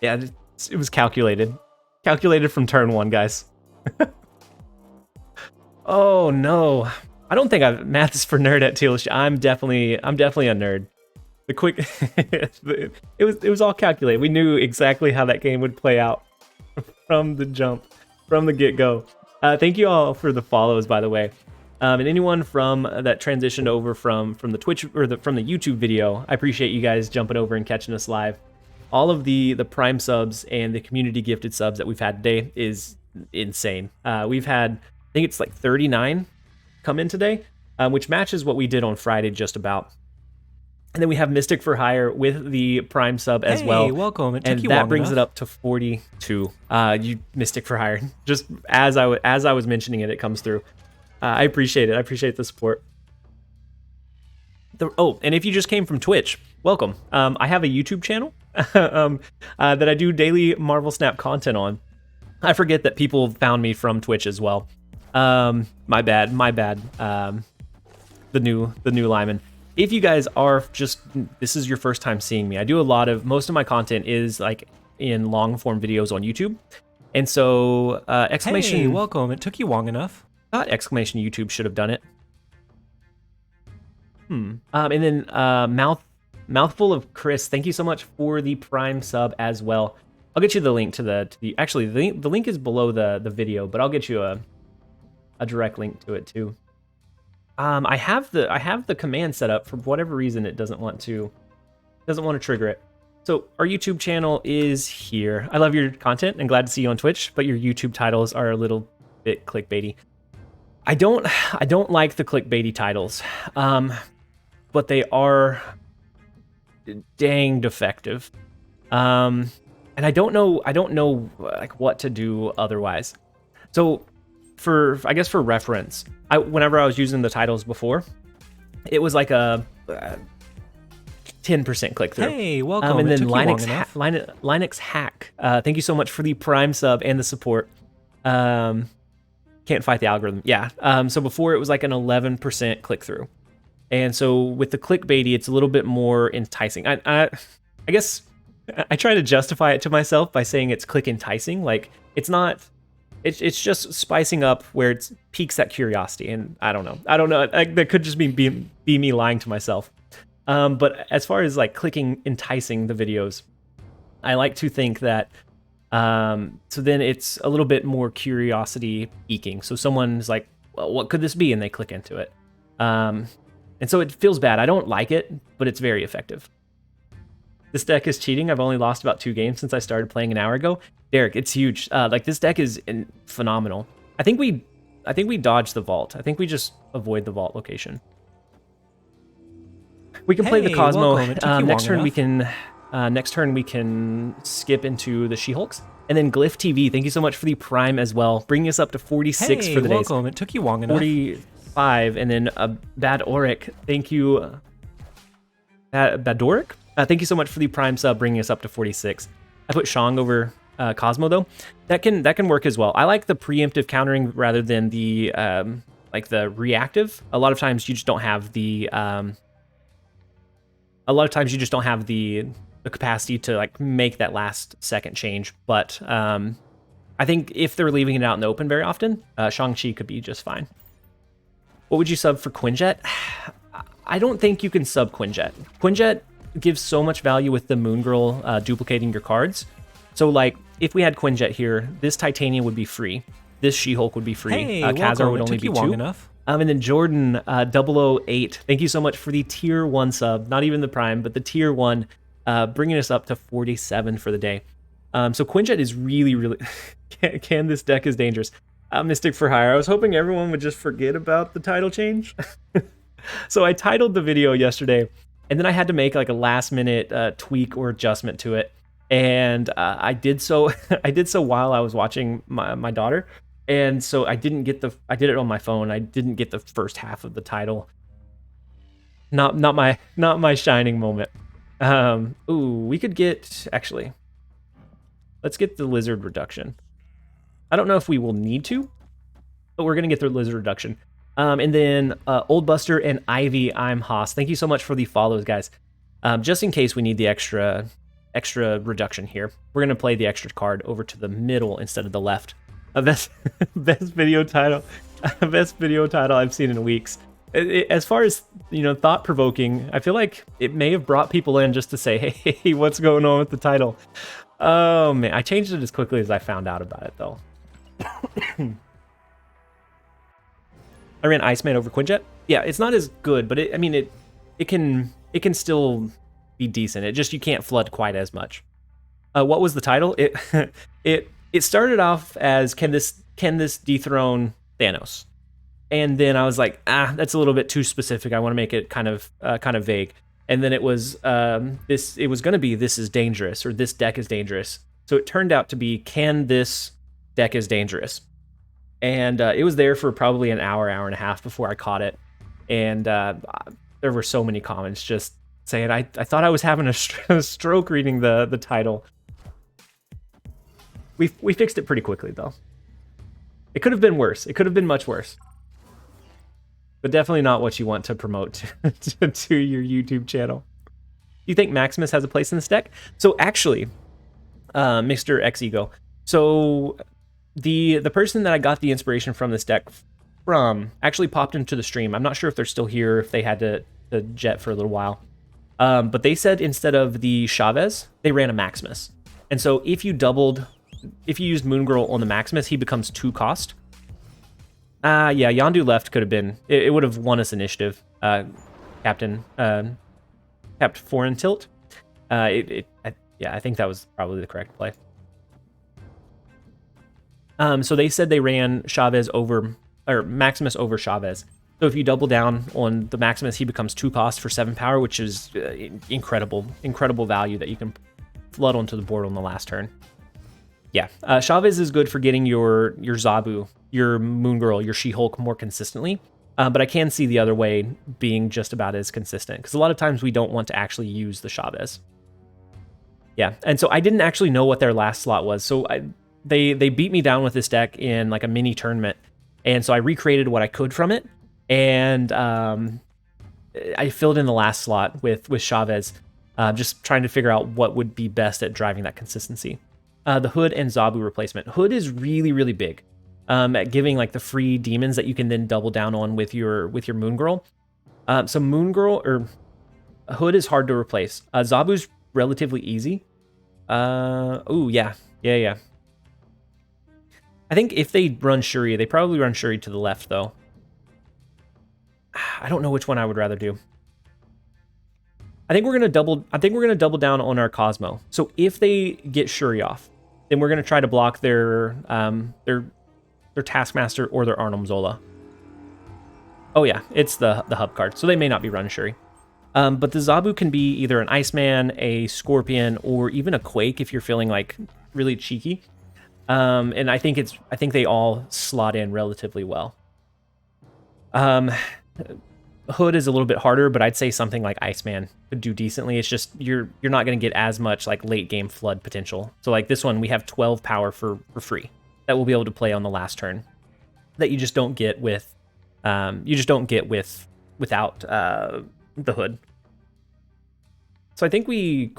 Yeah, it was calculated. Calculated from turn 1, guys. Oh no. I don't think math is for nerd at TLSG. I'm definitely a nerd. The quick it was all calculated. We knew exactly how that game would play out from the jump, from the get-go. Thank you all for the follows, by the way. And anyone from that transitioned over from the Twitch or from the YouTube video, I appreciate you guys jumping over and catching us live. All of the Prime subs and the community gifted subs that we've had today is insane. We've had, I think it's like 39 come in today, which matches what we did on Friday just about. And then we have Mystic for Hire with the Prime sub as well. Hey, welcome. It took and you that long brings enough. it up to 42. You Mystic for Hire. Just as I was mentioning it, it comes through. I appreciate it. I appreciate the support. And if you just came from Twitch, welcome. I have a YouTube channel that I do daily Marvel Snap content on. I forget that people found me from Twitch as well. My bad. The new Lyman. If you guys are this is your first time seeing me, I do most of my content is like in long form videos on YouTube. And so, exclamation. Hey, welcome. It took you long enough. Thought exclamation YouTube should have done it. And then, Mouthful of Chris, thank you so much for the Prime sub as well. I'll get you the link to the actually, the link is below the video, but I'll get you a direct link to it too. I have the command set up. For whatever reason, it doesn't want to trigger it. So our YouTube channel is here. I love your content and glad to see you on Twitch, but your YouTube titles are a little bit clickbaity. I don't like the clickbaity titles, but they are dang defective. And I don't know like what to do otherwise. So I guess for reference, whenever I was using the titles before, it was like a 10% click through. Hey, welcome. And it then took you long enough. Linux Hack. Thank you so much for the Prime sub and the support. Can't fight the algorithm. Yeah. So before it was like an 11% click through, and so with the clickbaity, it's a little bit more enticing. I guess I try to justify it to myself by saying it's click enticing. Like it's not. It's just spicing up where it piques that curiosity, and I don't know. That could just be me lying to myself. But as far as like clicking enticing the videos, I like to think that so then it's a little bit more curiosity piquing. So someone's like, well, what could this be? And they click into it. And so it feels bad. I don't like it, but it's very effective. This deck is cheating. I've only lost about 2 games since I started playing an hour ago. Derek, it's huge. Like this deck is phenomenal. I think we dodge the vault. I think we just avoid the vault location. We can play the Cosmo. Next turn we can skip into the She-Hulks. And then Glyph TV, thank you so much for the Prime as well, bringing us up to 46 for the days. Welcome. It took you long enough. 45, and then Bad Oric, thank you. Badoric? Thank you so much for the Prime sub, bringing us up to 46. I put Shang over Cosmo though. That can work as well. I like the preemptive countering rather than the like the reactive. A lot of times you just don't have the capacity to like make that last second change. But I think if they're leaving it out in the open very often, Shang-Chi could be just fine. What would you sub for Quinjet? I don't think you can sub Quinjet. Quinjet gives so much value with the Moon Girl duplicating your cards. So like if we had Quinjet here, this Titania would be free. This She-Hulk would be free. Hey, Kazar would only be 2. Enough. And then Jordan 008, thank you so much for the tier 1 sub. Not even the Prime, but the tier 1, bringing us up to 47 for the day. So Quinjet is really can this deck is dangerous. Mystic for Hire. I was hoping everyone would just forget about the title change. So I titled the video yesterday, and then I had to make like a last minute tweak or adjustment to it. And I did so while I was watching my daughter. And so I did it on my phone. I didn't get the first half of the title. Not my shining moment. We could get, actually, let's get the lizard reduction. I don't know if we will need to, but we're going to get the lizard reduction. And then Old Buster and Ivy, I'm Haas. Thank you so much for the follows, guys. Just in case we need the extra extra reduction here. We're going to play the extra card over to the middle instead of the left. Best video title. Best video title I've seen in weeks. As far as, thought-provoking, I feel like it may have brought people in just to say, hey, what's going on with the title? Oh, man. I changed it as quickly as I found out about it, though. I ran Iceman over Quinjet. Yeah, it's not as good, but it can still be decent. It just, you can't flood quite as much. What was the title? It started off as can this dethrone Thanos? And then I was like, that's a little bit too specific. I want to make it kind of vague. And then it was it was going to be this is dangerous, or this deck is dangerous. So it turned out to be can this deck is dangerous. And it was there for probably an hour and a half before I caught it. And there were so many comments just saying I thought I was having a stroke reading the title. We fixed it pretty quickly, though. It could have been worse. It could have been much worse. But definitely not what you want to promote to your YouTube channel. Do you think Maximus has a place in this deck? So actually, Mr. X Ego. So the person that I got the inspiration from this deck from actually popped into the stream. I'm not sure if they're still here, if they had to jet for a little while. But they said instead of the Chavez, they ran a Maximus. And so if you used Moon Girl on the Maximus, he becomes 2 cost. Yeah, Yondu left could have been. It would have won us initiative. Captain kept foreign tilt. Yeah, I think that was probably the correct play. So they said they ran Chavez over, or Maximus over Chavez. So if you double down on the Maximus, he becomes 2 cost for 7 power, which is incredible value that you can flood onto the board on the last turn. Yeah, Chavez is good for getting your Zabu, your Moon Girl, your She-Hulk more consistently. But I can see the other way being just about as consistent, because a lot of times we don't want to actually use the Chavez. Yeah, and so I didn't actually know what their last slot was. So they beat me down with this deck in like a mini tournament. And so I recreated what I could from it. And I filled in the last slot with Chavez, just trying to figure out what would be best at driving that consistency. The Hood and Zabu replacement. Hood is really, really big at giving like the free demons that you can then double down on with your Moon Girl. So Moon Girl or Hood is hard to replace. Zabu's relatively easy. Oh yeah. I think if they run Shuri, they probably run Shuri to the left though. I don't know which one I would rather do. I think we're gonna double down on our Cosmo. So if they get Shuri off, then we're gonna try to block their Taskmaster or their Arnim Zola. Oh yeah, it's the hub card, so they may not be running Shuri. But the Zabu can be either an Iceman, a Scorpion, or even a Quake if you're feeling like really cheeky. And I think they all slot in relatively well. Hood is a little bit harder, but I'd say something like Iceman could do decently. It's just you're not going to get as much like late game flood potential. So like this one, we have 12 power for free that we'll be able to play on the last turn. That you just don't get with without the Hood. So I think we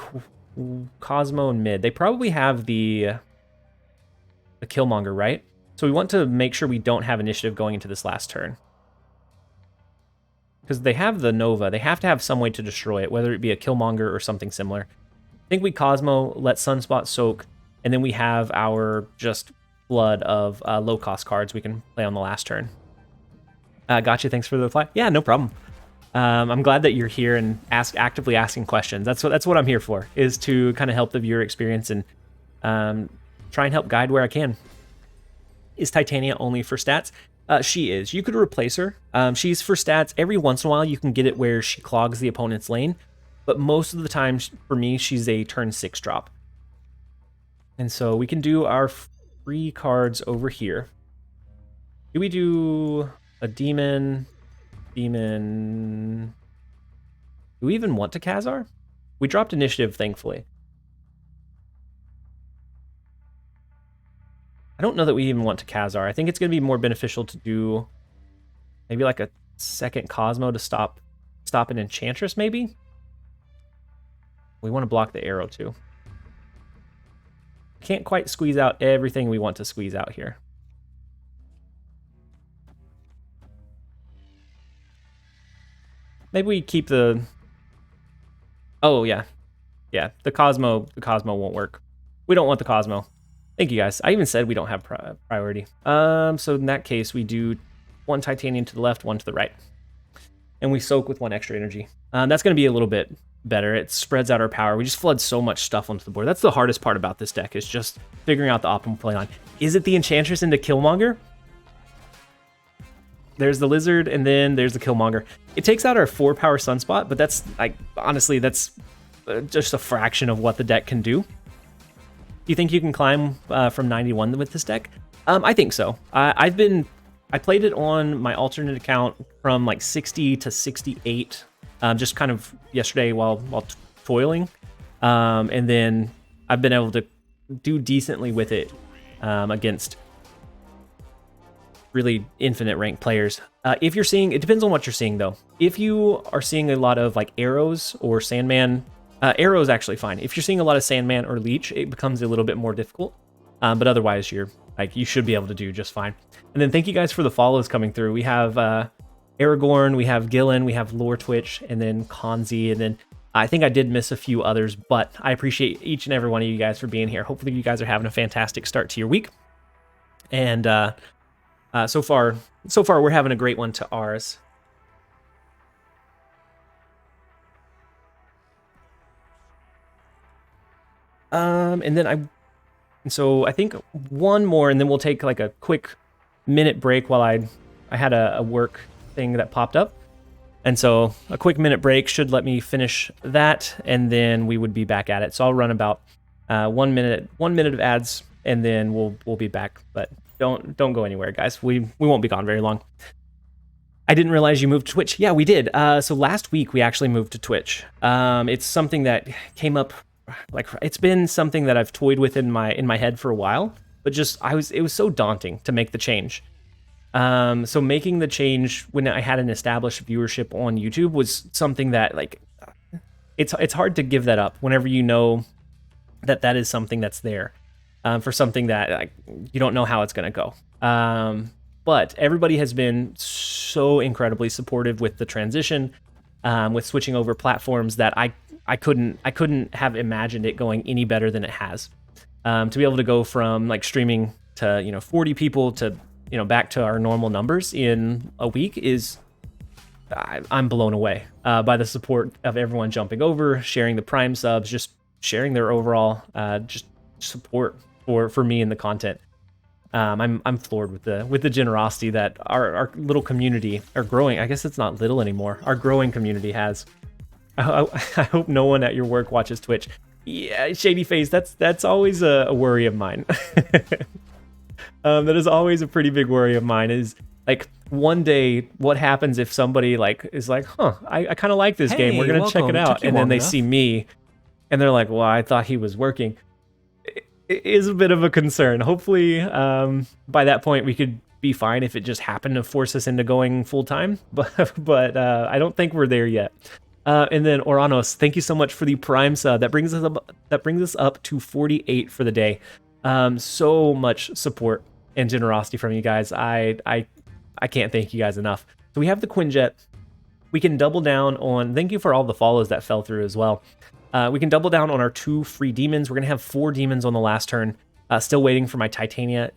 Cosmo and mid. They probably have the Killmonger, right? So we want to make sure we don't have initiative going into this last turn. Because they have the Nova. They have to have some way to destroy it, whether it be a Killmonger or something similar. I think we Cosmo, let Sunspot soak, and then we have our just flood of low-cost cards we can play on the last turn. Gotcha, thanks for the reply. Yeah, no problem. I'm glad that you're here and actively asking questions. That's what I'm here for, is to kind of help the viewer experience and try and help guide where I can. Is Titania only for stats? She is. You could replace her. She's for stats. Every once in a while, you can get it where she clogs the opponent's lane. But most of the time, for me, she's a turn 6 drop. And so we can do our free cards over here. Do we do a demon? Do we even want to Kazar? We dropped initiative, thankfully. I don't know that we even want to Kazar. I think it's going to be more beneficial to do maybe like a second Cosmo to stop an Enchantress, maybe? We want to block the arrow, too. can't quite squeeze out everything we want to squeeze out here. Maybe we keep the... Oh, yeah. Yeah, the Cosmo won't work. We don't want the Cosmo. Thank you, guys. I even said we don't have priority. So in that case, we do 1 titanium to the left, 1 to the right. And we soak with 1 extra energy. That's going to be a little bit better. It spreads out our power. We just flood so much stuff onto the board. That's the hardest part about this deck, is just figuring out the optimal play line. Is it the Enchantress into Killmonger? There's the Lizard, and then there's the Killmonger. It takes out our 4-power Sunspot, but that's, like, honestly, that's just a fraction of what the deck can do. Do you think you can climb from 91 with this deck? I think so. I played it on my alternate account from like 60 to 68, just kind of yesterday while toiling, and then I've been able to do decently with it against really infinite rank players. If you're seeing, it depends on what you're seeing though. If you are seeing a lot of like arrows or Sandman, arrow is actually fine. If you're seeing a lot of Sandman or Leech, it becomes a little bit more difficult. But otherwise, you should be able to do just fine. And then thank you guys for the follows coming through. We have Aragorn, we have Gillen, we have Lore Twitch, and then Konzi, and then I think I did miss a few others, but I appreciate each and every one of you guys for being here. Hopefully you guys are having a fantastic start to your week. And so far we're having a great one to ours. So I think one more, and then we'll take like a quick minute break while I had a work thing that popped up. And so a quick minute break should let me finish that, and then we would be back at it. So I'll run about 1 minute of ads, and then we'll be back. But don't go anywhere, guys. We won't be gone very long. I didn't realize you moved to Twitch. Yeah, we did. So last week we actually moved to Twitch. It's something that came up. Like, it's been something that I've toyed with in my head for a while, but it was so daunting to make the change. So making the change when I had an established viewership on YouTube was something that, like, it's hard to give that up whenever you know that is something that's there, for something that, like, you don't know how it's going to go. But everybody has been so incredibly supportive with the transition, with switching over platforms, that I couldn't have imagined it going any better than it has. To be able to go from like streaming to 40 people to back to our normal numbers in a week I'm blown away by the support of everyone jumping over, sharing the Prime subs, just sharing their overall just support for me and the content. I'm floored with the generosity that our little community, our growing, I guess it's not little anymore, our growing community has. I hope no one at your work watches Twitch. Yeah, Shady Face, that's always a worry of mine. That is always a pretty big worry of mine, is like, one day what happens if somebody is like, I kind of like this game, we're gonna check it out, and then they see me and they're like, well, I thought he was working. It is a bit of a concern. Hopefully by that point we could be fine if it just happened to force us into going full time, but I don't think we're there yet. And then Oranos, thank you so much for the Prime sub. That brings us up to 48 for the day. So much support and generosity from you guys. I can't thank you guys enough. So we have the Quinjet. We can double down on, thank you for all the follows that fell through as well. We can double down on our 2 free demons. We're gonna have 4 demons on the last turn. Still waiting for my Titania.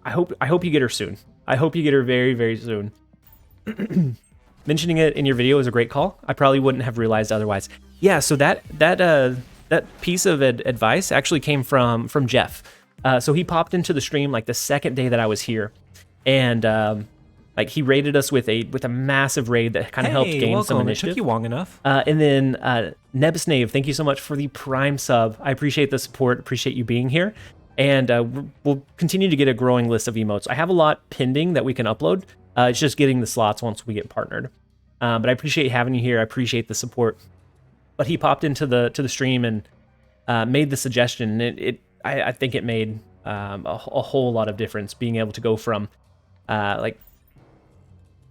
I hope you get her soon. I hope you get her very, very soon. Mentioning it in your video is a great call. I probably wouldn't have realized otherwise. Yeah, so that piece of advice actually came from Jeff. So he popped into the stream like the second day that I was here, and like, he raided us with a massive raid that kind of helped gain some initiative. It took you long enough. And then Nebsnave, thank you so much for the Prime sub. I appreciate the support. Appreciate you being here. And we'll continue to get a growing list of emotes. I have a lot pending that we can upload. It's just getting the slots once we get partnered. But I appreciate having you here. I appreciate the support. But he popped into the stream and made the suggestion. I think it made a whole lot of difference, being able to go from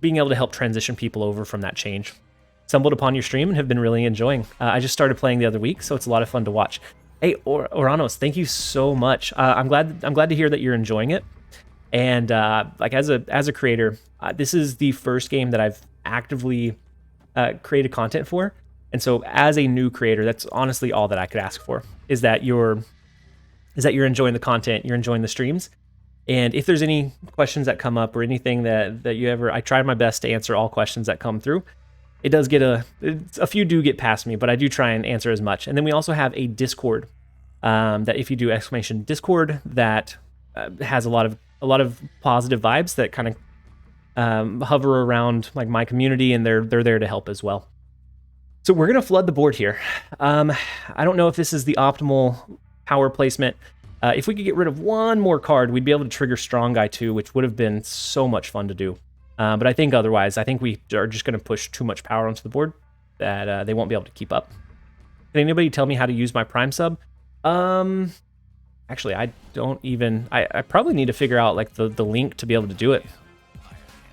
being able to help transition people over from that change. Stumbled upon your stream and have been really enjoying. I just started playing the other week, so it's a lot of fun to watch. Hey, Oranos, thank you so much. I'm glad to hear that you're enjoying it. And like as a creator, this is the first game that I've actively created content for. And so as a new creator, that's honestly all that I could ask for, is that you're enjoying the content, you're enjoying the streams. And if there's any questions that come up or anything that you ever, I try my best to answer all questions that come through. It does get a few do get past me, but I do try and answer as much. And then we also have a Discord that if you do exclamation Discord, that has a lot of positive vibes that kind of hover around like my community, and they're there to help as well. So we're gonna flood the board here. I don't know if this is the optimal power placement. If we could get rid of one more card, we'd be able to trigger Strong Guy 2, which would have been so much fun to do. But I think otherwise, I think we are just going to push too much power onto the board that they won't be able to keep up. Can anybody tell me how to use my Prime sub? Actually, I don't even... I probably need to figure out like the link to be able to do it.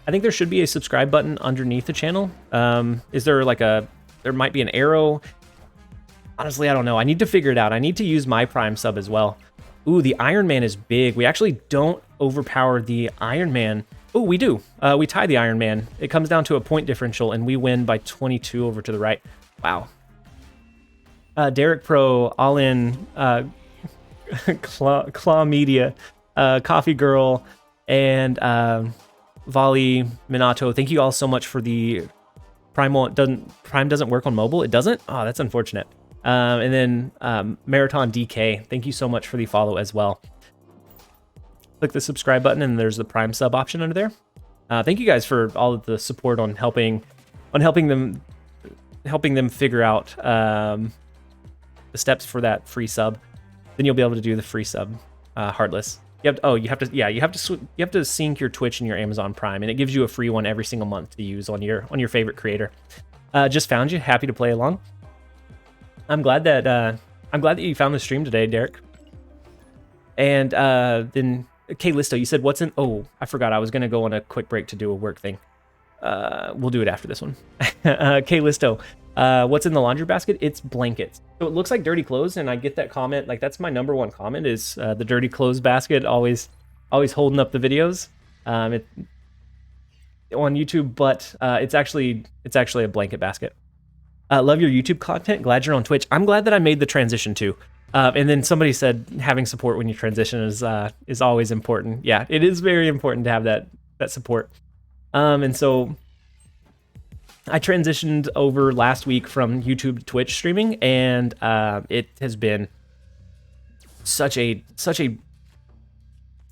I think there should be a subscribe button underneath the channel. Is there like a... There might be an arrow. Honestly, I don't know. I need to figure it out. I need to use my Prime sub as well. Ooh, the Iron Man is big. We actually don't overpower the Iron Man. Oh, we do. We tie the Iron Man. It comes down to a point differential, and we win by 22 over to the right. Wow. Derek Pro, All In, Claw Media, Coffee Girl, and Volley Minato. Thank you all so much for the Prime doesn't work on mobile. It doesn't? Oh, that's unfortunate. And then Marathon DK. Thank you so much for the follow as well. Click the subscribe button, and there's the Prime sub option under there. Thank you guys for all of the support on helping them figure out the steps for that free sub. Then you'll be able to do the free sub, Heartless. You have to sync your Twitch and your Amazon Prime, and it gives you a free one every single month to use on your favorite creator. Just found you. Happy to play along. I'm glad that you found the stream today, Derek. And then. Listo, you said what's in... Oh, I forgot. I was going to go on a quick break to do a work thing. We'll do it after this one. Listo, what's in the laundry basket? It's blankets. So it looks like dirty clothes, and I get that comment. Like, that's my number one comment is the dirty clothes basket, always holding up the videos on YouTube, but it's actually a blanket basket. Love your YouTube content. Glad you're on Twitch. I'm glad that I made the transition too. And then somebody said having support when you transition is always important. Yeah, it is very important to have that support. And so I transitioned over last week from YouTube to Twitch streaming, and it has been such a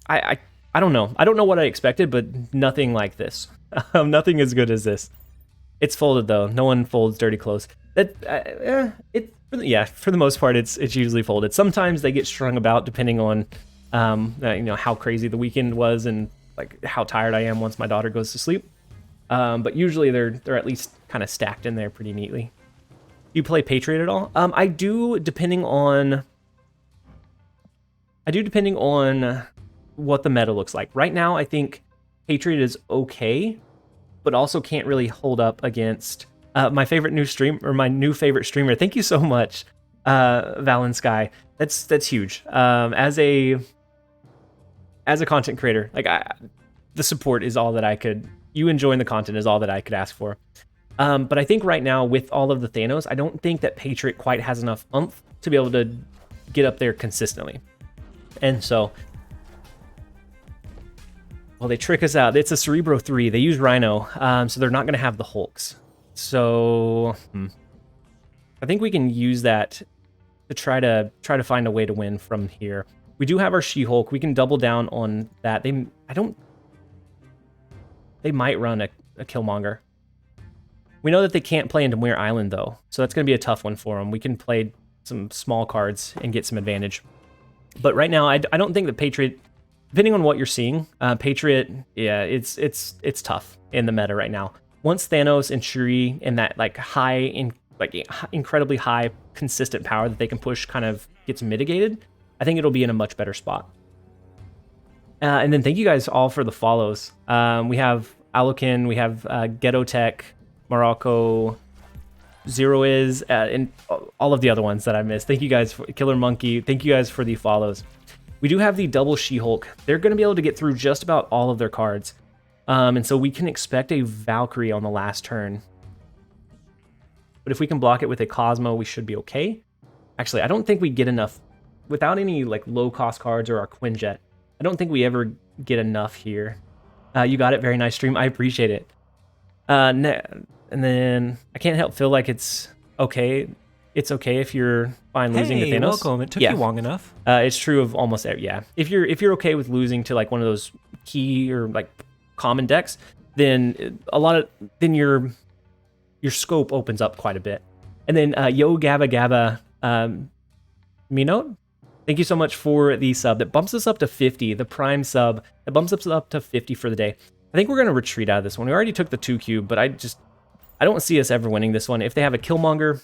I don't know. I don't know what I expected, but nothing like this. Nothing as good as this. It's folded though. No one folds dirty clothes. For the most part, it's usually folded. Sometimes they get strung about depending on how crazy the weekend was and like how tired I am once my daughter goes to sleep. But usually they're at least kind of stacked in there pretty neatly. You play Patriot at all? I do, depending on what the meta looks like. Right now, I think Patriot is okay, but also can't really hold up against my new favorite streamer. Thank you so much, Valen Sky. That's huge. As a content creator, like the support is all that I could. You enjoying the content is all that I could ask for. But I think right now with all of the Thanos, I don't think that Patriot quite has enough oomph to be able to get up there consistently. And so, well, they trick us out. It's a Cerebro 3. They use Rhino, so they're not going to have the Hulks. So I think we can use that to try to find a way to win from here. We do have our She-Hulk. We can double down on that. They might run a Killmonger. We know that they can't play into Muir Island though, so that's going to be a tough one for them. We can play some small cards and get some advantage. But right now, I don't think that Patriot, depending on what you're seeing, Patriot, yeah, it's tough in the meta right now. Once Thanos and Shuri and that incredibly high consistent power that they can push kind of gets mitigated, I think it'll be in a much better spot. And then thank you guys all for the follows. We have Alokin, we have Ghetto Tech, Morocco, Zero is, and all of the other ones that I missed. Thank you guys, Killer Monkey. Thank you guys for the follows. We do have the double She-Hulk. They're going to be able to get through just about all of their cards. And so we can expect a Valkyrie on the last turn. But if we can block it with a Cosmo, we should be okay. Actually, I don't think we get enough. Without any like low-cost cards or our Quinjet, I don't think we ever get enough here. You got it. Very nice stream. I appreciate it. And then I can't help feel like it's okay. It's okay if you're fine losing to Thanos. Welcome. It took you long enough. It's true of almost every, yeah. If you're okay with losing to like one of those key or like common decks, then your scope opens up quite a bit. And then Yo Gabba Gabba Minot, thank you so much for the sub. That bumps us up to 50, the prime sub. That bumps us up to 50 for the day. I think we're going to retreat out of this one. We already took the 2 cube, but I don't see us ever winning this one. If they have a Killmonger,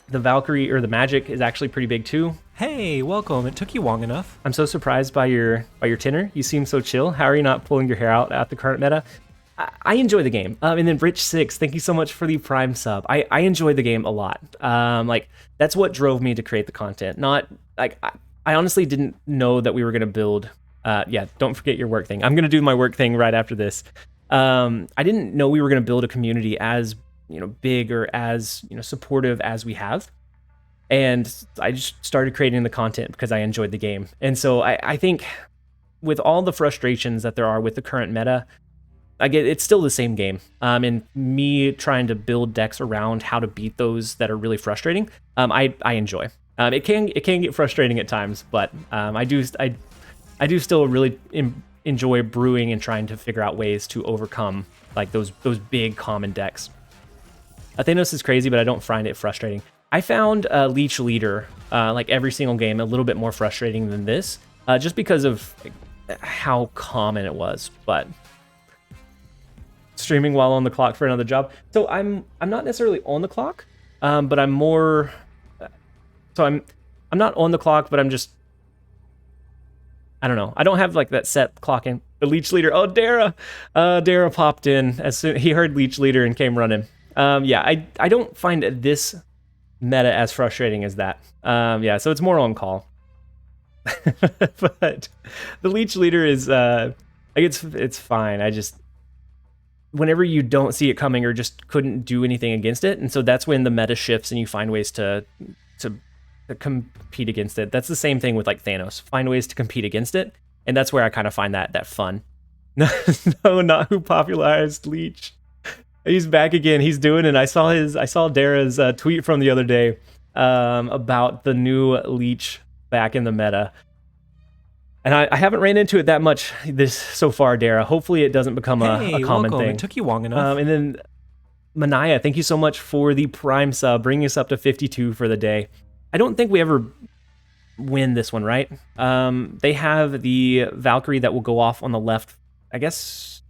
the Valkyrie or the Magic is actually pretty big too. Hey, welcome. It took you long enough. I'm so surprised by your tenor. You seem so chill. How are you not pulling your hair out at the current meta? I enjoy the game. And then Rich6, thank you so much for the prime sub. I enjoy the game a lot. Like that's what drove me to create the content. Not like I honestly didn't know that we were gonna build. Yeah, don't forget your work thing. I'm gonna do my work thing right after this. I didn't know we were gonna build a community as big or as supportive as we have. And I just started creating the content because I enjoyed the game. And so I think with all the frustrations that there are with the current meta, it's still the same game. And me trying to build decks around how to beat those that are really frustrating, I enjoy. It can get frustrating at times, but I do still really enjoy brewing and trying to figure out ways to overcome like those big common decks. Thanos is crazy, but I don't find it frustrating. I found Leech Leader, like every single game, a little bit more frustrating than this, just because of how common it was. But streaming while on the clock for another job, so I'm not necessarily on the clock, but I'm more. So I'm not on the clock, but I'm just. I don't know. I don't have like that set clocking. The Leech Leader. Oh, Dara popped in as soon he heard Leech Leader and came running. Yeah, I don't find this meta as frustrating as that. Yeah, so it's more on call. But the Leech Leader is like it's fine. I just whenever you don't see it coming or just couldn't do anything against it, and so that's when the meta shifts and you find ways to compete against it. That's the same thing with like Thanos. Find ways to compete against it, and that's where I kind of find that fun. No, not who popularized Leech. He's back again. He's doing it. I saw Dara's tweet from the other day about the new Leech back in the meta. And I haven't ran into it that much so far, Dara. Hopefully it doesn't become a common thing. It took you long enough. And then Manaya, thank you so much for the prime sub, bringing us up to 52 for the day. I don't think we ever win this one, right? They have the Valkyrie that will go off on the left, I guess.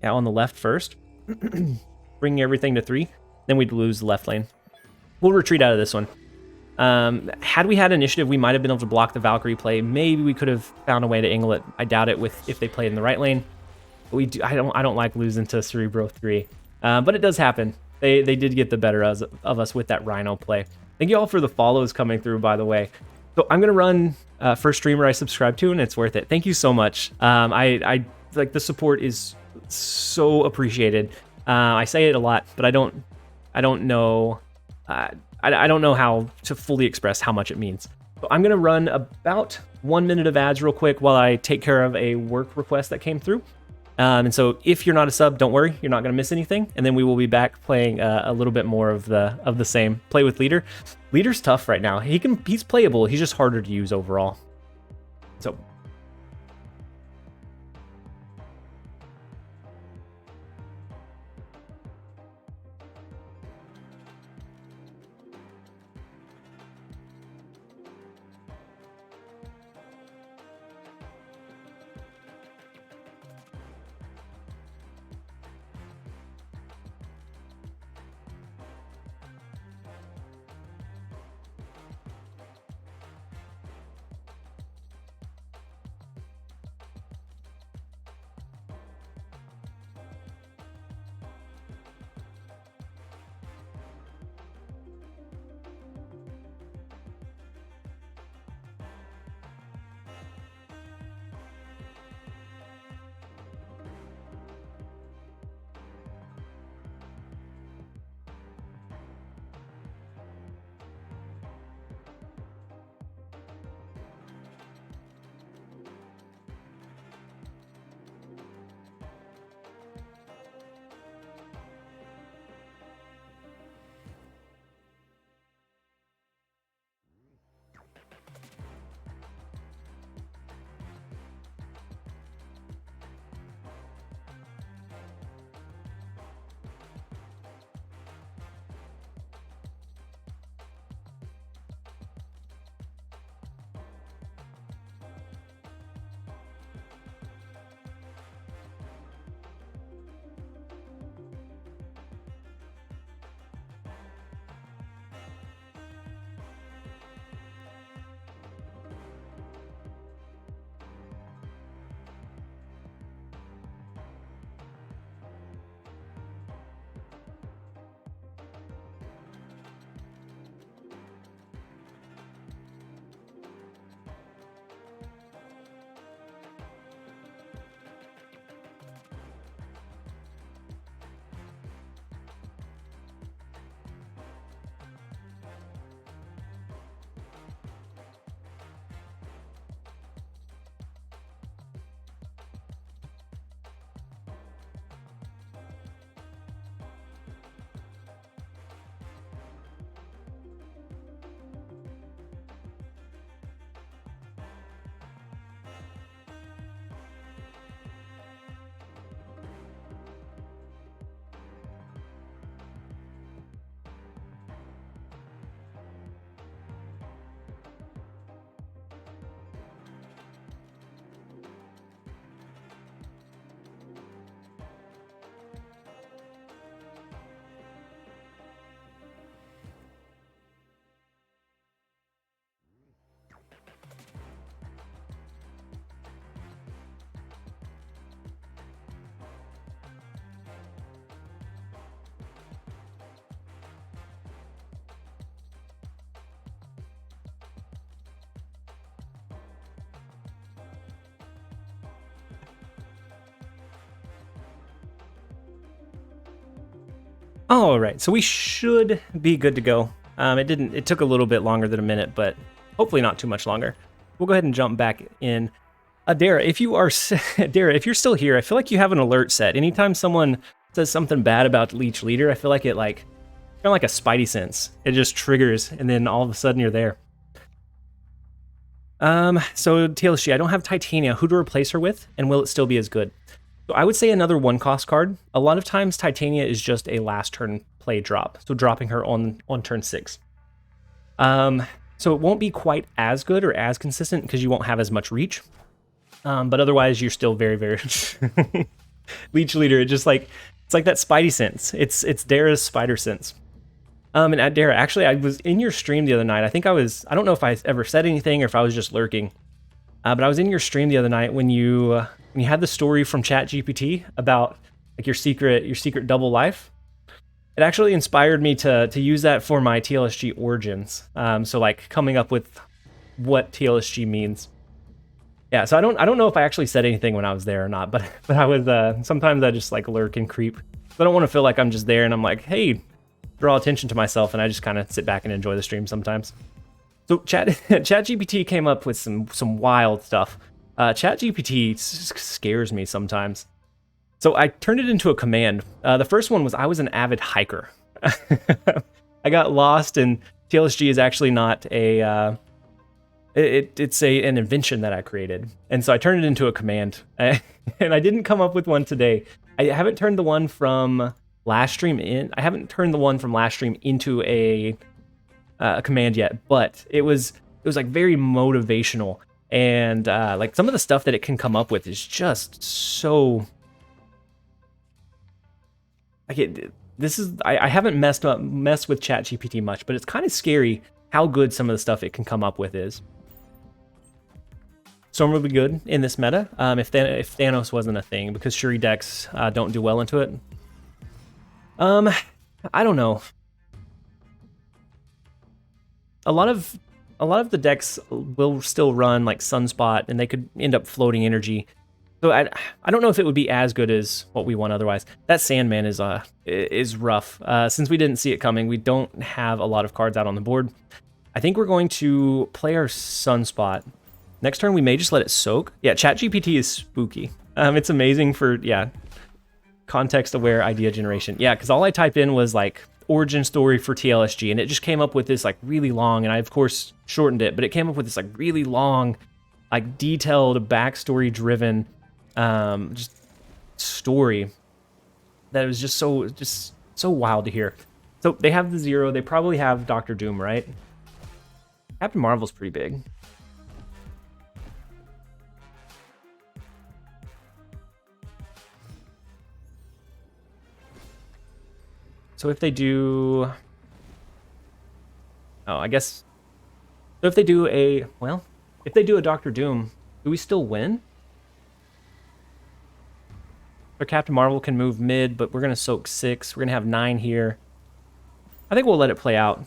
Yeah, on the left first. Bringing everything to 3, then we'd lose the left lane. We'll retreat out of this one. Had we had initiative, we might have been able to block the Valkyrie play. Maybe we could have found a way to angle it. I doubt it if they played in the right lane. But I don't like losing to Cerebro 3. But it does happen. They did get the better of us with that Rhino play. Thank you all for the follows coming through, by the way. So I'm gonna run first streamer I subscribe to, and it's worth it. Thank you so much. I like the support is so appreciated. I say it a lot, but I don't know I don't know how to fully express how much it means. So I'm gonna run about 1 minute of ads real quick while I take care of a work request that came through. And so if you're not a sub, don't worry, you're not gonna miss anything. And then we will be back playing a little bit more of the same. Play with Leader. Leader's tough right now. He's playable. He's just harder to use overall. So. All right, so we should be good to go. It took a little bit longer than a minute, but hopefully not too much longer. We'll go ahead and jump back in. Dara, if you're still here, I feel like you have an alert set. Anytime someone says something bad about Leech Leader, I feel like it kind of like a spidey sense. It just triggers, and then all of a sudden you're there. So TLSG, I don't have Titania. Who to replace her with, and will it still be as good? So I would say another 1-cost card. A lot of times Titania is just a last turn play drop, so dropping her on turn 6. So it won't be quite as good or as consistent because you won't have as much reach. But otherwise you're still very, very Leech Leader. It's like that spidey sense. It's Dara's spider sense. And at Dara, actually, I was in your stream the other night. I don't know if I ever said anything or if I was just lurking. But I was in your stream the other night when you had the story from ChatGPT about like your secret double life. It actually inspired me to use that for my TLSG origins. So like coming up with what TLSG means. Yeah, so I don't know if I actually said anything when I was there or not, but I was sometimes I just like lurk and creep. I don't want to feel like I'm just there and I'm like, hey, draw attention to myself, and I just kind of sit back and enjoy the stream sometimes. So ChatGPT came up with some wild stuff. ChatGPT scares me sometimes. So I turned it into a command. The first one was I was an avid hiker. I got lost, and TLSG is actually not a... It's an invention that I created. And so I turned it into a command. And I didn't come up with one today. I haven't turned the one from last stream into a command yet, but it was like very motivational, and like some of the stuff that it can come up with is just so like I haven't messed with ChatGPT much, but it's kind of scary how good some of the stuff it can come up with is. Storm would be good in this meta if Thanos wasn't a thing, because Shuri decks don't do well into it. I don't know. A lot of the decks will still run like Sunspot, and they could end up floating energy. So I don't know if it would be as good as what we want otherwise. That Sandman is rough. Since we didn't see it coming, we don't have a lot of cards out on the board. I think we're going to play our Sunspot. Next turn, we may just let it soak. Yeah, ChatGPT is spooky. It's amazing for, context-aware idea generation. Yeah, because all I typed in was, like, origin story for TLSG, and it just came up with this, like, really long, and I, of course, shortened it, but it came up with this, like, really long, like, detailed, backstory-driven, just story that was just so wild to hear. So they have the Zero. They probably have Dr. Doom, right? Captain Marvel's pretty big. So if they do... Oh, I guess... So if they do a... Well, if they do a Dr. Doom, do we still win? Or Captain Marvel can move mid, but we're going to soak 6. We're going to have 9 here. I think we'll let it play out.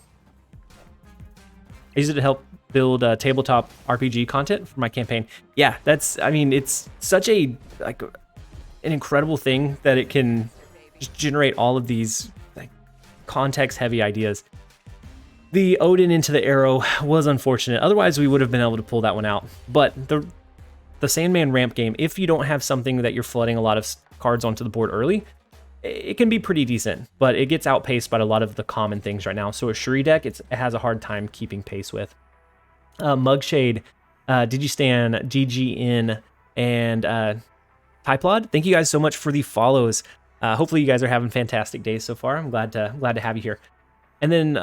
I use it to help build tabletop RPG content for my campaign. Yeah, it's such a, like, an incredible thing that it can just generate all of these, like, context-heavy ideas. The Odin into the arrow was unfortunate. Otherwise, we would have been able to pull that one out. But the Sandman ramp game, if you don't have something that you're flooding a lot of cards onto the board early, it can be pretty decent, but it gets outpaced by a lot of the common things right now. So a Shuri deck, it has a hard time keeping pace with. Mugshade, Digistan, GGN, and Typlod, thank you guys so much for the follows. Hopefully you guys are having fantastic days so far. I'm glad to have you here. And then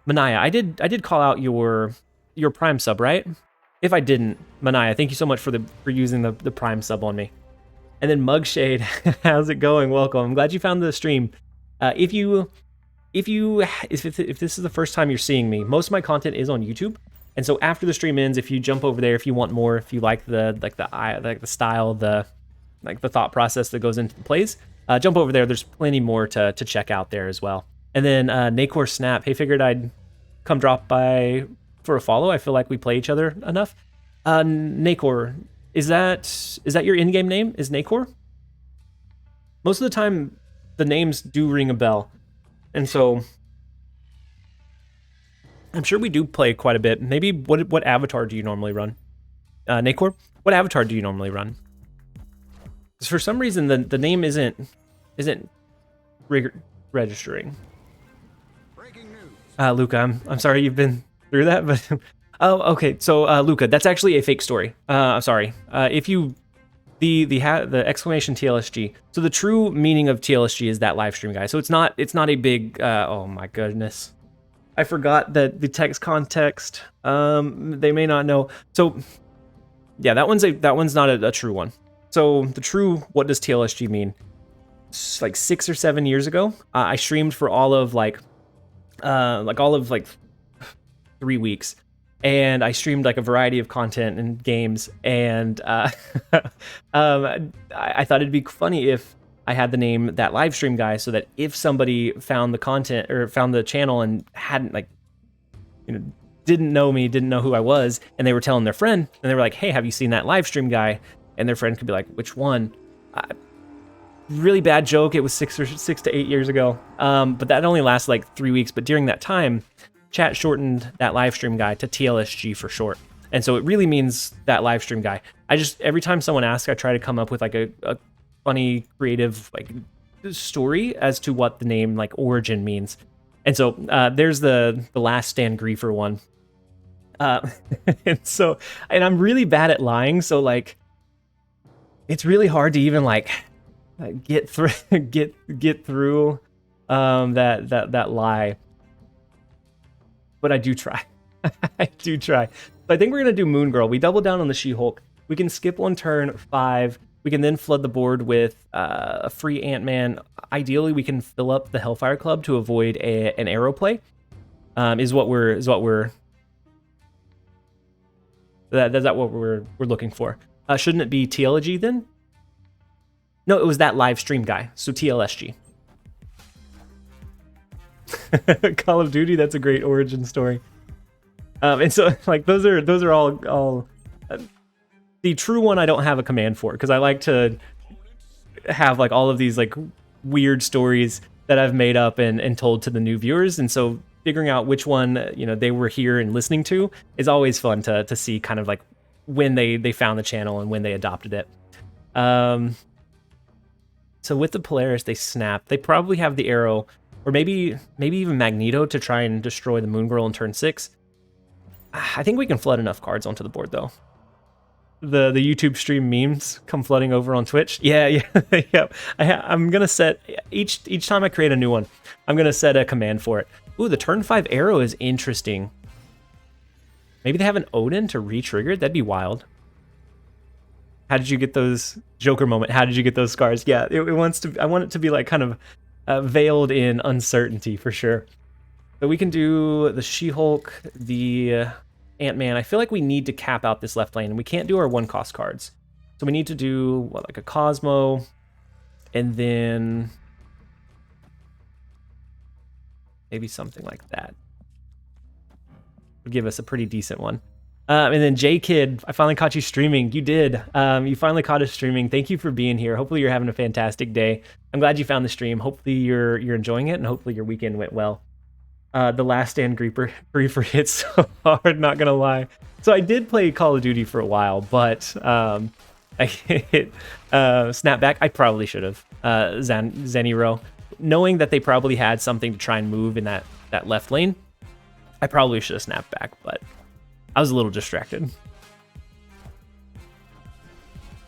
Manaya, I did call out your Prime sub, right? If I didn't, Manaya, thank you so much for using the Prime sub on me. And then Mugshade, how's it going? Welcome. I'm glad you found the stream. If this is the first time you're seeing me, most of my content is on YouTube. And so after the stream ends, if you jump over there, if you want more, if you like the style, the thought process that goes into the plays, jump over there. There's plenty more to check out there as well. And then Nacor Snap, hey, figured I'd come drop by for a follow. I feel like we play each other enough. Nacor, is that your in-game name? Is Nacor? Most of the time, the names do ring a bell. And so I'm sure we do play quite a bit. Maybe what avatar do you normally run? Nacor, what avatar do you normally run? Because for some reason the name isn't registering. Luca, I'm sorry you've been through that, but oh, okay. So Luca, that's actually a fake story. I'm sorry. If you the exclamation TLSG. So the true meaning of TLSG is that live stream guy. So it's not a big. Oh my goodness, I forgot that the text context. They may not know. So yeah, that one's not a true one. So the true, what does TLSG mean? It's like 6 or 7 years ago, I streamed for all of like 3 weeks, and I streamed like a variety of content and games, and I thought it'd be funny if I had the name That Live Stream Guy, so that if somebody found the content or found the channel and hadn't didn't know me, didn't know who I was, and they were telling their friend, and they were like, hey, have you seen That Live Stream Guy? And their friend could be like, which one? Really bad joke. It was 6 to 8 years ago. But that only lasted like 3 weeks. But during that time, chat shortened That Live Stream Guy to TLSG for short. And so it really means That Live Stream Guy. Every time someone asks, I try to come up with like a funny, creative like story as to what the name like origin means. And so there's the Last Stand Griefer one. And I'm really bad at lying. So like, it's really hard to even like get through that lie, but I do try. I do try. So I think we're gonna do Moon Girl. We double down on the She-Hulk. We can skip one turn 5. We can then flood the board with a free Ant-Man. Ideally, we can fill up the Hellfire Club to avoid an arrow play. Is what we're looking for. Shouldn't it be TLG then? No, it was That Live Stream Guy, so TLSG. Call of Duty, that's a great origin story. And so like those are all the true one I don't have a command for, because I like to have like all of these like weird stories that I've made up and told to the new viewers, and so figuring out which one they were here and listening to is always fun to see kind of like when they found the channel and when they adopted it. So with the Polaris, they snap. They probably have the arrow, or maybe even Magneto to try and destroy the Moon Girl in turn 6. I think we can flood enough cards onto the board though. The YouTube stream memes come flooding over on Twitch. Yeah. I'm gonna set each time I create a new one, I'm gonna set a command for it. Ooh, the turn 5 arrow is interesting. Maybe they have an Odin to re-trigger. That'd be wild. How did you get those Joker moment? How did you get those scars? Yeah, it wants to. I want it to be like kind of veiled in uncertainty for sure. But we can do the She-Hulk, the Ant-Man. I feel like we need to cap out this left lane, and we can't do our 1-cost cards. So we need to do like a Cosmo, and then maybe something like that would give us a pretty decent one. And then J-Kid, I finally caught you streaming. You did. You finally caught us streaming. Thank you for being here. Hopefully you're having a fantastic day. I'm glad you found the stream. Hopefully you're enjoying it, and hopefully your weekend went well. The Last Stand Griefer hits so hard, not gonna lie. So I did play Call of Duty for a while, but I hit Snapback. I probably should have. Zeniro. Knowing that they probably had something to try and move in that left lane, I probably should have snapped back, but I was a little distracted.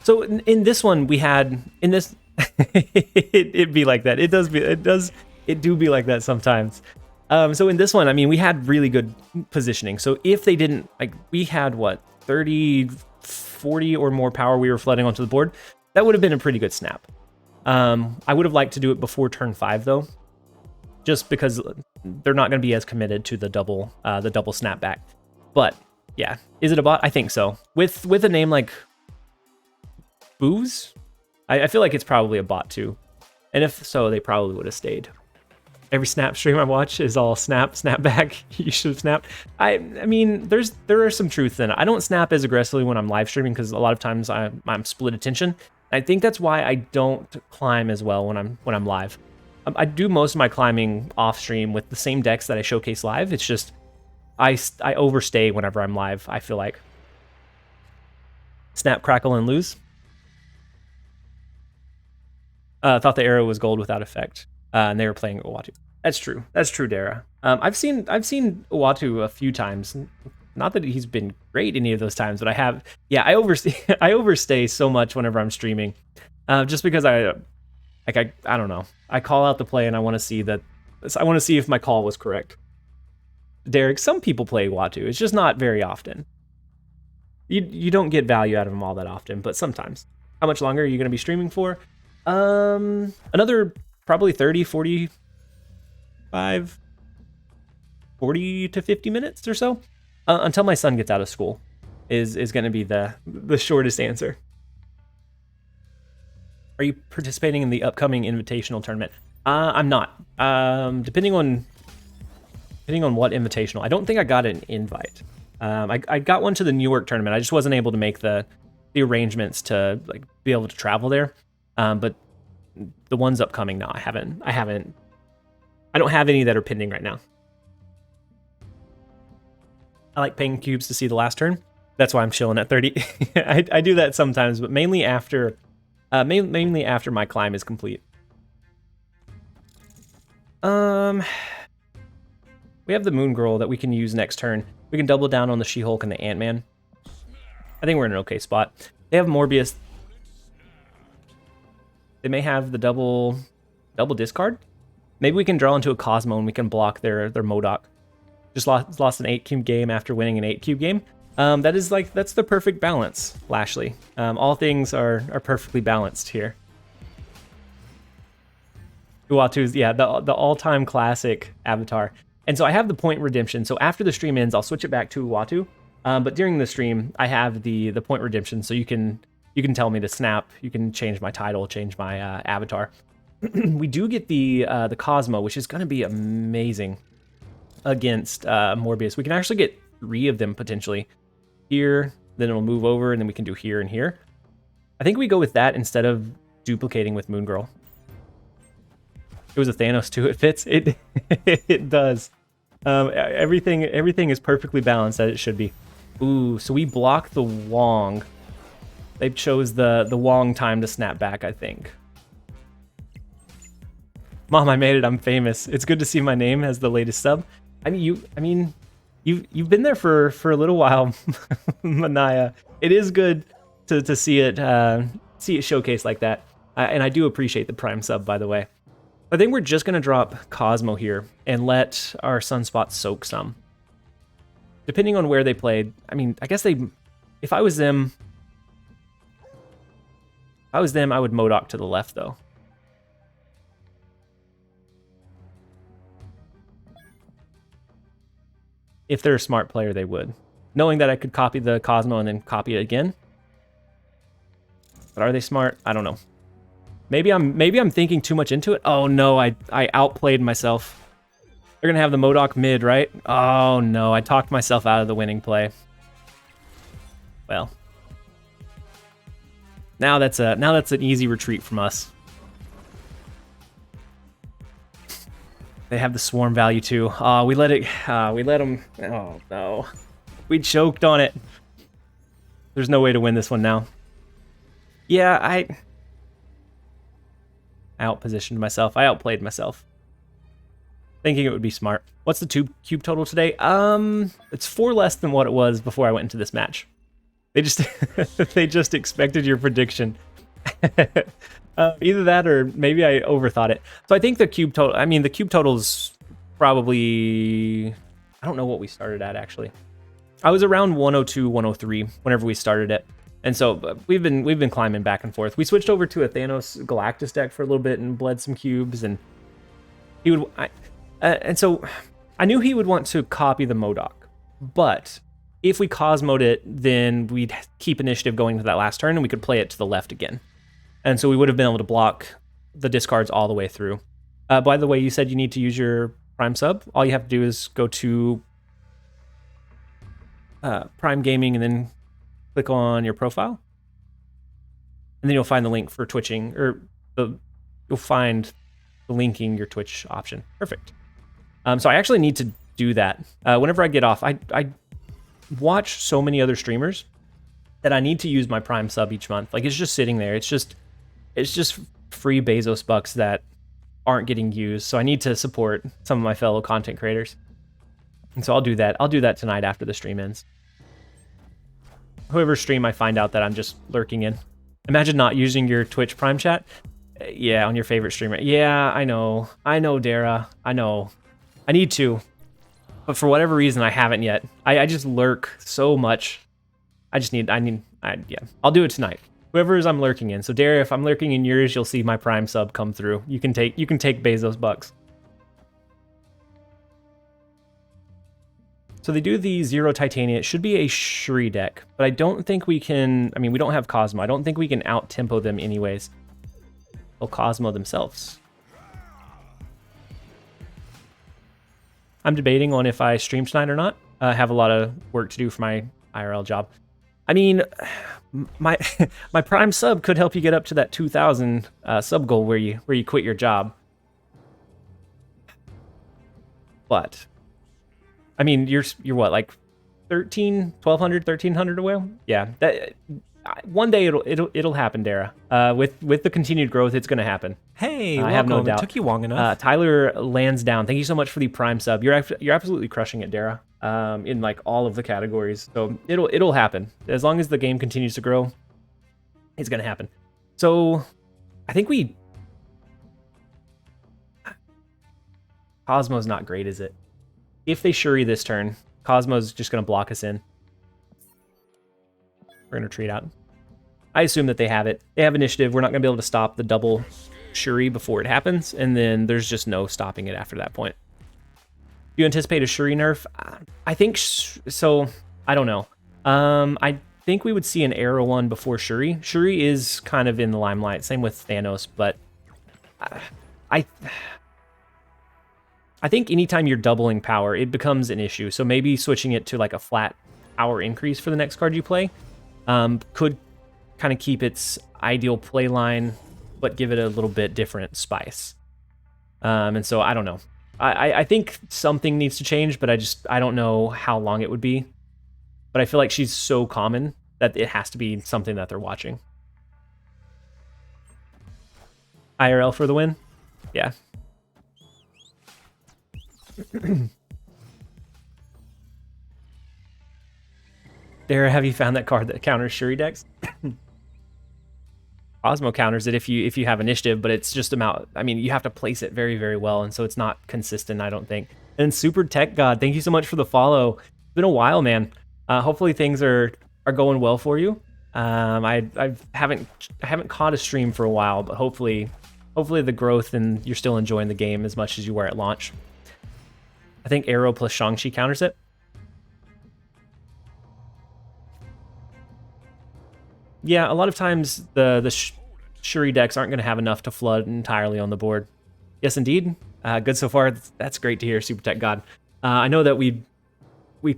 So in this one, we had in this it be like that. It do be like that sometimes. So in this one, I mean, we had really good positioning. So if they didn't, like, we had what 30, 40 or more power we were flooding onto the board, that would have been a pretty good snap. I would have liked to do it before turn 5 though, just because they're not going to be as committed to the double snapback. But yeah, is it a bot? I think so. With a name like Booze, I feel like it's probably a bot too. And if so, they probably would have stayed. Every snap stream I watch is all snap back. You should have snapped. I mean, there are some truth in it. I don't snap as aggressively when I'm live streaming because a lot of times I'm split attention. I think that's why I don't climb as well when I'm live. I do most of my climbing off stream with the same decks that I showcase live. It's just I overstay whenever I'm live, I feel like. Snap, crackle, and lose. Thought the arrow was gold without effect, and they were playing Uatu. That's true. That's true, Dara. I've seen Uatu a few times. Not that he's been great any of those times, but I have. Yeah, I overstay so much whenever I'm streaming, just because I don't know. I call out the play and I want to see that. I want to see if my call was correct. Derek, some people play Uatu. It's just not very often. You don't get value out of them all that often, but sometimes. How much longer are you going to be streaming for? Another probably 30, 45, 40 to 50 minutes or so, until my son gets out of school is going to be the shortest answer. Are you participating in the upcoming invitational tournament? I'm not. Depending on what invitational. I don't think I got an invite. I got one to the New York tournament. I just wasn't able to make the arrangements to like be able to travel there. But the ones upcoming, no, I haven't. I don't have any that are pending right now. I like paying cubes to see the last turn. That's why I'm chilling at 30. I do that sometimes, but mainly after my climb is complete. We have the Moon Girl that we can use next turn. We can double down on the She-Hulk and the Ant-Man. I think we're in an okay spot. They have Morbius. They may have the double discard. Maybe we can draw into a Cosmo and we can block their MODOK. Just lost an 8-cube game after winning an 8-cube game. That's the perfect balance, Lashley. All things are perfectly balanced here. Uatu's, yeah, the all-time classic avatar. And so I have the point redemption. So after the stream ends, I'll switch it back to Uatu. But during the stream, I have the point redemption. So you can tell me to snap. You can change my title, change my avatar. We do get the Cosmo, which is going to be amazing against Morbius. We can actually get 3 of them potentially. Here, then it'll move over, and then we can do here and here. I think we go with that instead of duplicating with Moon Girl. It was a Thanos too. It fits. It it does. Everything is perfectly balanced as it should be. Ooh, so we block the Wong. They chose the Wong time to snap back, I think. Mom, I made it. I'm famous. It's good to see my name as the latest sub. You've been there for a little while, Manaya. It is good to see it showcased like that. And I do appreciate the Prime sub, by the way. I think we're just going to drop Cosmo here and let our Sunspot soak some. Depending on where they played, I guess if I was them, I would MODOK to the left, though. If they're a smart player, they would. Knowing that I could copy the Cosmo and then copy it again. But are they smart? I don't know. Maybe I'm thinking too much into it. Oh no, I outplayed myself. They're gonna have the MODOK mid, right? Oh no, I talked myself out of the winning play. Well, now that's an easy retreat from us. They have the swarm value too. We let them. Oh no, we choked on it. There's no way to win this one now. Yeah, I outpositioned myself. I outplayed myself. Thinking it would be smart. What's the cube total today? It's 4 less than what it was before I went into this match. They just they just expected your prediction. Either that or maybe I overthought it. So I think the cube total. The cube total is probably. I don't know what we started at actually. I was around 102, 103 whenever we started it. And so we've been climbing back and forth. We switched over to a Thanos Galactus deck for a little bit and bled some cubes, and he would. And so I knew he would want to copy the MODOK, but if we Cosmoed it, then we'd keep initiative going to that last turn, and we could play it to the left again. And so we would have been able to block the discards all the way through. By the way, you said you need to use your Prime sub. All you have to do is go to Prime Gaming and then click on your profile. And then you'll find the link for Twitching, or you'll find linking your Twitch option. Perfect. So I actually need to do that. Whenever I get off, I watch so many other streamers that I need to use my Prime sub each month. Like, it's just sitting there. It's just free Bezos bucks that aren't getting used. So I need to support some of my fellow content creators. And so I'll do that. I'll do that tonight after the stream ends. Whoever stream I find out that I'm just lurking in. Imagine not using your Twitch Prime chat. Yeah, on your favorite streamer. Yeah, I know, Dara. I know. I need to. But for whatever reason, I haven't yet. I just lurk so much. Yeah. I'll do it tonight. Whoever's I'm lurking in. So Dara, if I'm lurking in yours, you'll see my Prime sub come through. You can take Bezos bucks. So they do the 0 Titania. It should be a Shuri deck, but I don't think we can... I mean, we don't have Cosmo. I don't think we can out-tempo them anyways. They'll Cosmo themselves. I'm debating on if I stream tonight or not. I have a lot of work to do for my IRL job. I mean, my my Prime sub could help you get up to that 2,000 sub goal where you quit your job. But... I mean, you're what, like 1,200, 1,300 away? Yeah, that one day it'll happen, Dara. With the continued growth, it's gonna happen. Hey, I have no welcome. doubt. It took you long enough. Tyler lands down. Thank you so much for the Prime sub. You're absolutely crushing it, Dara. In like all of the categories. So it'll happen as long as the game continues to grow. It's gonna happen. So I think Cosmo's not great, is it? If they Shuri this turn, Cosmo's just going to block us in. We're going to retreat out. I assume that they have it. They have initiative. We're not going to be able to stop the double Shuri before it happens, and then there's just no stopping it after that point. Do you anticipate a Shuri nerf? I think so. I don't know. I think we would see an Arrow one before Shuri. Shuri is kind of in the limelight. Same with Thanos, but I think anytime you're doubling power, it becomes an issue. So maybe switching it to like a flat power increase for the next card you play could kind of keep its ideal play line, but give it a little bit different spice. And so I don't know. I think something needs to change, but I don't know how long it would be. But I feel like she's so common that it has to be something that they're watching. IRL for the win? Yeah. Dara, have you found that card that counters Shuri decks? Cosmo counters it if you have initiative, but it's just about... I mean, you have to place it very, very well, and so it's not consistent, I don't think. And Super Tech God, thank you so much for the follow. It's been a while, man. Hopefully things are going well for you. I haven't caught a stream for a while, but hopefully the growth and you're still enjoying the game as much as you were at launch. I think Arrow plus Shang-Chi counters it. Yeah, a lot of times the Shuri decks aren't going to have enough to flood entirely on the board. Yes, indeed. Good so far. That's great to hear, Super Tech God. I know that we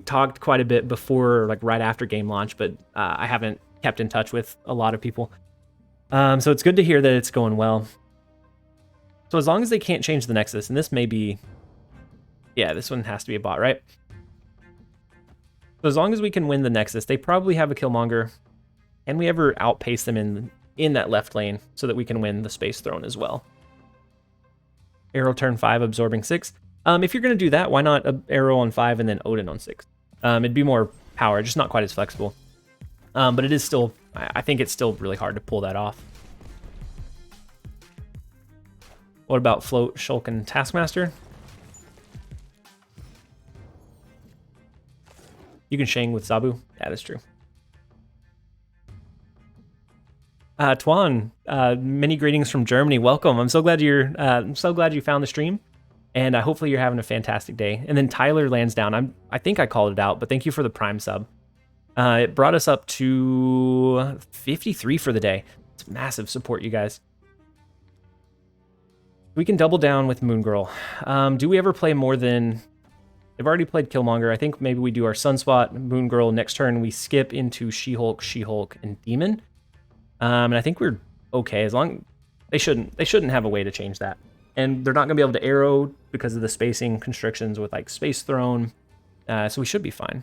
talked quite a bit before, like right after game launch, but I haven't kept in touch with a lot of people. So it's good to hear that it's going well. So as long as they can't change the Nexus, and this may be... Yeah, this one has to be a bot, right? So as long as we can win the Nexus, they probably have a Killmonger. Can we ever outpace them in that left lane so that we can win the Space Throne as well? Arrow turn 5, absorbing 6. If you're going to do that, why not Arrow on 5 and then Odin on 6? It'd be more power, just not quite as flexible. But it is still... I think it's still really hard to pull that off. What about Float, Shulk, and Taskmaster? You can Shang with Zabu. That is true. Tuan, many greetings from Germany. Welcome. I'm so glad you found the stream, and hopefully you're having a fantastic day. And then Tyler lands down. I think I called it out, but thank you for the Prime sub. It brought us up to 53 for the day. It's massive support, you guys. We can double down with Moon Girl. Do we ever play more than... They've already played Killmonger. I think maybe we do our Sunspot, Moon Girl. Next turn, we skip into She-Hulk, and Demon. And I think we're okay as long... They shouldn't have a way to change that. and they're not going to be able to arrow because of the spacing constrictions with like Space Throne. So we should be fine.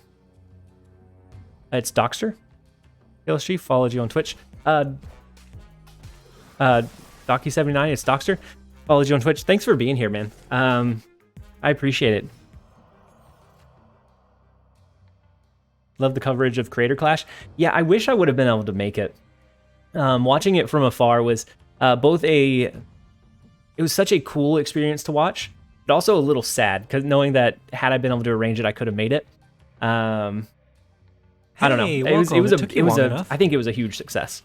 It's Doxter. TLSG followed you on Twitch. Docky79, it's Doxter. Followed you on Twitch. Thanks for being here, man. I appreciate it. Love the coverage of Creator Clash. Yeah, I wish I would have been able to make it. Watching it from afar was it was such a cool experience to watch, but also a little sad because knowing that had I been able to arrange it, I could have made it. I don't know. I think it was a huge success.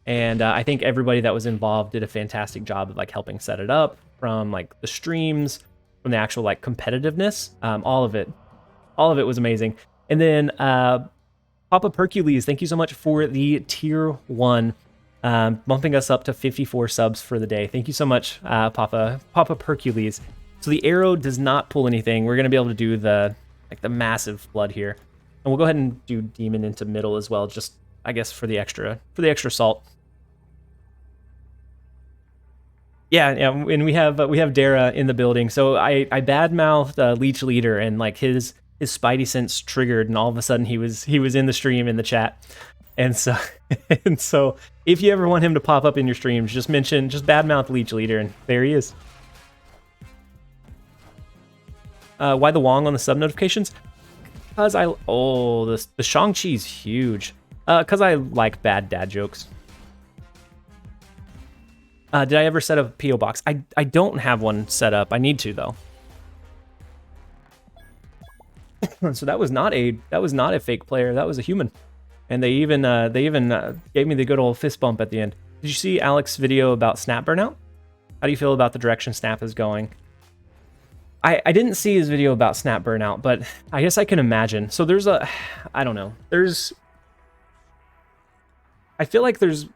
And I think everybody that was involved did a fantastic job of like helping set it up, from like the streams, from the actual like competitiveness. All of it was amazing. And then Papa Hercules, thank you so much for the tier 1, bumping us up to 54 subs for the day. Thank you so much, Papa Hercules. So the arrow does not pull anything. We're gonna be able to do the massive flood here, and we'll go ahead and do demon into middle as well, just I guess for the extra salt. Yeah, and we have Dara in the building. So I badmouthed Leech Leader, and like his spidey sense triggered, and all of a sudden he was in the stream in the chat. And so if you ever want him to pop up in your streams, just badmouth Leech Leader, and there he is. Why the Wong on the sub notifications? Because the Shang-Chi's huge. Because I like bad dad jokes. Did I ever set up a P.O. box? I don't have one set up. I need to though. So that was not a fake player. That was a human, and they even gave me the good old fist bump at the end. Did you see Alex's video about snap burnout? How do you feel about the direction snap is going? I didn't see his video about snap burnout, but I guess I can imagine. So I don't know. I feel like there's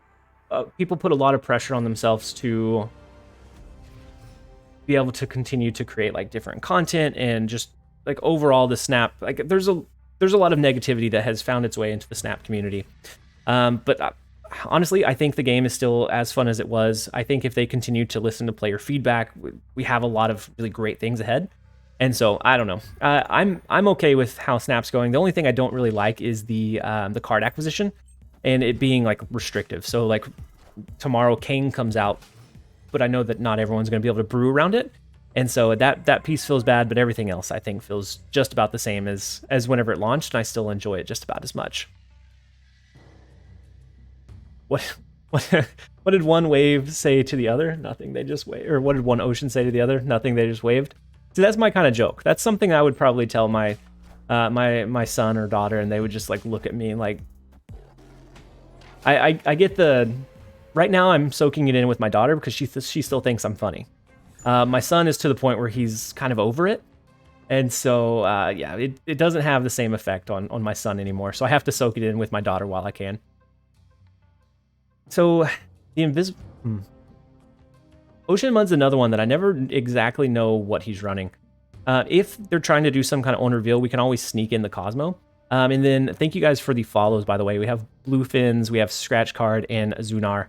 people put a lot of pressure on themselves to be able to continue to create like different content, and just like overall the snap, like there's a lot of negativity that has found its way into the snap community. But honestly, I think the game is still as fun as it was. I think if they continue to listen to player feedback, we have a lot of really great things ahead. And so I don't know. I'm okay with how snap's going. The only thing I don't really like is the card acquisition, and it being like restrictive. So like tomorrow Kang comes out, but I know that not everyone's going to be able to brew around it. And so that piece feels bad, but everything else I think feels just about the same as whenever it launched, and I still enjoy it just about as much. What did one wave say to the other? Nothing, they just waved. Or what did one ocean say to the other? Nothing, they just waved. So that's my kind of joke. That's something I would probably tell my my son or daughter, and they would just like look at me like, I get the, right now I'm soaking it in with my daughter because she still thinks I'm funny. My son is to the point where he's kind of over it. And so, yeah, it doesn't have the same effect on my son anymore. So I have to soak it in with my daughter while I can. So the Ocean Mud's another one that I never exactly know what he's running. If they're trying to do some kind of own reveal, we can always sneak in the Cosmo. And then thank you guys for the follows, by the way. We have Bluefins, we have Scratch Card, and Zunar.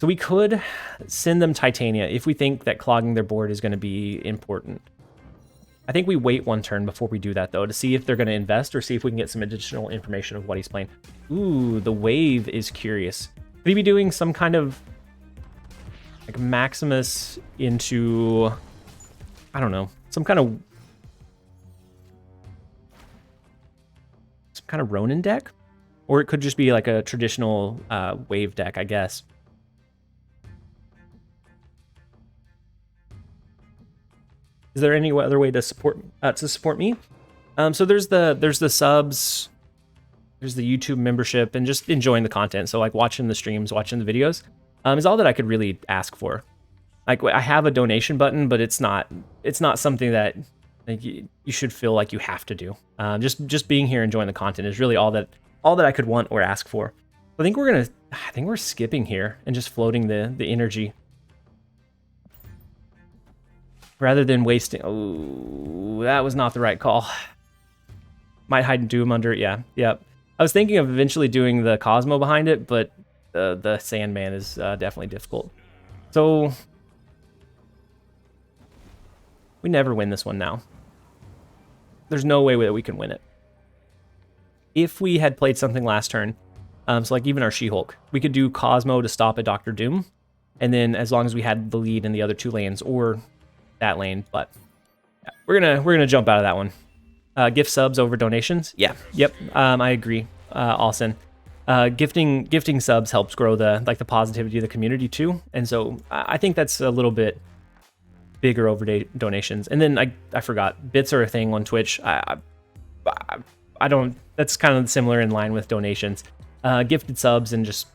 So we could send them Titania if we think that clogging their board is going to be important. I think we wait one turn before we do that, though, to see if they're going to invest or see if we can get some additional information of what he's playing. Ooh, the Wave is curious. Could he be doing some kind of like Maximus into, I don't know, some kind of Ronin deck? Or it could just be like a traditional Wave deck, I guess. Is there any other way to support me? So there's the subs, there's the YouTube membership, and just enjoying the content. So like watching the streams, watching the videos, is all that I could really ask for. Like I have a donation button, but it's not something that like you should feel like you have to do. Just being here, enjoying the content is really all that I could want or ask for. I think we're skipping here and just floating the energy. Rather than wasting... Oh, that was not the right call. Might hide and doom under it, yeah. Yep. I was thinking of eventually doing the Cosmo behind it, but the Sandman is definitely difficult. So We never win this one now. There's no way that we can win it. If we had played something last turn, so like even our She-Hulk, we could do Cosmo to stop a Doctor Doom, and then as long as we had the lead in the other 2 lanes or that lane, but yeah, we're gonna jump out of that one. Gift subs over donations. Yeah, yep. I agree, Austin. Gifting subs helps grow the positivity of the community too, and so I think that's a little bit bigger over donations. And then I forgot, bits are a thing on Twitch. I don't. That's kind of similar in line with donations. Gifted subs and just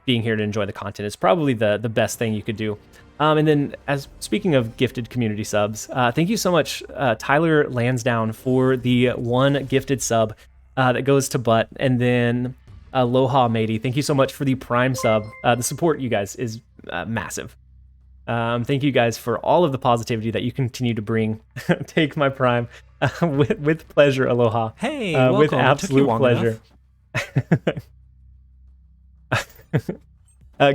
being here to enjoy the content is probably the best thing you could do. And then, as speaking of gifted community subs, thank you so much, Tyler Lansdowne, for the 1 gifted sub that goes to Butt, and then Aloha Matey, thank you so much for the Prime sub. The support, you guys, is massive. Thank you guys for all of the positivity that you continue to bring. Take my Prime with pleasure, Aloha. Hey, welcome. With absolute pleasure.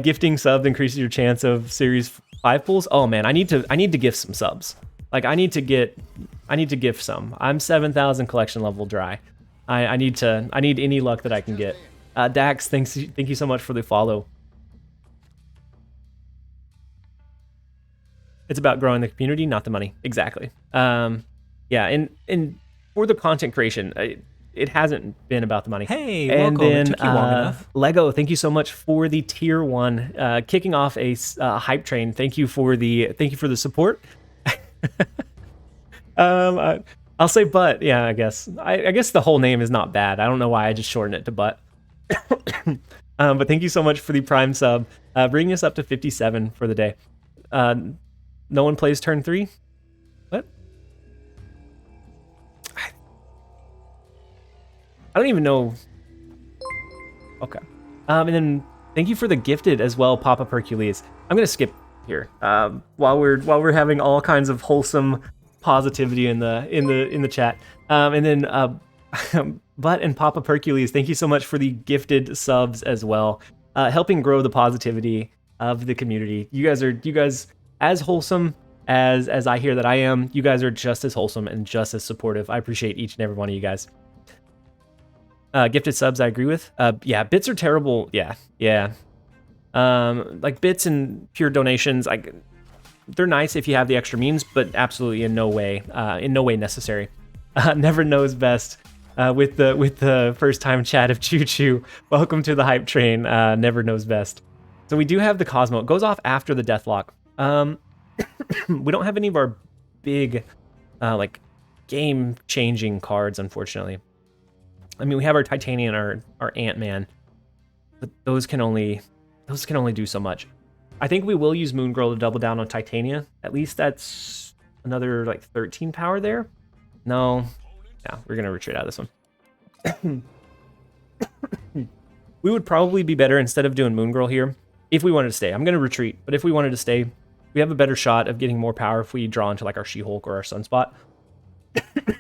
Gifting subs increases your chance of Series 5 pulls. Oh man, I need to gift some subs. Like I need to gift some. I'm 7,000 collection level dry. I need any luck that I can get. Dax, thank you so much for the follow. It's about growing the community, not the money. Exactly. Yeah, and for the content creation, it hasn't been about the money. Hey, and welcome. then It took you long enough. Lego, thank you so much for the tier 1, kicking off a hype train. Thank you for the support. I'll say Butt. Yeah, I guess. I guess the whole name is not bad. I don't know why I just shortened it to Butt. But thank you so much for the Prime sub, bringing us up to 57 for the day. No one plays turn 3. What? I don't even know. Okay. And then thank you for the gifted as well, Papa Hercules. I'm gonna skip here. While we're having all kinds of wholesome positivity in the chat. And then Butt and Papa Hercules, thank you so much for the gifted subs as well, helping grow the positivity of the community. You guys as wholesome as I hear that I am. You guys are just as wholesome and just as supportive. I appreciate each and every one of you guys. Gifted subs, I agree with. Yeah, bits are terrible. Yeah. Like bits and pure donations, they're nice if you have the extra means, but absolutely in no way necessary. Never knows best. With the first time chat of Choo Choo. Welcome to the hype train. Never knows best. So we do have the Cosmo. It goes off after the Deathlock. We don't have any of our big, like game-changing cards, unfortunately. I mean, we have our Titanium and our Ant-Man, but those can only do so much. I think we will use Moon Girl to double down on Titania. At least that's another like 13 power there. No, yeah, we're gonna retreat out of this one. We would probably be better instead of doing Moon Girl here if we wanted to stay. I'm gonna retreat, but if we wanted to stay, we have a better shot of getting more power if we draw into like our She-Hulk or our Sunspot,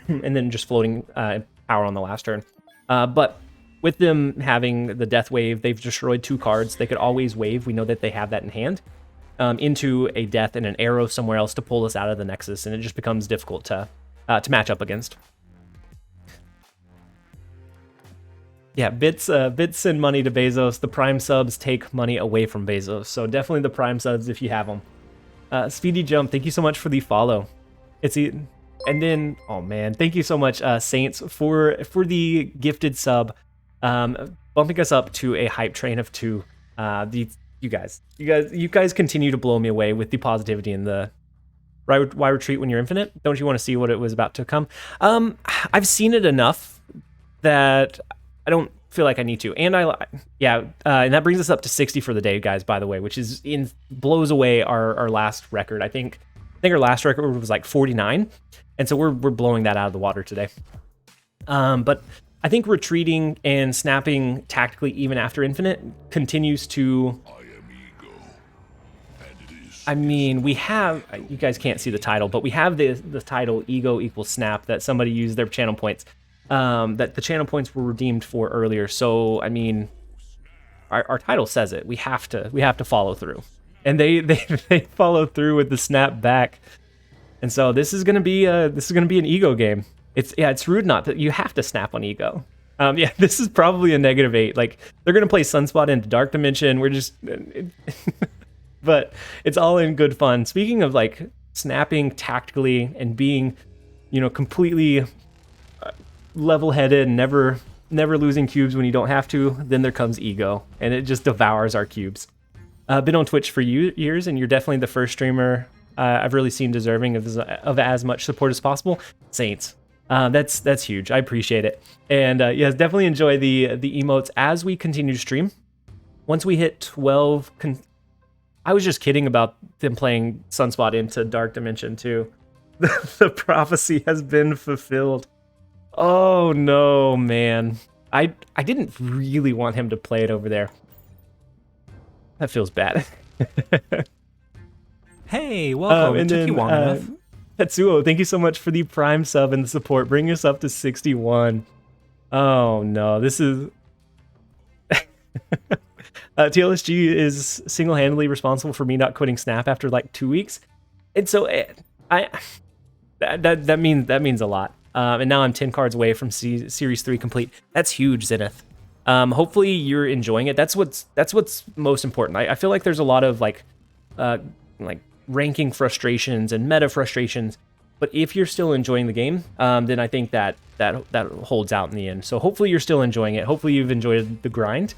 and then just floating power on the last turn. But with them having the Death Wave, they've destroyed 2 cards. They could always wave. We know that they have that in hand into a Death and an Arrow somewhere else to pull us out of the Nexus, and it just becomes difficult to match up against. Yeah, bits send money to Bezos. The Prime subs take money away from Bezos. So definitely the Prime subs if you have them. Speedy Jump, thank you so much for the follow. And then, oh man, thank you so much, Saints, for the gifted sub, bumping us up to a hype train of 2. You guys continue to blow me away with the positivity and the why retreat when you're infinite? Don't you want to see what it was about to come? I've seen it enough that I don't feel like I need to. And and that brings us up to 60 for the day, guys, by the way, which is blows away our last record. I think our last record was like 49. And so we're blowing that out of the water today. But I think retreating and snapping tactically even after infinite continues to... I mean, we have... You guys can't see the title, but we have the title Ego equals Snap that somebody used their channel points. That the channel points were redeemed for earlier. So, I mean, our title says it. We have to follow through. And they follow through with the snap back. And so this is gonna be an ego game. It's rude not that you have to snap on ego. Yeah, this is probably a -8. Like they're gonna play Sunspot into Dark Dimension. We're just, but it's all in good fun. Speaking of like snapping tactically and being, completely level-headed and never losing cubes when you don't have to, then there comes ego, and it just devours our cubes. Been on Twitch for years, and you're definitely the first streamer I've really seen deserving of as much support as possible. Saints. That's huge. I appreciate it. And yes, definitely enjoy the emotes as we continue to stream. Once we hit 12, I was just kidding about them playing Sunspot into Dark Dimension too. The prophecy has been fulfilled. Oh no, man. I didn't really want him to play it over there. That feels bad. Hey, welcome. It took you long enough. Tetsuo, thank you so much for the Prime sub and the support. Bring us up to 61. Oh no, this is... TLSG is single-handedly responsible for me not quitting Snap after like 2 weeks. And so that means a lot. And now I'm 10 cards away from Series 3 complete. That's huge, Zenith. Hopefully you're enjoying it. That's what's most important. I feel like there's a lot of like ranking frustrations and meta frustrations, but if you're still enjoying the game, then I think that holds out in the end. So hopefully you're still enjoying it. Hopefully you've enjoyed the grind,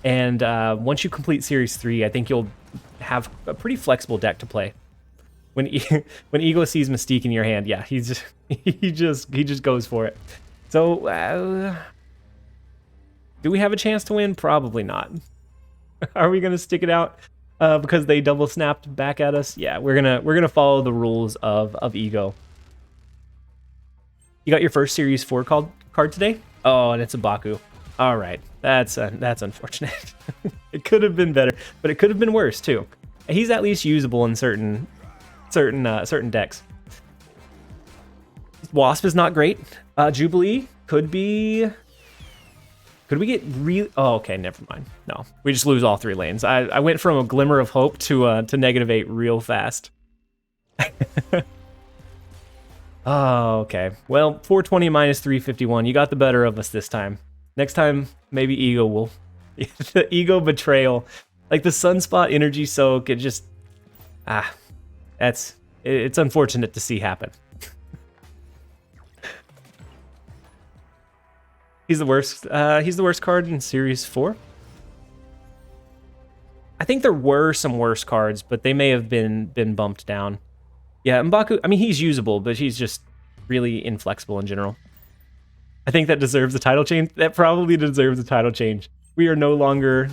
and once you complete Series 3, I think you'll have a pretty flexible deck to play. When Ego sees Mystique in your hand, yeah, he just goes for it. So do we have a chance to win? Probably not. Are we gonna stick it out because they double snapped back at us? Yeah, we're gonna follow the rules of Ego. You got your first Series 4 card today? Oh, and it's a Baku. All right, that's unfortunate. It could have been better, but it could have been worse too. He's at least usable in certain decks. Wasp is not great. Jubilee could be. Could we get really? Oh, okay, never mind. No, we just lose all 3 lanes. I went from a glimmer of hope to -8 real fast. Oh, okay. Well, 420 minus 351. You got the better of us this time. Next time, maybe Ego will. The Ego betrayal, like the Sunspot energy soak. It just it's unfortunate to see happen. He's the worst. He's the worst card in Series 4. I think there were some worse cards, but they may have been bumped down. Yeah, M'Baku, I mean, he's usable, but he's just really inflexible in general. I think that deserves a title change. That probably deserves a title change. We are no longer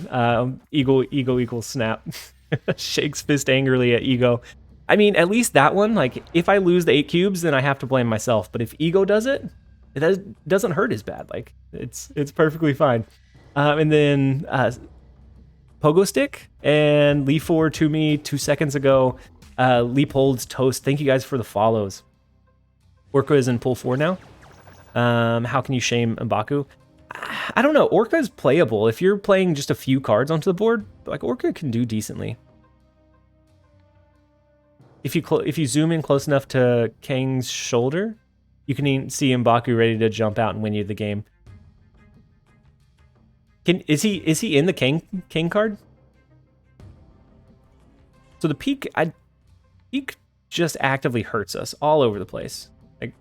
Ego equals Snap. Shakes fist angrily at Ego. I mean, at least that one, like, if I lose the 8 cubes, then I have to blame myself. But if Ego does it, it doesn't hurt as bad. Like, it's perfectly fine. And then Pogo Stick and Lee 4 to me 2 seconds ago. Leap holds toast. Thank you guys for the follows. Orca is in pull 4 now. How can you shame M'Baku? I don't know. Orca is playable. If you're playing just a few cards onto the board, like, Orca can do decently. If you zoom in close enough to Kang's shoulder, you can see M'Baku ready to jump out and win you the game. Is he in the Kang card? So the peak just actively hurts us all over the place. Like,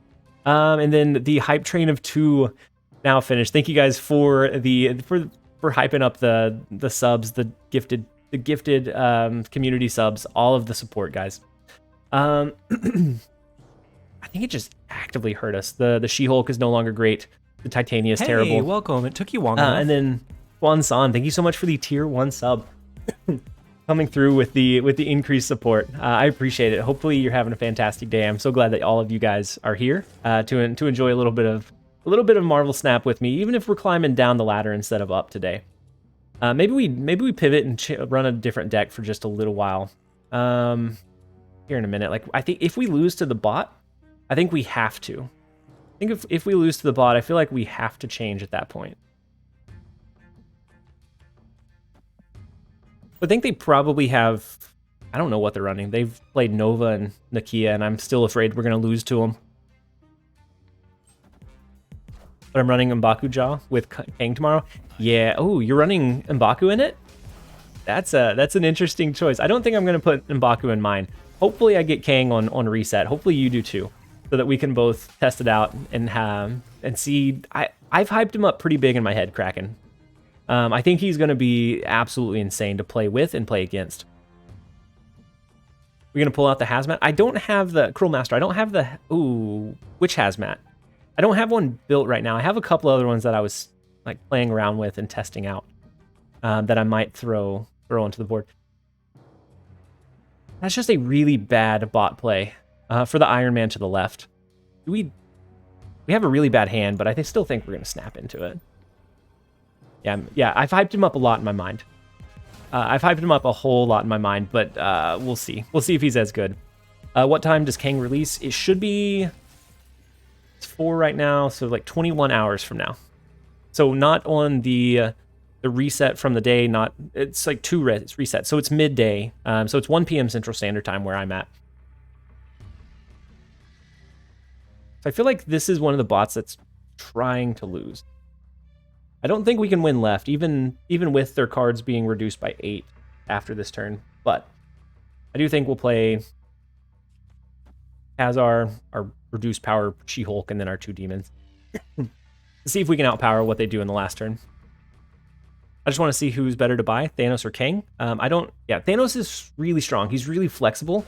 and then the hype train of 2 now finished. Thank you guys for hyping up the subs, the gifted community subs, all of the support, guys. I think it just actively hurt us. The She-Hulk is no longer great. The Titania is terrible. Hey, welcome. It took you long enough. And then Juan San, thank you so much for the tier 1 sub. Coming through with the increased support. I appreciate it. Hopefully you're having a fantastic day. I'm so glad that all of you guys are here to enjoy a little bit of Marvel Snap with me, even if we're climbing down the ladder instead of up today. Maybe we pivot and run a different deck for just a little while. Here in a minute. Like, I think if we lose to the bot, I think we have to. I think if we lose to the bot, I feel like we have to change at that point. I think they probably have I don't know what they're running. They've played Nova and Nakia, and I'm still afraid we're going to lose to them. But I'm running M'Baku Jaw with Kang tomorrow. Yeah. Oh, you're running M'Baku in it? That's an interesting choice. I don't think I'm going to put M'Baku in mine. Hopefully I get Kang on reset. Hopefully you do too, so that we can both test it out and see. I've hyped him up pretty big in my head, Kraken. I think he's going to be absolutely insane to play with and play against. We're going to pull out the Hazmat. I don't have the Cruel Master. I don't have the... Ooh, which Hazmat? I don't have one built right now. I have a couple other ones that I was like playing around with and testing out that I might throw onto the board. That's just a really bad bot play for the Iron Man to the left. We have a really bad hand, but I still think we're going to snap into it. Yeah, I've hyped him up a lot in my mind. I've hyped him up a whole lot in my mind, but we'll see. We'll see if he's as good. What time does Kang release? It should be... It's 4 right now, so like 21 hours from now. So not on the reset from the day, it's like 2 resets. So it's midday. So it's 1 p.m. Central Standard Time where I'm at. So I feel like this is one of the bots that's trying to lose. I don't think we can win left, even with their cards being reduced by 8 after this turn. But I do think we'll play Kazar, our reduced power She-Hulk, and then our 2 demons. See if we can outpower what they do in the last turn. I just want to see who's better to buy, Thanos or Kang. Thanos is really strong. He's really flexible,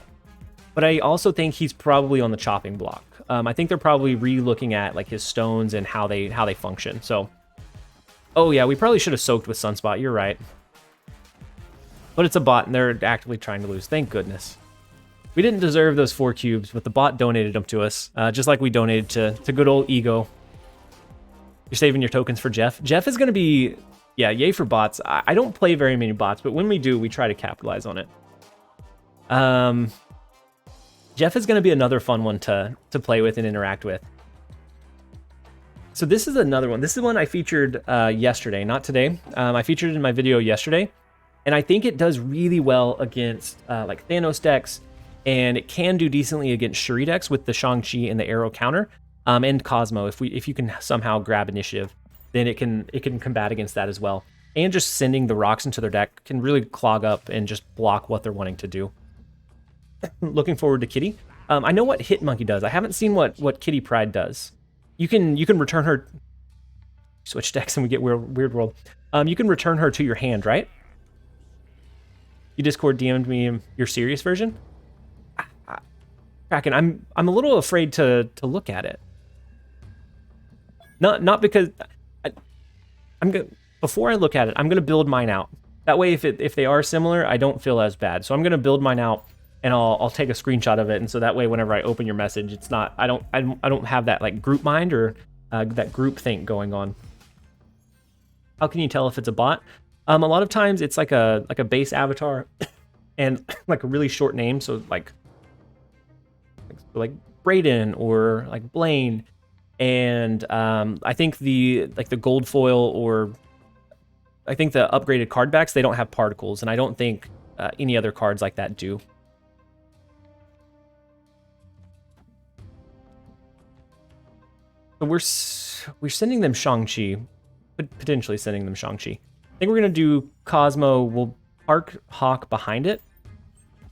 but I also think he's probably on the chopping block. I think they're probably re-looking at like his stones and how they function. So. Oh yeah, we probably should have soaked with Sunspot, you're right. But it's a bot and they're actively trying to lose, thank goodness. We didn't deserve those 4 cubes, but the bot donated them to us, just like we donated to good old Ego. You're saving your tokens for Jeff. Jeff is going to be, yeah, yay for bots. I don't play very many bots, but when we do, we try to capitalize on it. Jeff is going to be another fun one to play with and interact with. So this is another one. This is one I featured yesterday, not today. I featured it in my video yesterday, and I think it does really well against like Thanos decks, and it can do decently against Shuri decks with the Shang-Chi and the arrow counter, and Cosmo. If you can somehow grab initiative, then it can combat against that as well. And just sending the rocks into their deck can really clog up and just block what they're wanting to do. Looking forward to Kitty. I know what Hit Monkey does. I haven't seen what Kitty Pride does. You can return her. Switch decks and we get weird world. You can return her to your hand, right? You Discord DM'd me your serious version. Kraken, I'm a little afraid to look at it. Not because before I look at it, I'm gonna build mine out. That way, if they are similar, I don't feel as bad. So I'm gonna build mine out. And I'll take a screenshot of it, and so that way, whenever I open your message, it's not I don't have that like group mind or that group think going on. How can you tell if it's a bot? A lot of times it's like a base avatar and like a really short name, so like Brayden or like Blaine, and I think the gold foil or I think the upgraded card backs, they don't have particles, and I don't think any other cards like that do. So we're sending them Shang-Chi, potentially sending them Shang-Chi. I think we're going to do Cosmo. We'll park Hawk behind it,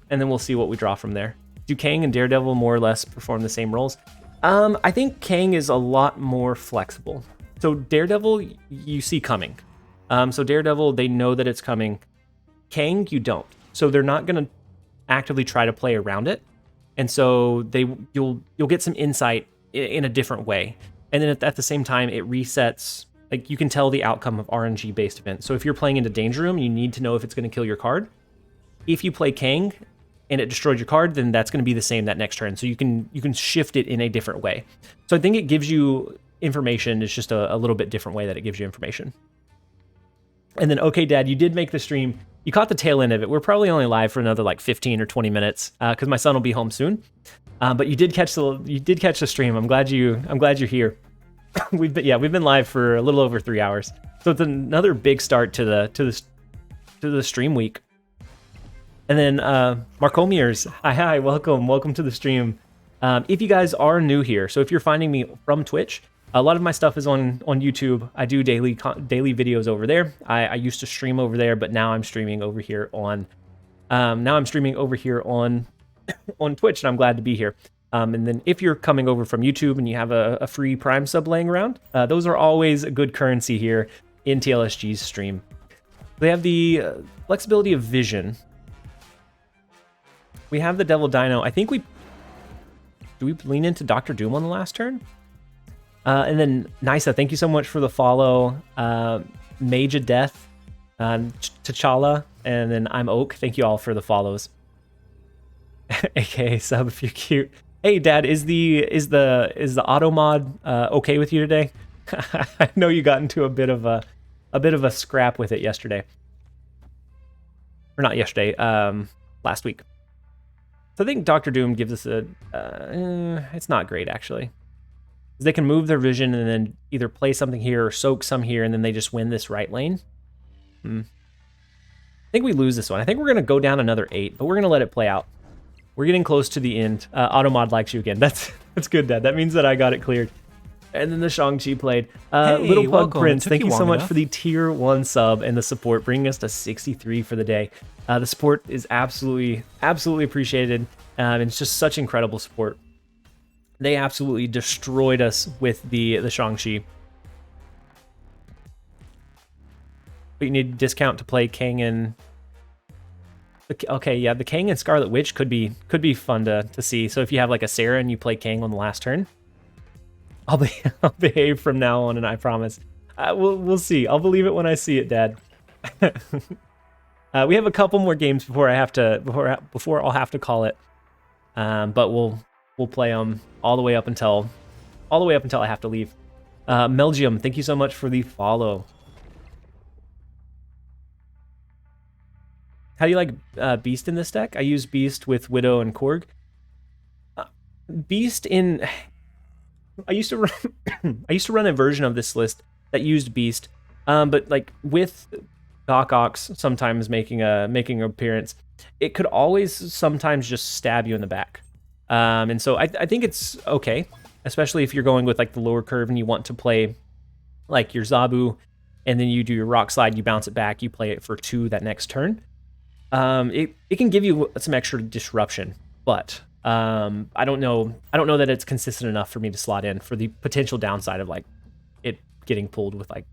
and then we'll see what we draw from there. Do Kang and Daredevil more or less perform the same roles? I think Kang is a lot more flexible. So Daredevil, you see coming. So Daredevil, they know that it's coming. Kang, you don't. So they're not going to actively try to play around it. And so you'll get some insight in a different way. And then at the same time, it resets, like you can tell the outcome of RNG-based events. So if you're playing into Danger Room, you need to know if it's going to kill your card. If you play Kang and it destroyed your card, then that's going to be the same that next turn. So you can shift it in a different way. So I think it gives you information. It's just a little bit different way that it gives you information. And then, okay, Dad, you did make the stream. You caught the tail end of it. We're probably only live for another like 15 or 20 minutes because my son will be home soon. But you did catch the stream. I'm glad you're here. We've been live for a little over 3 hours. So it's another big start to the stream week. And then Marcomiers, hi, welcome to the stream. If you guys are new here, so if you're finding me from Twitch, a lot of my stuff is on YouTube. I do daily videos over there. I used to stream over there, but now I'm streaming over here on on Twitch, and I'm glad to be here. And then if you're coming over from YouTube and you have a free Prime sub laying around, those are always a good currency here in TLSG's stream. They have the flexibility of vision. We have the Devil Dino. I think do we lean into Dr. Doom on the last turn? And then Nisa, thank you so much for the follow. Mage of Death, T'Challa, and then I'm Oak. Thank you all for the follows. AKA sub if you're cute. Hey Dad, is the auto mod okay with you today? I know you got into a bit of a scrap with it yesterday. Or not yesterday, last week. So I think Dr. Doom gives us it's not great actually. They can move their vision and then either play something here or soak some here, and then they just win this right lane. I think we lose this one. I think we're going to go down another 8, but we're going to let it play out. We're getting close to the end. Automod likes you again. That's good, Dad. That means that I got it cleared. And then the Shang-Chi played. Hey, Little Pug welcome. Prince, thank you so much enough. for the tier 1 sub and the support, bringing us to 63 for the day. The support is absolutely appreciated. And it's just such incredible support. They absolutely destroyed us with the Shang-Chi. But you need a discount to play Kang and... Okay, yeah, the Kang and Scarlet Witch could be fun to see. So if you have like a Sarah and you play Kang on the last turn, I'll behave from now on, and I promise. We'll see. I'll believe it when I see it, Dad. We have a couple more games before I'll have to call it. But we'll play them all the way up until I have to leave. Melgium, thank you so much for the follow. How do you like Beast in this deck? I use Beast with Widow and Korg. Beast in... I used to run a version of this list that used Beast, but like with Doc Ox sometimes making an appearance, it could always sometimes just stab you in the back. And so I think it's okay, especially if you're going with like the lower curve and you want to play like your Zabu, and then you do your Rock Slide, you bounce it back, you play it for 2 that next turn. It can give you some extra disruption, but I don't know that it's consistent enough for me to slot in for the potential downside of like it getting pulled with like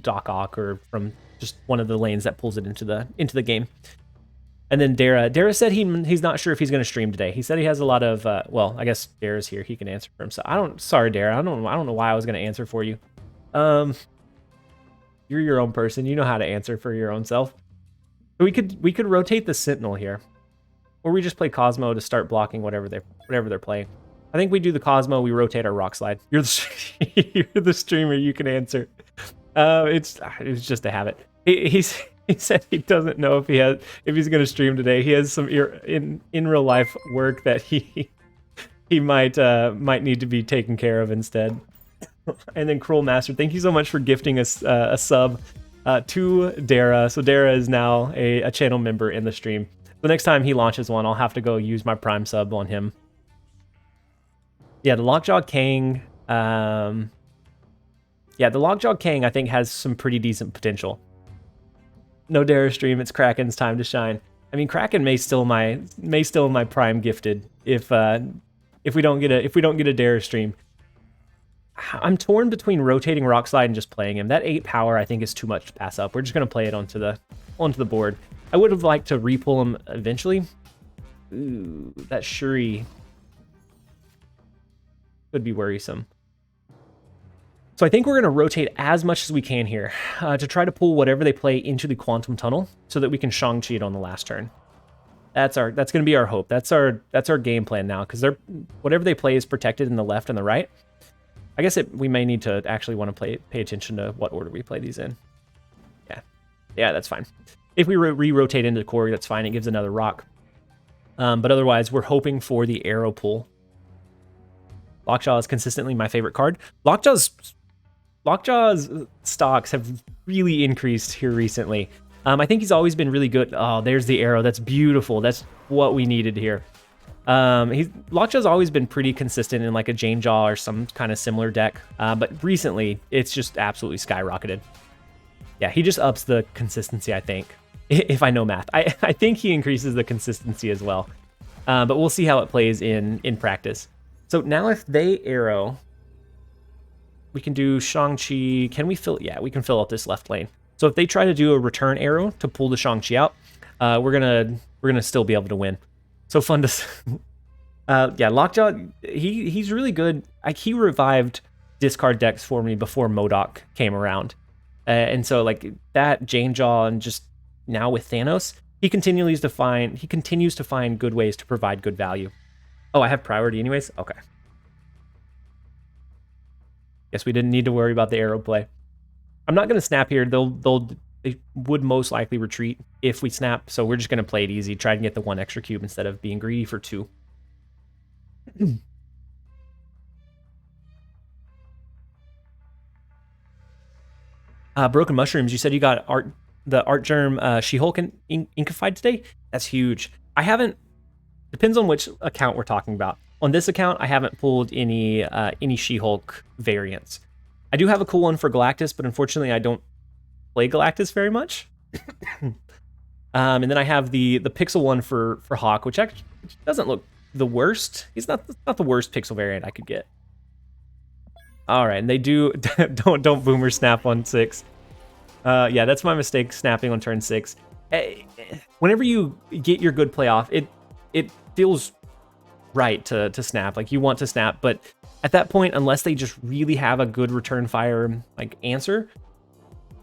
Doc Ock or from just one of the lanes that pulls it into the game. And then Dara said he's not sure if he's going to stream today. He said he has a lot of well, I guess Dara's here. He can answer for himself. Sorry, Dara. I don't know why I was going to answer for you. You're your own person. You know how to answer for your own self. We could rotate the Sentinel here, or we just play Cosmo to start blocking whatever they're playing. I think we do the Cosmo. We rotate our Rock Slide. You're the streamer. You can answer. It's just a habit. He said he doesn't know if he's going to stream today. He has some in real life work that he might need to be taken care of instead. And then Cruel Master, thank you so much for gifting us a sub to Dara. So Dara is now a channel member in the stream. The next time he launches one, I'll have to go use my Prime sub on him. Yeah, the Lockjaw Kang. The Lockjaw Kang I think has some pretty decent potential. No Dara stream. It's Kraken's time to shine. I mean, Kraken may still my Prime gifted if we don't get a Dara stream. I'm torn between rotating Rock Slide and just playing him. That 8 power I think is too much to pass up. We're just gonna play it onto the board. I would have liked to repull him eventually. Ooh, that Shuri could be worrisome. So I think we're going to rotate as much as we can here to try to pull whatever they play into the Quantum Tunnel so that we can Shang-Chi it on the last turn. That's going to be our hope. That's our game plan now, because whatever they play is protected in the left and the right. I guess we may need to actually want to pay attention to what order we play these in. Yeah, that's fine. If we re-rotate into Korg, that's fine. It gives another rock. But otherwise, we're hoping for the arrow pull. Lockjaw is consistently my favorite card. Lockjaw's stocks have really increased here recently. I think he's always been really good. Oh, there's the arrow. That's beautiful. That's what we needed here. Lockjaw's always been pretty consistent in like a Jane Jaw or some kind of similar deck, but recently it's just absolutely skyrocketed. Yeah, he just ups the consistency, I think, if I know math. I think he increases the consistency as well, but we'll see how it plays in practice. So now if they arrow, we can do Shang-Chi. Can we fill? Yeah, we can fill up this left lane. So if they try to do a return arrow to pull the Shang-Chi out, we're gonna still be able to win. So fun to, yeah, Lockjaw, he's really good. He revived discard decks for me before MODOK came around. And so like that Jane Jaw and just now with Thanos, he continues to find good ways to provide good value. Oh, I have priority anyways? Okay. Guess we didn't need to worry about the arrow play. I'm not going to snap here. They would most likely retreat if we snap, so we're just going to play it easy, try and get the 1 extra cube instead of being greedy for 2. Broken Mushrooms, you said you got the Art Germ She-Hulk Inkified today? That's huge. I haven't, depends on which account we're talking about. On this account, I haven't pulled any She-Hulk variants. I do have a cool one for Galactus, but unfortunately I don't play Galactus very much. And then I have the pixel one for Hawk, which actually doesn't look the worst. He's not the worst pixel variant I could get. All right, and they do don't boomer snap on 6. Yeah, that's my mistake, snapping on turn 6. Whenever you get your good play off, it feels right to snap. Like you want to snap, but at that point, unless they just really have a good return fire like answer,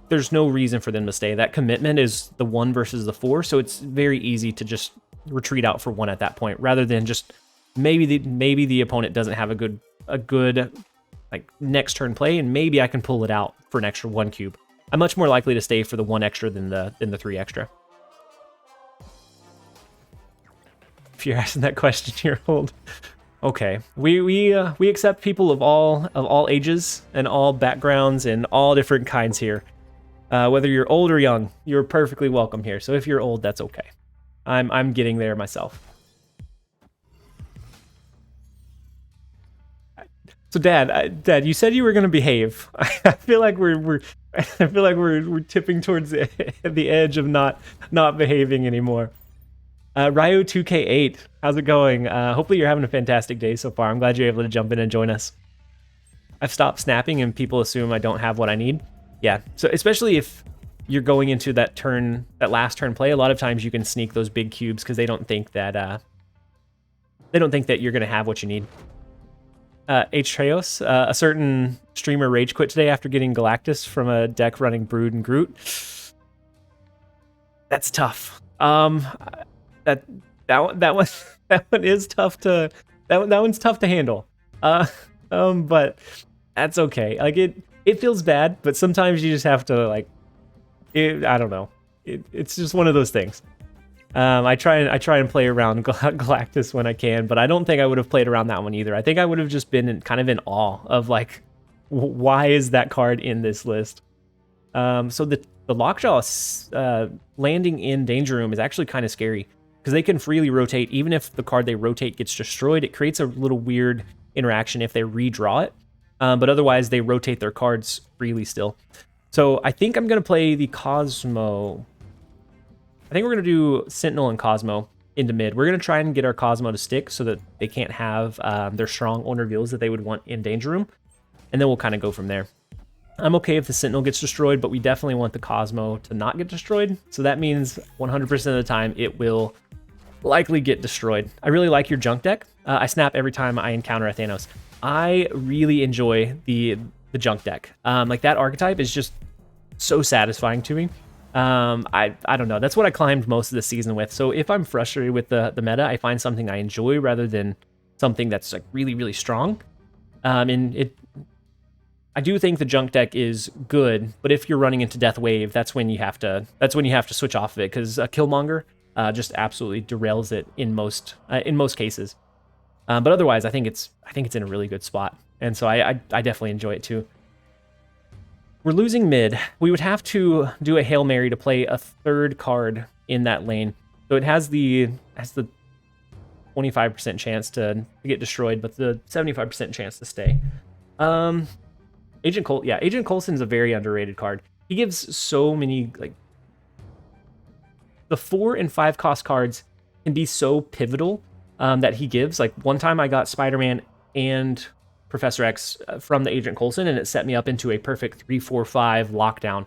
there's no reason for them to stay. That commitment is the 1 versus the 4, so it's very easy to just retreat out for 1 at that point, rather than just maybe the opponent doesn't have a good like next turn play, and maybe I can pull it out for an extra 1 cube. I'm much more likely to stay for the 1 extra than the 3 extra. If you're asking that question, you're old. Okay, we accept people of all ages and all backgrounds and all different kinds here. Whether you're old or young, you're perfectly welcome here. So if you're old, that's okay. I'm getting there myself. So Dad, you said you were gonna behave. I feel like we're tipping towards the edge of not behaving anymore. Ryu 2K8, how's it going? Hopefully you're having a fantastic day so far. I'm glad you're able to jump in and join us. I've stopped snapping and people assume I don't have what I need. Yeah, so especially if you're going into that last turn play, a lot of times you can sneak those big cubes because they don't think that you're gonna have what you need. H. Treos, a certain streamer rage quit today after getting Galactus from a deck running Brood and Groot. That's tough. That one is tough to that one's tough to handle. But that's okay. Like it feels bad, but sometimes you just have to like. I don't know. It's just one of those things. I try and play around Galactus when I can, but I don't think I would have played around that one either. I think I would have just been kind of in awe of like, why is that card in this list? So the Lockjaw landing in Danger Room is actually kind of scary because they can freely rotate. Even if the card they rotate gets destroyed, it creates a little weird interaction if they redraw it. But otherwise, they rotate their cards freely still. So I think I'm going to play the Cosmo. I think we're going to do Sentinel and Cosmo into mid. We're going to try and get our Cosmo to stick so that they can't have their strong own reveals that they would want in Danger Room. And then we'll kind of go from there. I'm okay if the Sentinel gets destroyed, but we definitely want the Cosmo to not get destroyed. So that means 100% of the time it will likely get destroyed. I really like your junk deck. I snap every time I encounter a Thanos. I really enjoy the junk deck. Like that archetype is just so satisfying to me. I don't know. That's what I climbed most of the season with. So if I'm frustrated with the meta, I find something I enjoy rather than something that's like really, really strong. I do think the junk deck is good, but if you're running into Death Wave, that's when you have to switch off of it because a Killmonger just absolutely derails it in most cases. But otherwise, I think it's in a really good spot, and so I definitely enjoy it too. we're losing mid. We would have to do a Hail Mary to play a third card in that lane. So it has the 25% chance to get destroyed, but the 75% chance to stay. Agent Coulson's a very underrated card. He gives so many, like, the 4 and 5 cost cards can be so pivotal that he gives. Like, one time I got Spider-Man and Professor X from the Agent Coulson, and it set me up into a perfect 3-4-5 lockdown.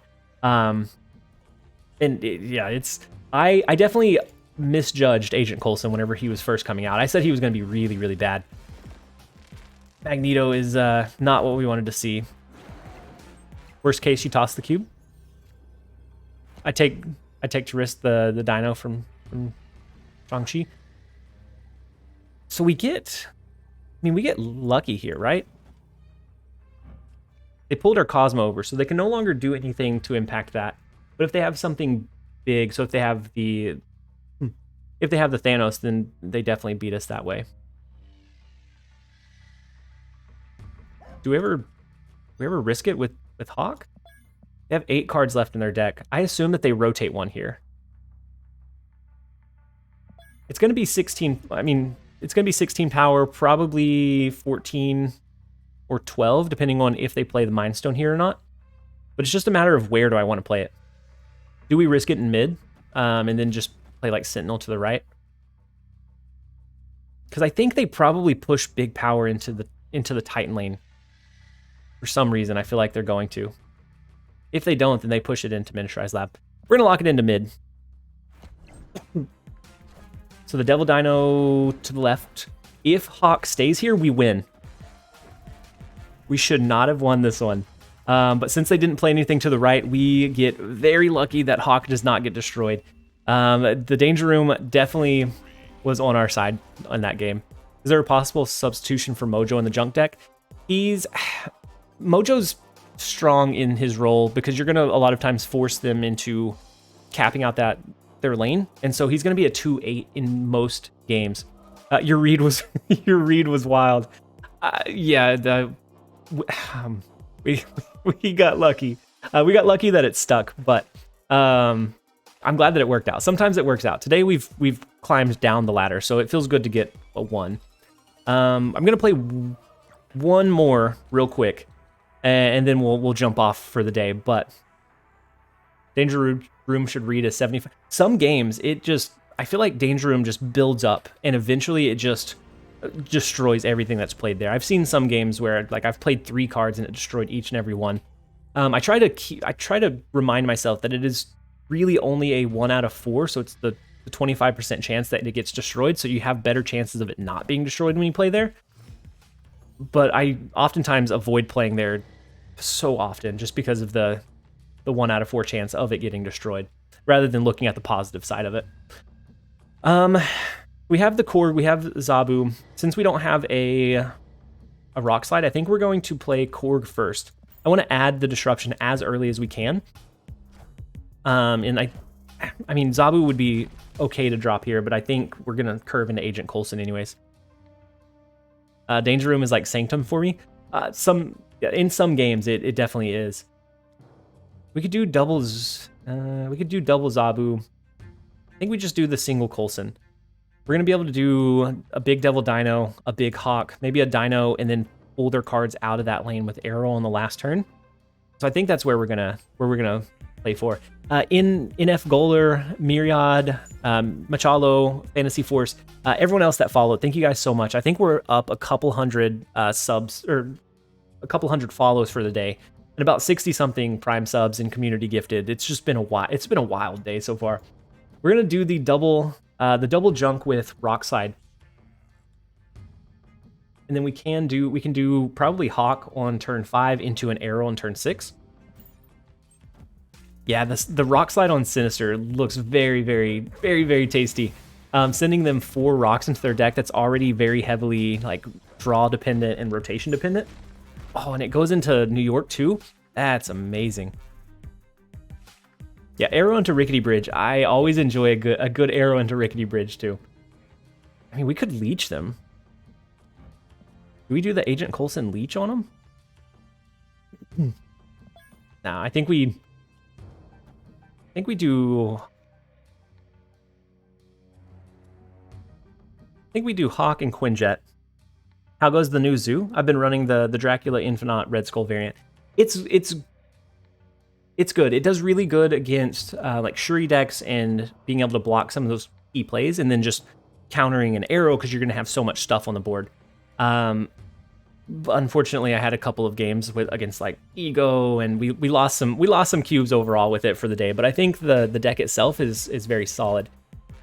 I definitely misjudged Agent Coulson whenever he was first coming out. I said he was going to be really, really bad. Magneto is not what we wanted to see. Worst case, you toss the cube. I take to risk the dino from Shang-Chi. So we get lucky here, right? They pulled our Cosmo over, so they can no longer do anything to impact that. But if they have something big, so if they have the Thanos, then they definitely beat us that way. Do we ever risk it with Hawk? They have 8 cards left in their deck. I assume that they rotate one here. It's going to be 16. I mean, it's going to be 16 power, probably 14 or 12, depending on if they play the Mind Stone here or not. But it's just a matter of where do I want to play it. Do we risk it in mid, and then just play like Sentinel to the right? Because I think they probably push big power into the Titan lane. For some reason, I feel like they're going to. If they don't, then they push it into Miniaturized Lab. We're going to lock it into mid. So the Devil Dino to the left. If Hawk stays here, we win. We should not have won this one. But since they didn't play anything to the right, we get very lucky that Hawk does not get destroyed. The Danger Room definitely was on our side in that game. Is there a possible substitution for Mojo in the junk deck? Mojo's strong in his role because you're going to a lot of times force them into capping out their lane, and so he's going to be a 2-8 in most games. Your read was wild. We got lucky. We got lucky that it stuck, but I'm glad that it worked out. Sometimes it works out. Today we've climbed down the ladder, so it feels good to get a 1. I'm gonna play one more real quick, and then we'll jump off for the day. But Danger Room should read a 75. Some games I feel like Danger Room just builds up, and eventually it just destroys everything that's played there. I've seen some games where like I've played 3 cards and it destroyed each and every one. I try to remind myself that it is really only a 1 out of 4, so it's the 25% chance that it gets destroyed, so you have better chances of it not being destroyed when you play there. But I oftentimes avoid playing there so often just because of the 1 out of 4 chance of it getting destroyed, rather than looking at the positive side of it. We have the Korg, we have Zabu. Since we don't have a Rock Slide, I think we're going to play Korg first. I want to add the disruption as early as we can. And I mean, Zabu would be okay to drop here, but I think we're going to curve into Agent Coulson anyways. Danger Room is like Sanctum for me. In some games, it definitely is. We could do doubles. We could do double Zabu. I think we just do the single Coulson. We're going to be able to do a big Devil Dino, a big Hawk, maybe a Dino, and then pull their cards out of that lane with Arrow on the last turn. So I think that's where we're gonna play for. NF Goler, Myriad, Machalo, Fantasy Force, everyone else that followed, thank you guys so much. I think we're up a couple hundred subs, or a couple hundred follows for the day, and about 60-something Prime subs and community gifted. It's just been it's been a wild day so far. We're gonna do the double junk with Rockside. And then we can do probably Hawk on turn 5 into an Arrow on turn 6. Yeah, the Rock Slide on Sinister looks very, very, very, very tasty. Sending them 4 rocks into their deck that's already very heavily like draw dependent and rotation dependent. Oh, and it goes into New York too. That's amazing. Yeah, Arrow into Rickety Bridge. I always enjoy a good Arrow into Rickety Bridge too. I mean, we could leech them. Do we do the Agent Coulson leech on them? Nah, I think we do. I think we do Hawk and Quinjet. How goes the new zoo? I've been running the Dracula Infinite Red Skull variant. It's good. It does really good against like Shuri decks and being able to block some of those key plays, and then just countering an arrow because you're going to have so much stuff on the board. Unfortunately, I had a couple of games against like Ego, and we lost some cubes overall with it for the day. But I think the deck itself is very solid.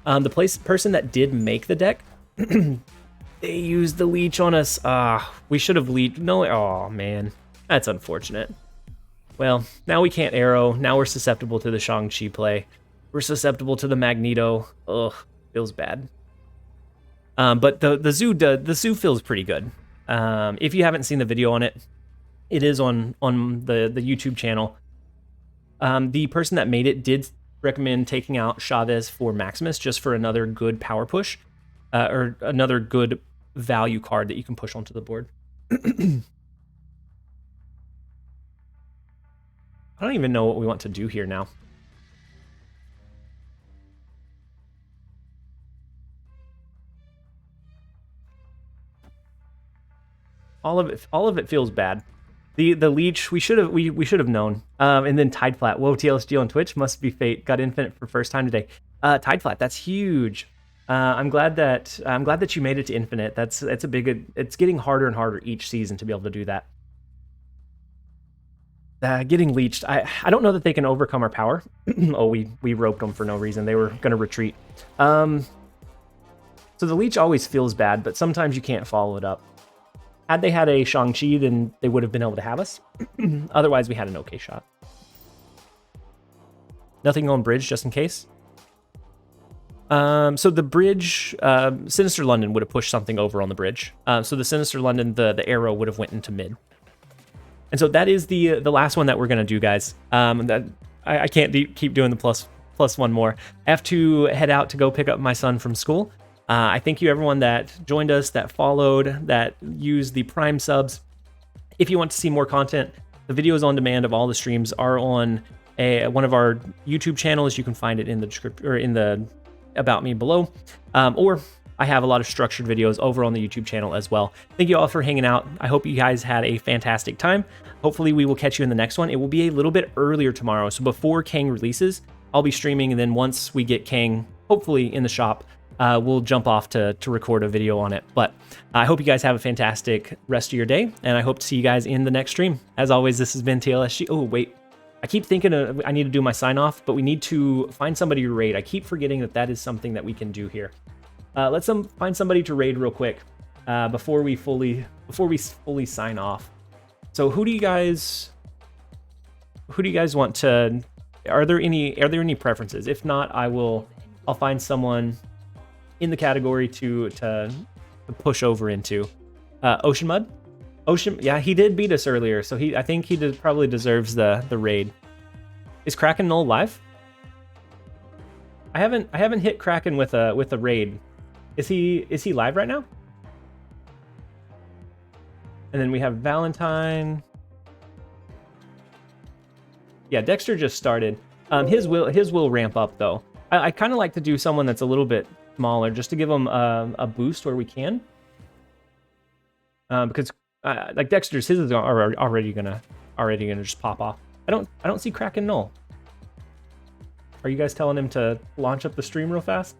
The person that did make the deck, they used the leech on us. We should have leech. No, oh man, that's unfortunate. Well, now we can't arrow. Now we're susceptible to the Shang-Chi play. We're susceptible to the Magneto. Ugh, feels bad. But the zoo feels pretty good. If you haven't seen the video on it, it is on the YouTube channel. The person that made it did recommend taking out Chavez for Maximus just for another good power push, or another good value card that you can push onto the board. I don't even know what we want to do here now. All of it feels bad. The leech, we should have known. And then Tide Flat. Whoa, TLSG on Twitch must be fate. Got infinite for first time today. Tide Flat, that's huge. I'm glad that you made it to infinite. That's a big. It's getting harder and harder each season to be able to do that. Getting leeched. I don't know that they can overcome our power. Oh, we roped them for no reason. They were going to retreat. So the leech always feels bad, but sometimes you can't follow it up. Had they had a Shang-Chi, then they would have been able to have us. Otherwise, we had an okay shot. Nothing on bridge, just in case. So the bridge, Sinister London would have pushed something over on the bridge. So the Sinister London, the arrow would have went into mid. And so that is the last one that we're going to do, guys. I can't keep doing the plus one more. I have to head out to go pick up my son from school. I thank you everyone that joined us, that followed, that used the Prime subs. If you want to see more content, the videos on demand of all the streams are on one of our YouTube channels. You can find it in the description or in the About Me below. Or I have a lot of structured videos over on the YouTube channel as well. Thank you all for hanging out. I hope you guys had a fantastic time. Hopefully we will catch you in the next one. It will be a little bit earlier tomorrow. So before Kang releases, I'll be streaming. And then once we get Kang, hopefully in the shop, we'll jump off to record a video on it. But I hope you guys have a fantastic rest of your day. And I hope to see you guys in the next stream. As always, this has been TLSG. Oh, wait. I keep thinking I need to do my sign off, but we need to find somebody to raid. I keep forgetting that is something that we can do here. Let's find somebody to raid real quick before we fully sign off. So who do you guys want to? Are there any preferences? If not, I'll find someone in the category to push over into. Ocean Mud. Yeah, he did beat us earlier, so I think he probably deserves the raid. Is Kraken Null live? I haven't hit Kraken with a raid. Is he live right now? And then we have Valentine. Yeah, Dexter just started. His will ramp up though. I kind of like to do someone that's a little bit smaller just to give them a boost where we can. Because like Dexter's, his is already gonna just pop off. I don't see Kraken Null. Are you guys telling him to launch up the stream real fast?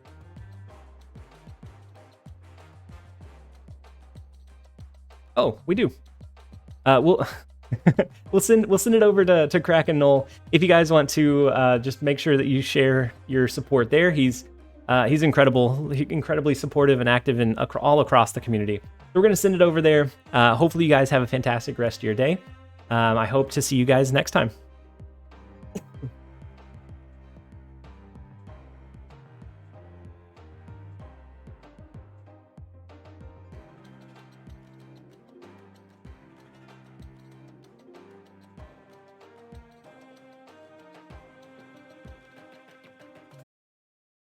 Oh, we do. We'll send it over to Kraken Null. If you guys want to just make sure that you share your support there. He's incredible, incredibly supportive and active all across the community. So we're gonna send it over there. Hopefully you guys have a fantastic rest of your day. I hope to see you guys next time.